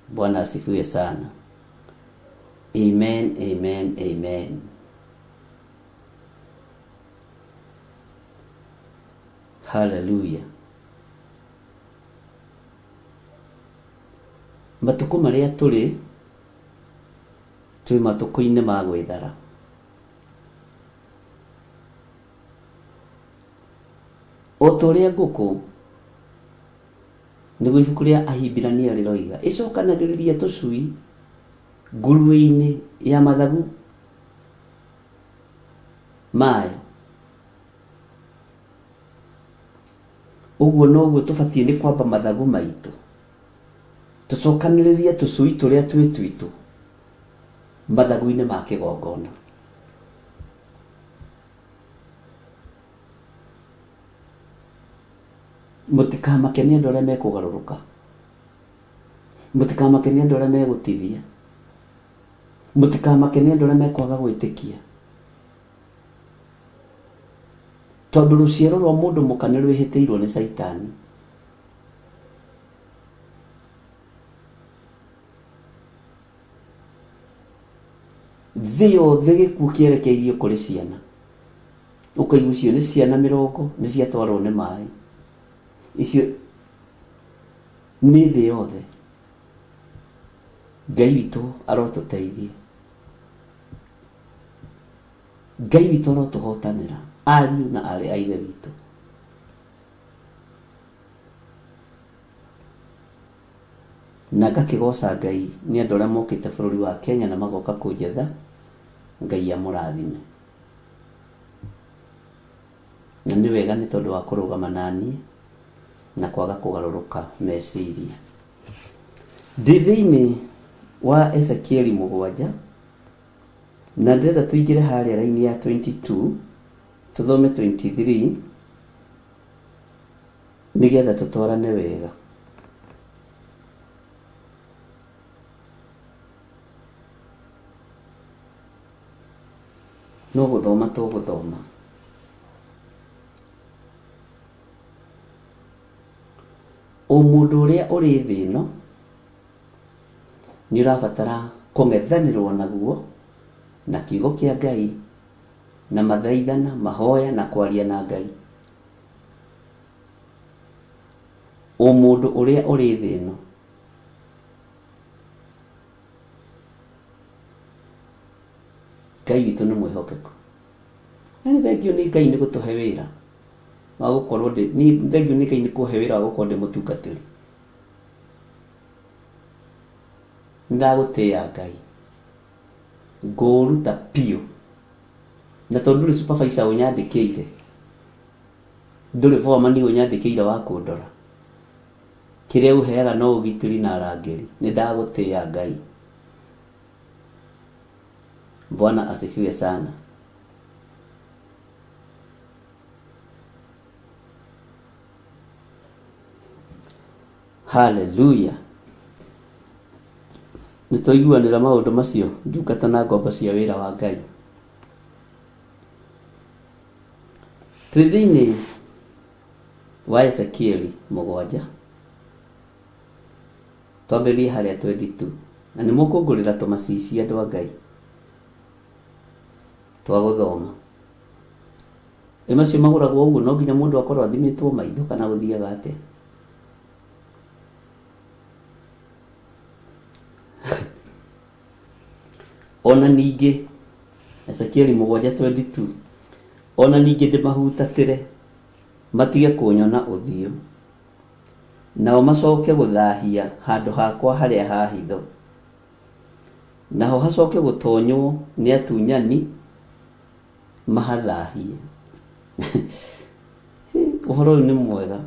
Bwana asifiwe sana. Amen, amen, amen. Hallelujah. Matukũ marĩa tũrĩ matukũ-inĩ ma gwĩthara. O ta ũrĩa ngũkũ nĩguo ibuku rĩa Ahibirania rĩroiga ĩcokanagĩrĩria tũcui ngurue-inĩ ya mathagu mayo. Ũguo noguo tũbatiĩ nĩ kwamba mathagu maitũ tũcokanĩrĩrie tũcui tũrĩa twĩ twitũ mathagu-inĩ ma kĩgongona. Mũtikamake nĩ andũ arĩa mekũgarũrũka, mũtikamake nĩ andũ arĩa megũtithia, mũtikamake nĩ andũ arĩa mekwaga gwĩtĩkia, tondũ rũciaro rwa mũndũ mũka nĩ rwĩhĩtĩirwo nĩ Saitani. Thĩ yothe gĩkuũ kĩerekeirio kũrĩ ciana. Ũkaigua icio nĩ ciana 40 nĩ ciatwarwo nĩ maĩ. Icio nĩ thĩ yothe. Ngai witũ arotũteithia. Ngai witũ arotũhotanĩra, ariũ na arĩ a ithe witũ. na ngakigoca Ngai nĩ andũ arĩa mokĩte bũrũri wa Kenya na magoka kũnjetha. Ngai amũrathime. Na nĩ wega nĩ tondũ wa kũrũgama naniĩ na kwaga kũgarũrũka meciria. Ndĩ thĩinĩ wa Ezekieli 7 na ndĩrenda tũingĩre harĩa raini ya 22 tũthome 23 nĩgetha tũtwarane wega. No gũthoma tũgũthoma. O mũndũ ũrĩa ũrĩ thĩ ĩno nĩ ũrabatara kũng'ethanĩrwo naguo na kiugo kĩa Ngai na mathaithana, mahoya na kwaria na Ngai. O mũndũ ũrĩa ũrĩ thĩ ĩno Ngai witũ nĩ mwĩhokeku. Na nĩ thengio nĩ Ngai nĩ gũtũhe wĩra wa gũkorwo nĩ thengio nĩ Ngai nĩ kũhe wĩra wa gũkorwo ndĩ mũtungatĩri. Ndagũtĩĩa Ngai ngũruta piũ na tondũ ndũrĩ supervisor ũnyandĩkĩire, ndũrĩ foreman ũnyandĩkĩire wa kũndora, kĩrĩa ũheaga no ũgitĩri na arangĩri. Nĩ ndagũtĩĩa Ngai. Bwana asifiwe sana. Hallelujah. Nĩ twaiguanĩra maũndũ macio ndungata na ngombo cia wĩra wa Ngai. Twĩ thĩinĩ wa Ezekieli 7 twambĩrĩrie harĩa 22 na nĩ mũkũngũrĩra tũmacici andũ a Ngai twa gũthoma. Macio magũragwo ũguo, no nginya mũndũ akorwo athimĩtwo maitho kana gũthiaga atĩa? Ona ningĩ Ezekieli 7:22 ona ningĩ ndĩmahutatĩre matige kũnyona ũthiũ, nao macoke gũthahia handũ hakwa harĩa ha hitho, naho hacoke gũtonywo nĩ atunyani mahathahie. Ũhoro ũyũ nĩ mwega.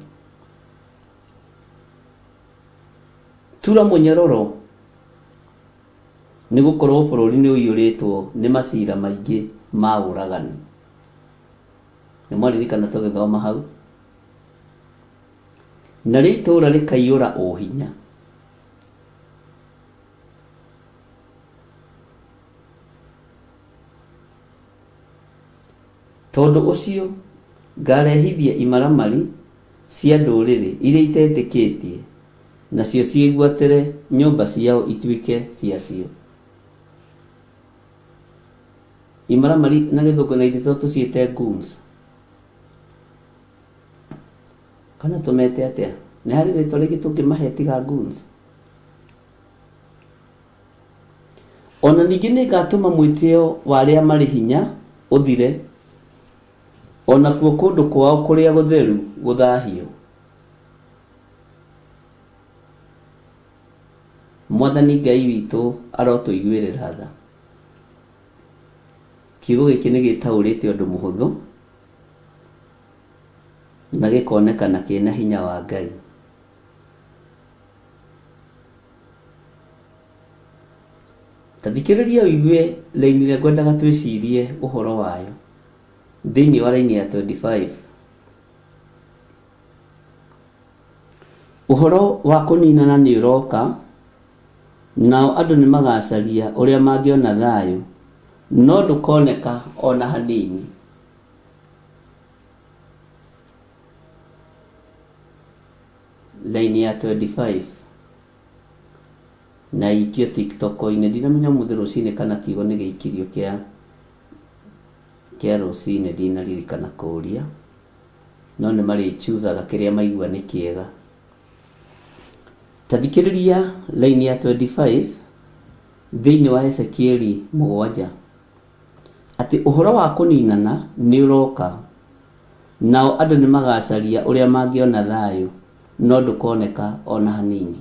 Tura mũnyororo nĩ gũkorwo bũrũri nĩ ũiyũrĩtwo nĩ macira maingĩ ma ũragani. Nĩ mwaririkana tũgĩthoma hau? Na rĩu itũũra rĩkaiyũra o hinya. Tondũ ũcio ngarehithia imaramari cia ndũrĩrĩ iria itetĩkĩtie, nacio ciĩgwatĩre nyũmba ciao ituĩke ciacio. Imaramari na gĩthũngũ na ithito tũciĩte goons. Kana tũmete atĩa? Nĩ harĩ rĩtwa rĩngĩ tũngĩmahe tiga goons. Ona ningĩ nĩ ngatũma mwĩtĩo wa arĩa marĩ hinya ũthire, ona kuo kũndũ kwao kũrĩa gũtheru gũthahio. Mwathani Ngai witũ arotũiguĩrĩra tha. Kiugo gĩkĩ nĩ gĩtaũrĩte ũndũ mũhũthũ na gĩkonekana kĩna hinya wa Ngai. Tathikĩrĩria ũigue raini ĩrĩa ngwendaga twĩcirie ũhoro wayo thĩinĩ wa raini ya 25. Ũhoro wa kũninana nĩ ũroka, nao andũ nĩ magacaria ũrĩa mangĩona thayũ, no ndũkoneka ona hanini. Raini ya 25 na ikio TikTok-inĩ, ndinamenya mũthĩ rũcinĩ kana kiugo nĩ gĩikirio kĩa rũcinĩ, ndinaririkana kũũria, no nĩ marĩchuzaga kĩrĩa maigua nĩ kĩega. Tathikĩrĩria raini ya 25 thĩinĩ wa Ezekieli 7 atĩ ũhoro wa kũninana nĩ ũroka, nao andũ nĩ magacaria ũrĩa mangĩona thayũ, no ndũkoneka ona hanini.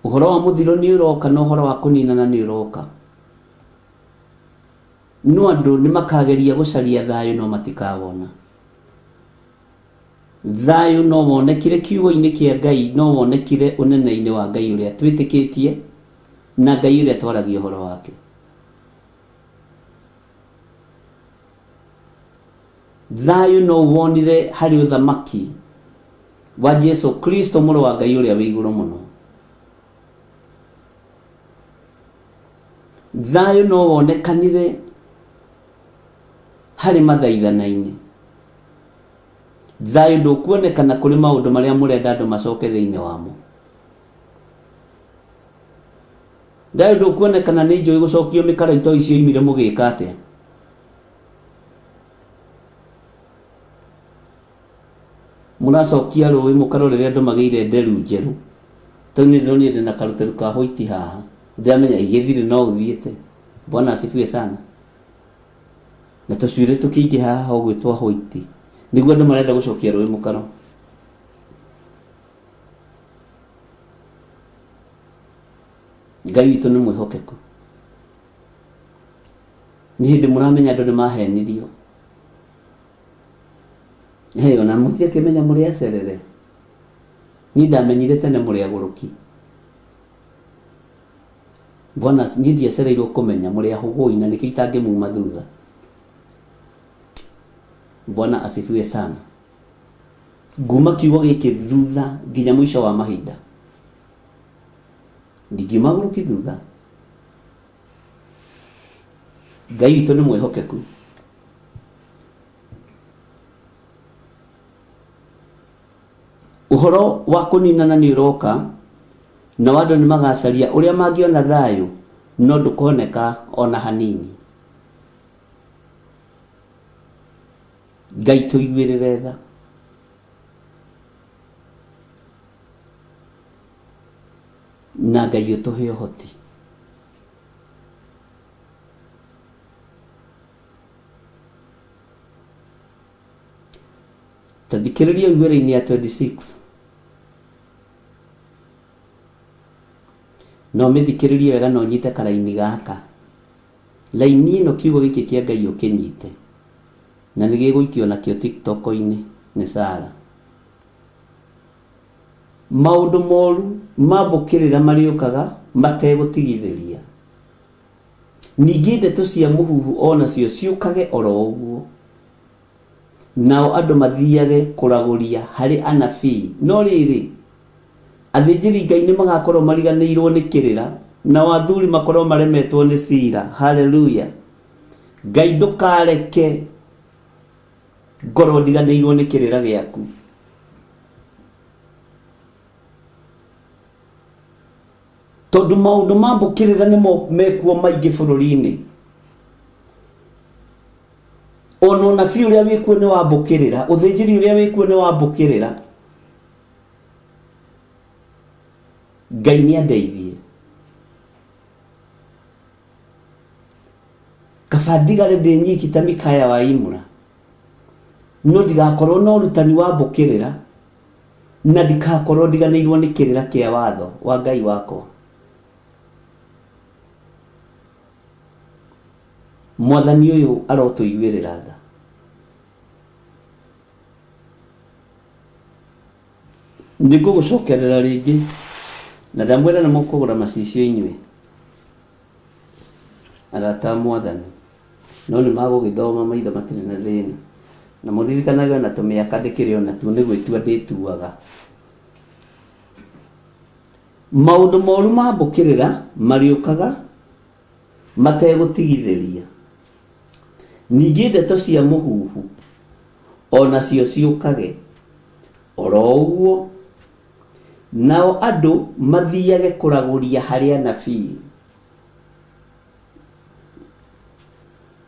Uhoro wa muthiro ni uroka na uhoro wa kuninana ni uroka. No andu ni makageria gucaria thayu no matikawona. Thayu no wonekire kiugo-ini kia Ngai, no wonekire unene-ini wa Ngai uria twitikitie na Ngai uria twaragia uhoro wake. Thayu no wonire hari uthamaki wa Jesu Kristo muru wa Ngai uria wi iguru muno. Thayu no wonekanire hari mathaithana-ini. Thayu ndukuonekana kuri maundu maria murenda andu macoke thiini wamo. Thayu ndukuonekana ni njui gucokio mikaraito icio imire mugika atia. Muracokia rũĩ mũkarorere andũ magĩire nderu njeru. Tau nĩ ndĩronire ndĩna karuteru ka white haha. Ndĩramenya igĩthire no ũthiĩte. Bwana asifiwe sana. Na tũcuĩrĩ tũkĩingĩ haha ũgwĩtwo white. Nĩguo andũ marenda gũcokia rũĩ mũkaro. Ngai witũ nĩ mwĩhokeku. Nĩ hĩndĩ mũramenya andũ nĩ mahenirio. Ona mũtiakĩmenya mũrĩ acerere. Niĩ ndamenyire tene mũrĩ agũrũki. Bwana niĩ ndiacereirwo kũmenya mũrĩ ahũgũi na nĩkĩo itangĩmuma thutha. Bwana asifiwe sana. Nguma kiugo gĩkĩ thutha nginya mũico wa mahinda. Ndingiuma agũrũki thutha. Ngai witũ nĩ mwĩhokeku. Uhoro wa kuninana ni uroka na wandu ni magacaria uria mangiona thayu no ndukoneka ona hanini. Ngai tuiguirire tha. Na Ngai utuhe uhoti. Tathikiriria igwere-ini ya 26. No mithikiririe wega no nyite karaini gaka. Laini ino kiugo giki kia Ngai ukinyite. Na nĩ gĩgũikio nakĩo TikTok-inĩ nĩ Sara. Maũndũ moru mambũkĩrĩra marĩũkaga mategũtigithĩria. Ningĩ ndeto cia mũhuhu onacio ciũkage oro ũguo. Nao andũ mathiage kũragũria harĩ anabii. No rĩrĩ athĩnjĩri Ngai nĩ magakorwo mariganĩirwo nĩ kĩrĩra na athuri makorwo maremetwo nĩ cira. Haleluya. Ngai ndũkareke ngoro ndiganĩirwo nĩ kĩrĩra gĩaku. Tondũ maũndũ mambũkĩrĩra nĩmo mekuo maingĩ bũrũri-inĩ. Ona ũnabii ũrĩa wĩkuo nĩ wambũkĩrĩra, ũthĩnjĩri ũrĩa wĩkuo nĩ wambũkĩrĩra. Ngai nĩ andeithie. Kaba ndigare ndĩ nyiki ta Mikaya wa Imura. No ndigakorwo na ũrutani wambũkĩrĩra na ndikakorwo ndiganĩirwo nĩ kĩrĩra kĩa watho wa Ngai wakwa. Mwathani ũyũ arotũiguĩrĩra tha. Nĩngũgũcokerera rĩngĩ na ndamwĩra nĩ mũkũgũra macicio inyuĩ. Arata Mwathani. No nĩ magũgĩthoma maitho matirĩ na thĩna. Na mũririkanage na tũmĩaka ndĩkĩrĩ ona tu nĩ gwĩtua ndĩtuaga. Maũndũ moru mambũkĩrĩra marĩũkaga mategũtigithĩria. Ningĩ ndeto cia mũhuhu onacio ciũkage oro ũguo. Nao andũ mathiage kũragũria harĩ anabii.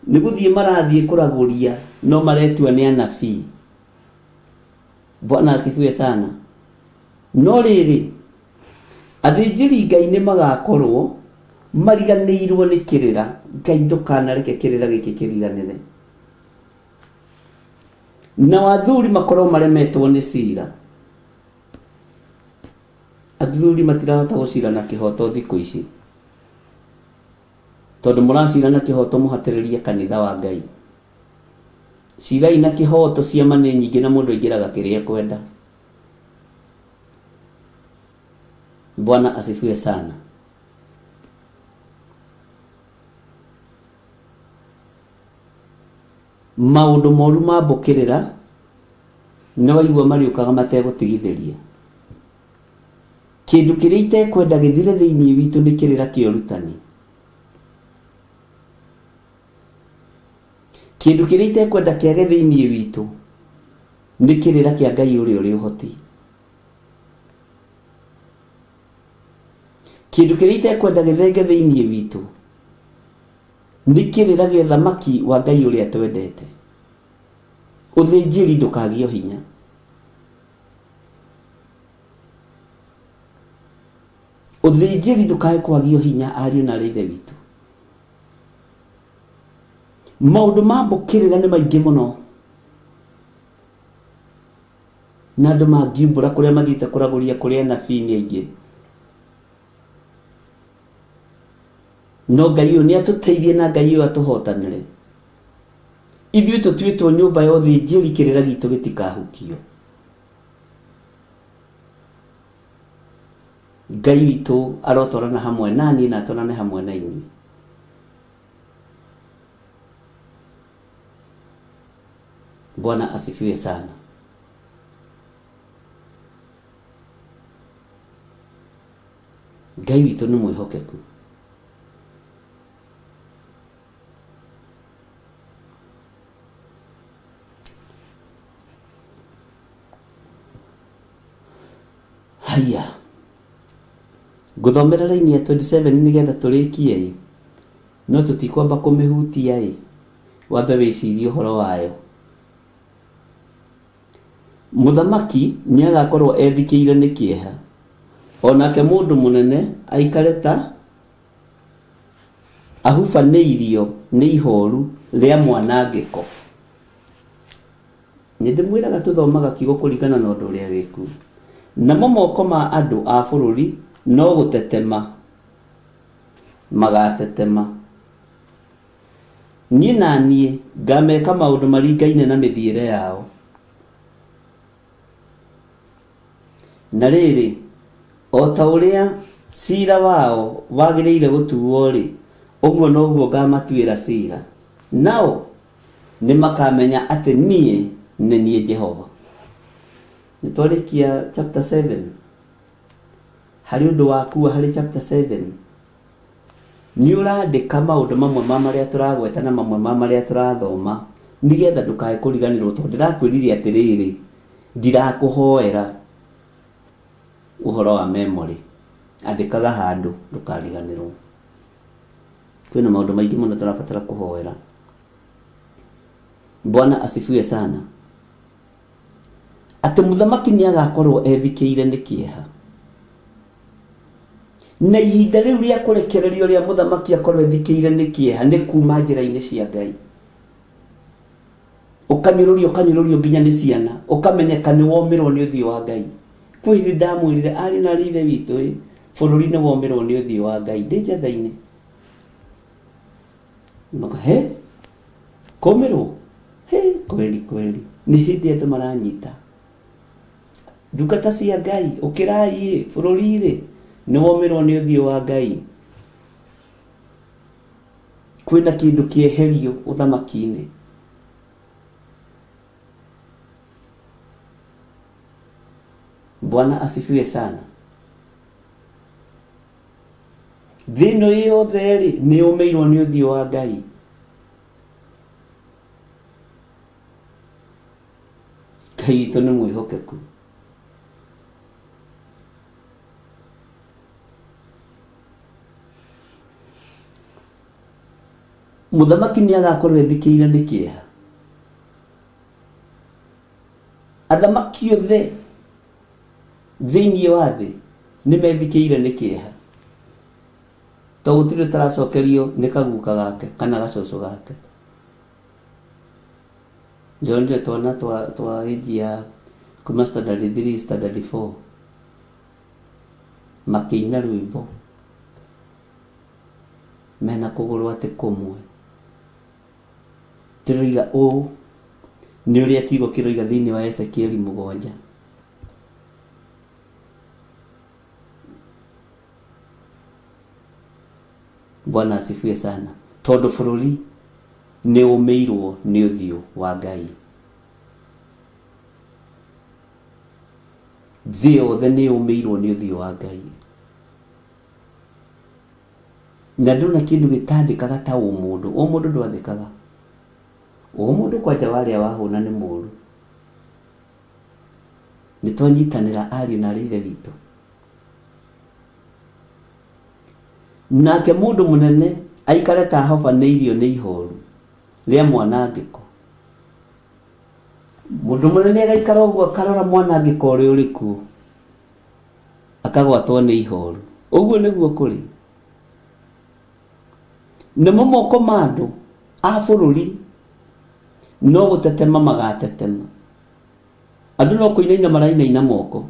Nĩ gũthiĩ marathiĩ kũragũria no maretua nĩ anabii. Bwana asifiwe sana. No rĩrĩ athĩnjĩri Ngai nĩ magakorwo mariganĩirwo nĩ kĩrĩra. Ngai ndũkanareke kĩrĩra gĩkĩ kĩriganĩre. Na athuri makorwo maremetwo nĩ cira. athuri matirahota gucira na kihoto thiku ici tondu muracira na kihoto muhatiririe kanitha wa Ngai. Cirai na kihoto ciama nĩ nyingĩ na mũndũ aingĩraga kĩrĩa kwenda. Bwana asifiwe sana. Maũndũ moru mambũkĩrĩra na waigua mariũkaga mategũtigithĩria. Kĩndũ kĩrĩa itekwenda gĩthire thĩinĩ witũ nĩ kĩrĩra kĩa ũrutani. Kĩndũ kĩrĩa itekwenda kĩage thĩinĩ witũ nĩ kĩrĩra kĩa Ngai ũrĩa ũrĩ ũhoti. Kĩndũ kĩrĩa itekwenda gĩthenge thĩinĩ witũ nĩ kĩrĩra gĩa thamaki wa Ngai ũrĩa twendete. Ũthĩnjĩri ndũkagio hinya. Ũthĩnjĩri ndũkae kwagio hinya ariũ na aarĩ a Ithe witũ. Maũndũ mambũkĩrĩra nĩ maingĩ mũno. Na andũ mangiumbũra kũrĩa mathiĩte kũragũria kũrĩa anabii nĩ aingĩ. No Ngai ũyũ nĩ atũteithie na Ngai ũyũ atũhotanĩre. Ithuĩ tũtuĩtwo nyũmba ya ũthĩnjĩri, kĩrĩra gitũ gĩtikahukio. Ngai witũ arotwarana hamwe naniĩ na atwarane hamwe na inyuĩ. Bwana asifiwe sana. Ngai witũ nĩ mwĩhokeku. Haya. Ngũthomera raini ya 27 nĩgetha tũrĩkie. No tũtikwamba kũmĩhutia. Wambe wĩcirie ũhoro wayo. Mũthamaki nĩ agakorwo ethikĩire nĩ kĩeha. Onake mũndũ mũnene aikare ta ahubanĩirio nĩ ihoru rĩa mwanangĩko. Nĩndĩmwĩraga tũthomaga kiugo kũringana na ũndũ ũrĩa wĩku. Namo moko ma andũ a bũrũri no gũtetema magatetema. Niĩ na niĩ ngameka maũndũ maringaine na mĩthiĩre yao. Na rĩrĩ, o ta ũrĩa cira wao wagĩrĩire gũtuo rĩ, ũguo noguo ngamatuĩra cira. Nao nĩ makamenya atĩ niĩ nĩ niĩ Jehova. Nĩtwarĩkia chapter 7. Harĩ ũndũ wakua harĩ chapter 7. Nĩ ũrandĩka maũndũ mamwe ma marĩa tũragweta na mamwe ma marĩa tũrathoma nĩgetha ndũkae kũriganĩrwo, tondũ ndĩrakwĩrire atĩrĩrĩ, ndirakũhoera ũhoro wa memory. Andĩkaga handũ ndũkariganĩrwo. Kwĩna maũndũ maingĩ mũno tũrabatara kũhoera. Bwana asifiwe sana. Atĩ mũthamaki nĩ agakorwo ethikĩire nĩ kĩeha. Na ihinda rĩu rĩa kũrekererio rĩa mũthamaki akorwo ethikĩire nĩ kĩeha nĩ kuma njĩra-inĩ cia Ngai. Ũkanyũrũrio nginya nĩ ciana, ũkamenyeka nĩ wombĩrwo nĩ ũthiũ wa Ngai. Kwĩ hĩndĩ ndamwĩrire ariũ na aarĩ a Ithe witũ, bũrũri nĩ wombĩrwo nĩ ũthiũ wa Ngai. Ndĩ njatha-inĩ. Noka komĩrwo. Kweli. Nĩ hĩndĩ andũ maranyita. Ndungata cia Ngai, ũkĩrai bũrũri-rĩ nĩ wombĩrwo nĩ ũthiũ wa Ngai. Kwĩna kĩndũ kĩeherio ũthamaki-inĩ. Bwana asifiwe sana. Thĩno yothe rĩ nĩ ũmĩirwo nĩ ũthiũ wa Ngai. Ngai witũ nĩ mwĩhokeku. Mũthamaki nĩ agakorwo ethikĩire nĩ kĩeha. Athamaki othe thĩinĩ wa thĩ nĩ methikĩire nĩ kĩeha. To gũtirĩ taracokerio nĩ kaguka gake kana gacoco gake. Njonire twana twa 3 standard 4 standard 4. kuma standard 3 standard 4. makĩina rwĩmbo mena kũgũrũ atĩ kũmwe. Tũroiga ũũ nĩ ũrĩa kiugo kĩroiga thĩinĩ wa Ezekieli 7. Bwana asifiwe sana. Tondũ bũrũri nĩ ũmĩirwo nĩ ũthiũ wa Ngai. Thĩ yothe nĩ ũmĩirwo nĩ ũthiũ wa Ngai. Na ndona kĩndũ gĩtandĩkaga ta ũmũndũ. Ũmũndũ ndwathĩkaga. Ũmũndũ kwanja warĩa wahũna nĩ mũũru. Nĩ twanyitanĩra ariũ na ithe witũ. Nake mũndũ mũnene aikare ta ahobanĩirio nĩ ihoru rĩa mwanangĩko. Mũndũ mũnene agaikara ũguo akarora mwanangĩko ũrĩa ũrĩ kuo, akagwatwo nĩ ihoru. Ũguo nĩguo kũrĩ. Namo moko ma andũ a bũrũri no gũtetema magatetema. Andũ no kũinaina marainaina moko.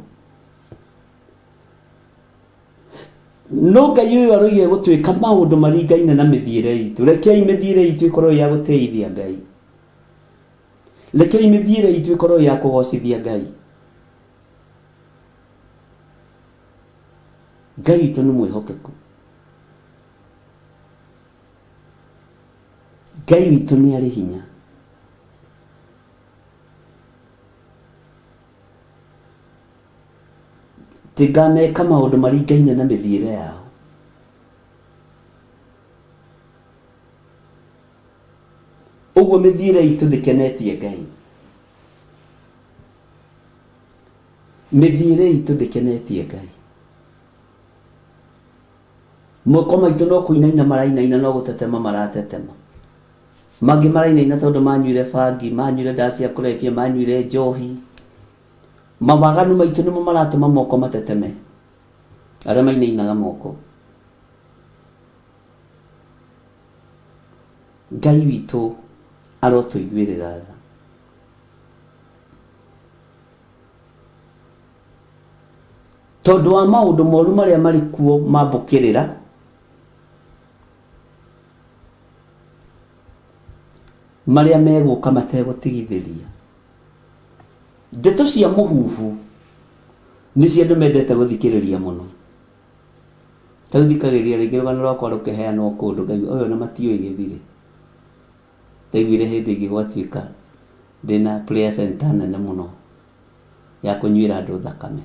No Ngai ũyũ aroiga gũtwĩka maũndũ maringaine na mĩthiĩre itũ. Rekei mĩthiĩre itũ ĩkorwo ya gũteithia Ngai. Rekei mĩthiĩre itũ ĩkorwo ya kũgocithia Ngai. Ngai witũ nĩ mwĩhokeku. Ngai witũ nĩ arĩ hinya. Tigameka maũndũ maringaine na mĩthiĩre yao. Ũguo mĩthiĩre itũ ndĩkenetie Ngai. Mĩthiĩre itũ ndĩkenetie Ngai. Moko maitũ no kũinaina marainaina, no gũtetema maratetema. Mangĩ marainaina tondũ manyuire bangi, manyuire ndawa cia kũrebia, manyuire njohi. Mawaganu maitũ nĩmo maratũma moko mateteme. Arĩa mainainaga moko. Ngai witũ arotũiguĩrĩra tha. Tondũ wa maũndũ moru marĩa marĩ kuo mambũkĩrĩra, marĩa megũka mategũtigithĩria. Ndeto cia mũhuhu nĩcio andũ mendete gũthikĩrĩria mũno. Tarĩu thikagĩrĩria rĩngĩ rũgano rwakwa rũkĩheanwo kũndũ, Ngai ũyũ na matiũĩ gĩthire. Ndaiguire hĩndĩ ĩngĩ gwatuĩka ndĩna prayer center nene mũno ya kũnyuĩra andũ thakame.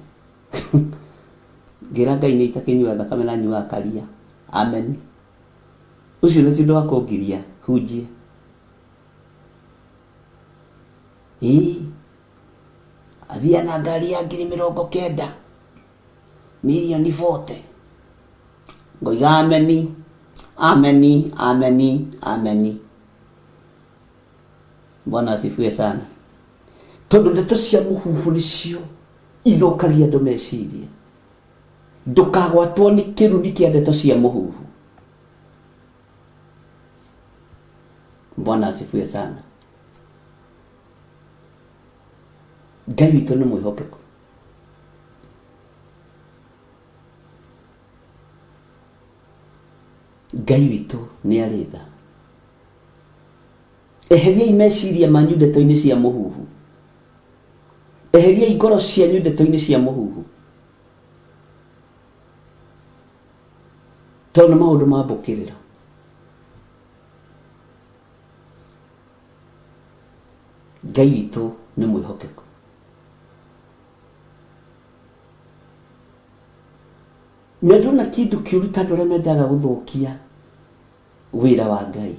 Ngĩra Ngai nĩ itakĩnyua thakame na nyuaga karia. Amen. Ũcio nĩ ũndũ wa kũngiria hunjie. Athia na ngari ya 90,000 milioni 40. Ngoiga ameni, ameni, ameni, ameni. Bwana asifiwe sana. Tondũ ndeto cia mũhuhu nĩcio ithũkagia andũ meciria. Ndũkagwatwo nĩ kĩrumi kĩa ndeto cia mũhuhu. Bwana asifiwe sana. Ngai witũ nĩ mwĩhokeku. Ngai witũ nĩ arĩ tha. Eheriai meciria manyu ndeto-inĩ cia mũhuhu. Eheriai ngoro cianyu ndeto-inĩ cia mũhuhu. Tondũ maũndũ mambũkĩrĩra. Ngai witũ nĩ mwĩhokeku. Na ndona kĩndũ kĩũru ta andũ arĩa mendaga gũthũkia wĩra wa Ngai.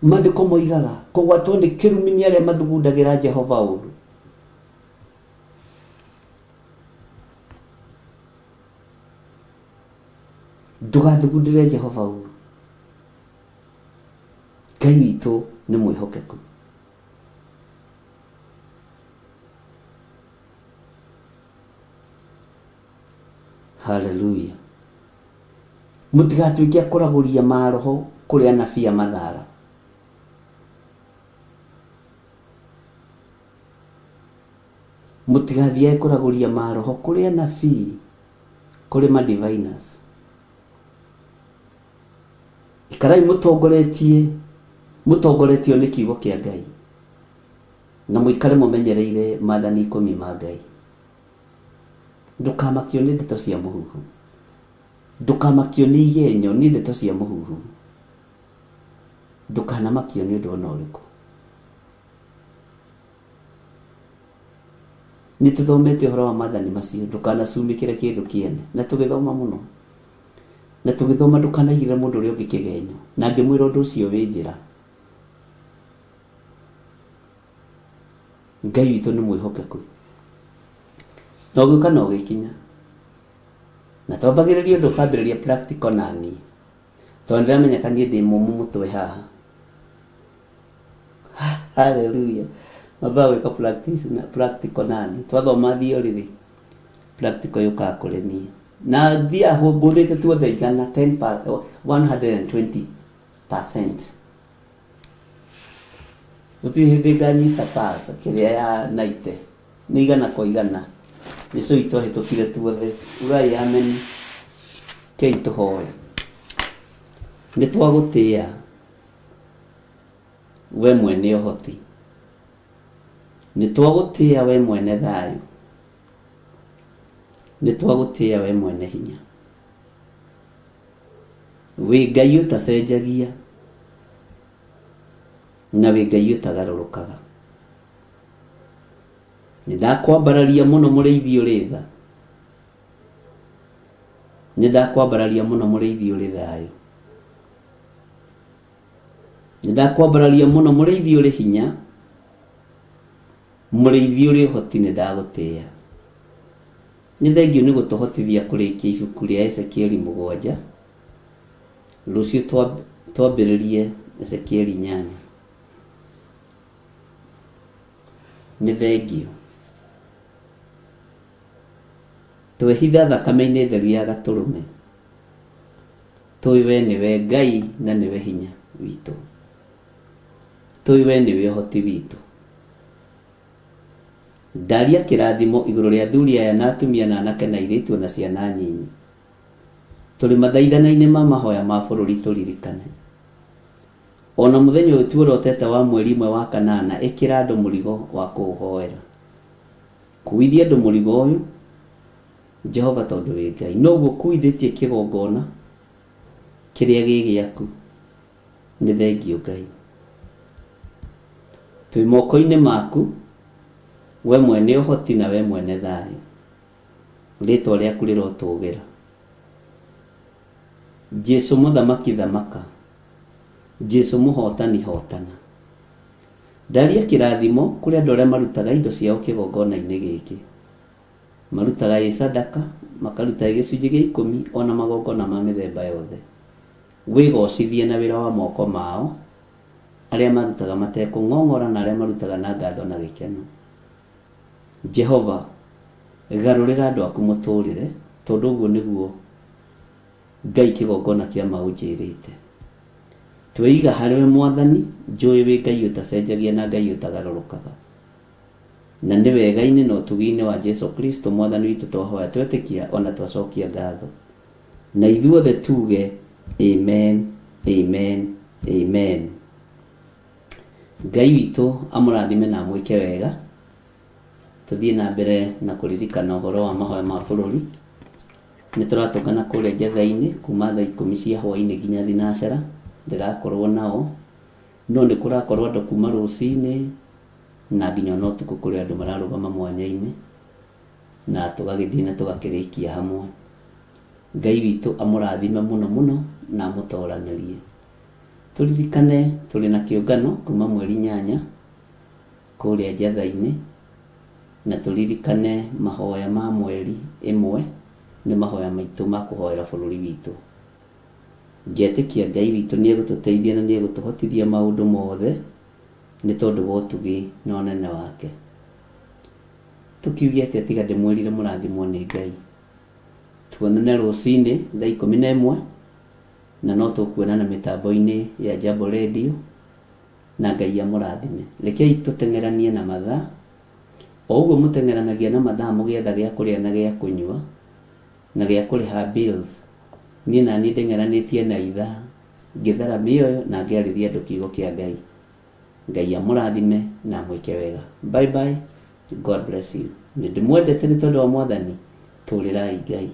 Maandĩko moigaga kũgwatwo nĩ kĩrumi nĩ arĩa mathugundagĩra Jehova ũũru. Ndũgathugundĩre Jehova ũũru. Ngai witũ nĩ mwĩhokeku. Hallelujah. Mũtigatuĩke kũragũria maroho kũrĩ anabii a mathara. Mũtigathiae kũragũria maroho kũrĩ anabii, kũrĩ ma diviners. Ikarai mũtongoretio nĩ kiugo kĩa Ngai, na mũikare mũmenyereire maathani 10 ma Ngai. Ndũkamakio nĩ ndeto cia mũhuhu, ndũkamakio nĩ igenyo, nĩ ndeto cia mũhuhu, ndũkanamakio nĩ ũndũ ona ũrĩkũ. Nĩ tũthomete ũhoro wa maathani macio, ndũkanacumĩkĩre kĩndũ kĩene, na tũgĩthoma mũno, na tũgĩthoma ndũkanaigĩrĩre mũndũ ũrĩa ũngĩ kĩgenyo, na ngĩmwĩra ũndũ ũcio wĩ njĩra. Ngai witũ nĩ mwĩhokeku, na ũgĩũka na ũgĩkinya, na twambagĩrĩria ũndũ ũkambĩrĩria practical nani, tondũ ndĩramenyeka niĩ ndĩ mũmũ mũtwe haha. Hallelujah. Mabao wĩka practical nani, twathoma theory, practical yũkaga kũrĩ niĩ. Na thia ngũthĩte tuothe igana 120%. Gũtirĩ hĩndĩ nganyita pasa kĩrĩa ya 90, nĩ igana kwa igana. Jesũ itũ hĩtũkire tuothe, ugai amen. Kei tũhoe. Nĩ twagũtĩĩa we mwene ũhoti, nĩ twagũtĩĩa we mwene thayũ, nĩ twagũtĩĩa we mwene hinya. Wĩ Ngai ũtacenjagia, na wĩ Ngai ũtagarũrũkaga. Nĩ ndakwambararia mũno mũrĩithi ũrĩ tha, nĩ ndakwambararia mũno mũrĩithi ũrĩ thayũ, nĩ ndakwambararia mũno mũrĩithi ũrĩ hinya, mũrĩithi ũrĩ ũhoti. Nĩ ndagũtĩĩa. Nĩ thengiũ nĩ gũtũhotithia kũrĩkia ibuku rĩa Ezekieli 7. Rũciũ twambĩrĩrie Ezekieli 8. Nĩ thengiũ. Twehitha thakame-inĩ theru ya Gatũrũme, tũĩ we nĩwe Ngai na nĩwe hinya witũ, tũĩ we nĩwe ũhoti witũ. Ndaria kĩrathimo igũrũ rĩa athuri aya na atumia na anake na airĩtu na ciana nyinyi. Tũrĩ mathaithana-inĩ ma mahoya ma bũrũri tũririkane. Ona mũthenya ũyũ tuorotete wa mweri 1 wa 8, ĩkĩra andũ mũrigo wa kũũhoera. Kuithia andũ mũrigo ũyũ Jehova tondũ wĩ Ngai, noguo kuithĩtie kĩgongona kĩrĩa gĩ gĩaku. Nĩ thengiũ Ngai. Twĩ moko-inĩ maku, we mwene ũhoti na we mwene thayũ. Rĩtwa rĩaku rĩrotũgĩra. Jesũ mũthamaki thamaka, Jesũ mũhotani hotana. Ndaria kĩrathimo kũrĩ andũ arĩa marutaga indo ciao kĩgongona-inĩ gĩkĩ, marutaga sadaka, makaruta gĩcunjĩ gĩa 10, ona magongona ma mĩthemba yothe. Wĩgocithie na wĩra wa moko mao, arĩa marutaga matekũng'ong'ora na arĩa marutaga na ngatho na gĩkeno. Jehova, garũrĩra andũ aku mũtũrĩre, tondũ ũguo nĩguo Ngai kĩgongona kĩa maũnjĩrĩte. Twĩiga harĩ we Mwathani, njũĩ wĩ Ngai ũtacenjagia na Ngai ũtagarũrũkaga. Na nĩ wega-inĩ na ũtugi-inĩ wa Jesũ Kristo Mwathani witũ twahoya twetĩkia ona twacokia ngatho. Na ithuothe tuge amen, amen, amen. Ngai witũ amũrathime na mwĩke wega. Tũthiĩ na mbere na kũririkana ũhoro wa mahoya ma bũrũri. Nĩ tũratũngana kũrĩa Njetha-inĩ kuma thaa 10 cia hwaĩ-inĩ nginya thinacara. Ndĩrakorwo nao, no nĩ kũrakorwo andũ kuma rũcinĩ na nginya no ũtukũ kũrĩ andũ mararũgama mwanya-inĩ, na tũgagĩthiĩ na tũgakĩrĩkia hamwe. Ngai witũ amũrathime mũno mũno na amũtoranĩrie. Tũririkane tũrĩ na kĩũngano kuma mweri 8 kũrĩa Njetha-inĩ, na tũririkane mahoya ma mweri 1 nĩ mahoya maitũ ma kũhoera bũrũri witũ. Ngetĩkia Ngai witũ nĩ egũtũteithia na nĩ egũtũhotithia maũndũ mothe nĩ tondũ wa ũtugi na ũnene wake. Tũkiuge atĩ tiga ndĩmwĩrire mũrathimwo nĩ Ngai. Tuonane rũcinĩ thaa 11 na no tũkuonana mĩtambo-inĩ ya Jambo Radio, na Ngai amũrathime. Rekei tũteng'eranie na mathaa o ũguo mũteng'eranagia na mathaa mũgĩetha gĩa kũrĩa na gĩa kũnyua na gĩa kũrĩha bills, niĩ nani ndeng'eranĩtie na ithaa ngĩthara mĩoyo na ngĩarĩria andũ kiugo kĩa Ngai. Ngai amũrathime na mwĩke wega. Bye bye. God bless you. Ndĩmwendete nĩ tondũ wa Mwathani. Tũũrĩrai Ngai.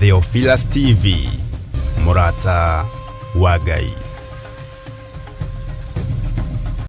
Theophilus TV, Mũrata wa Ngai.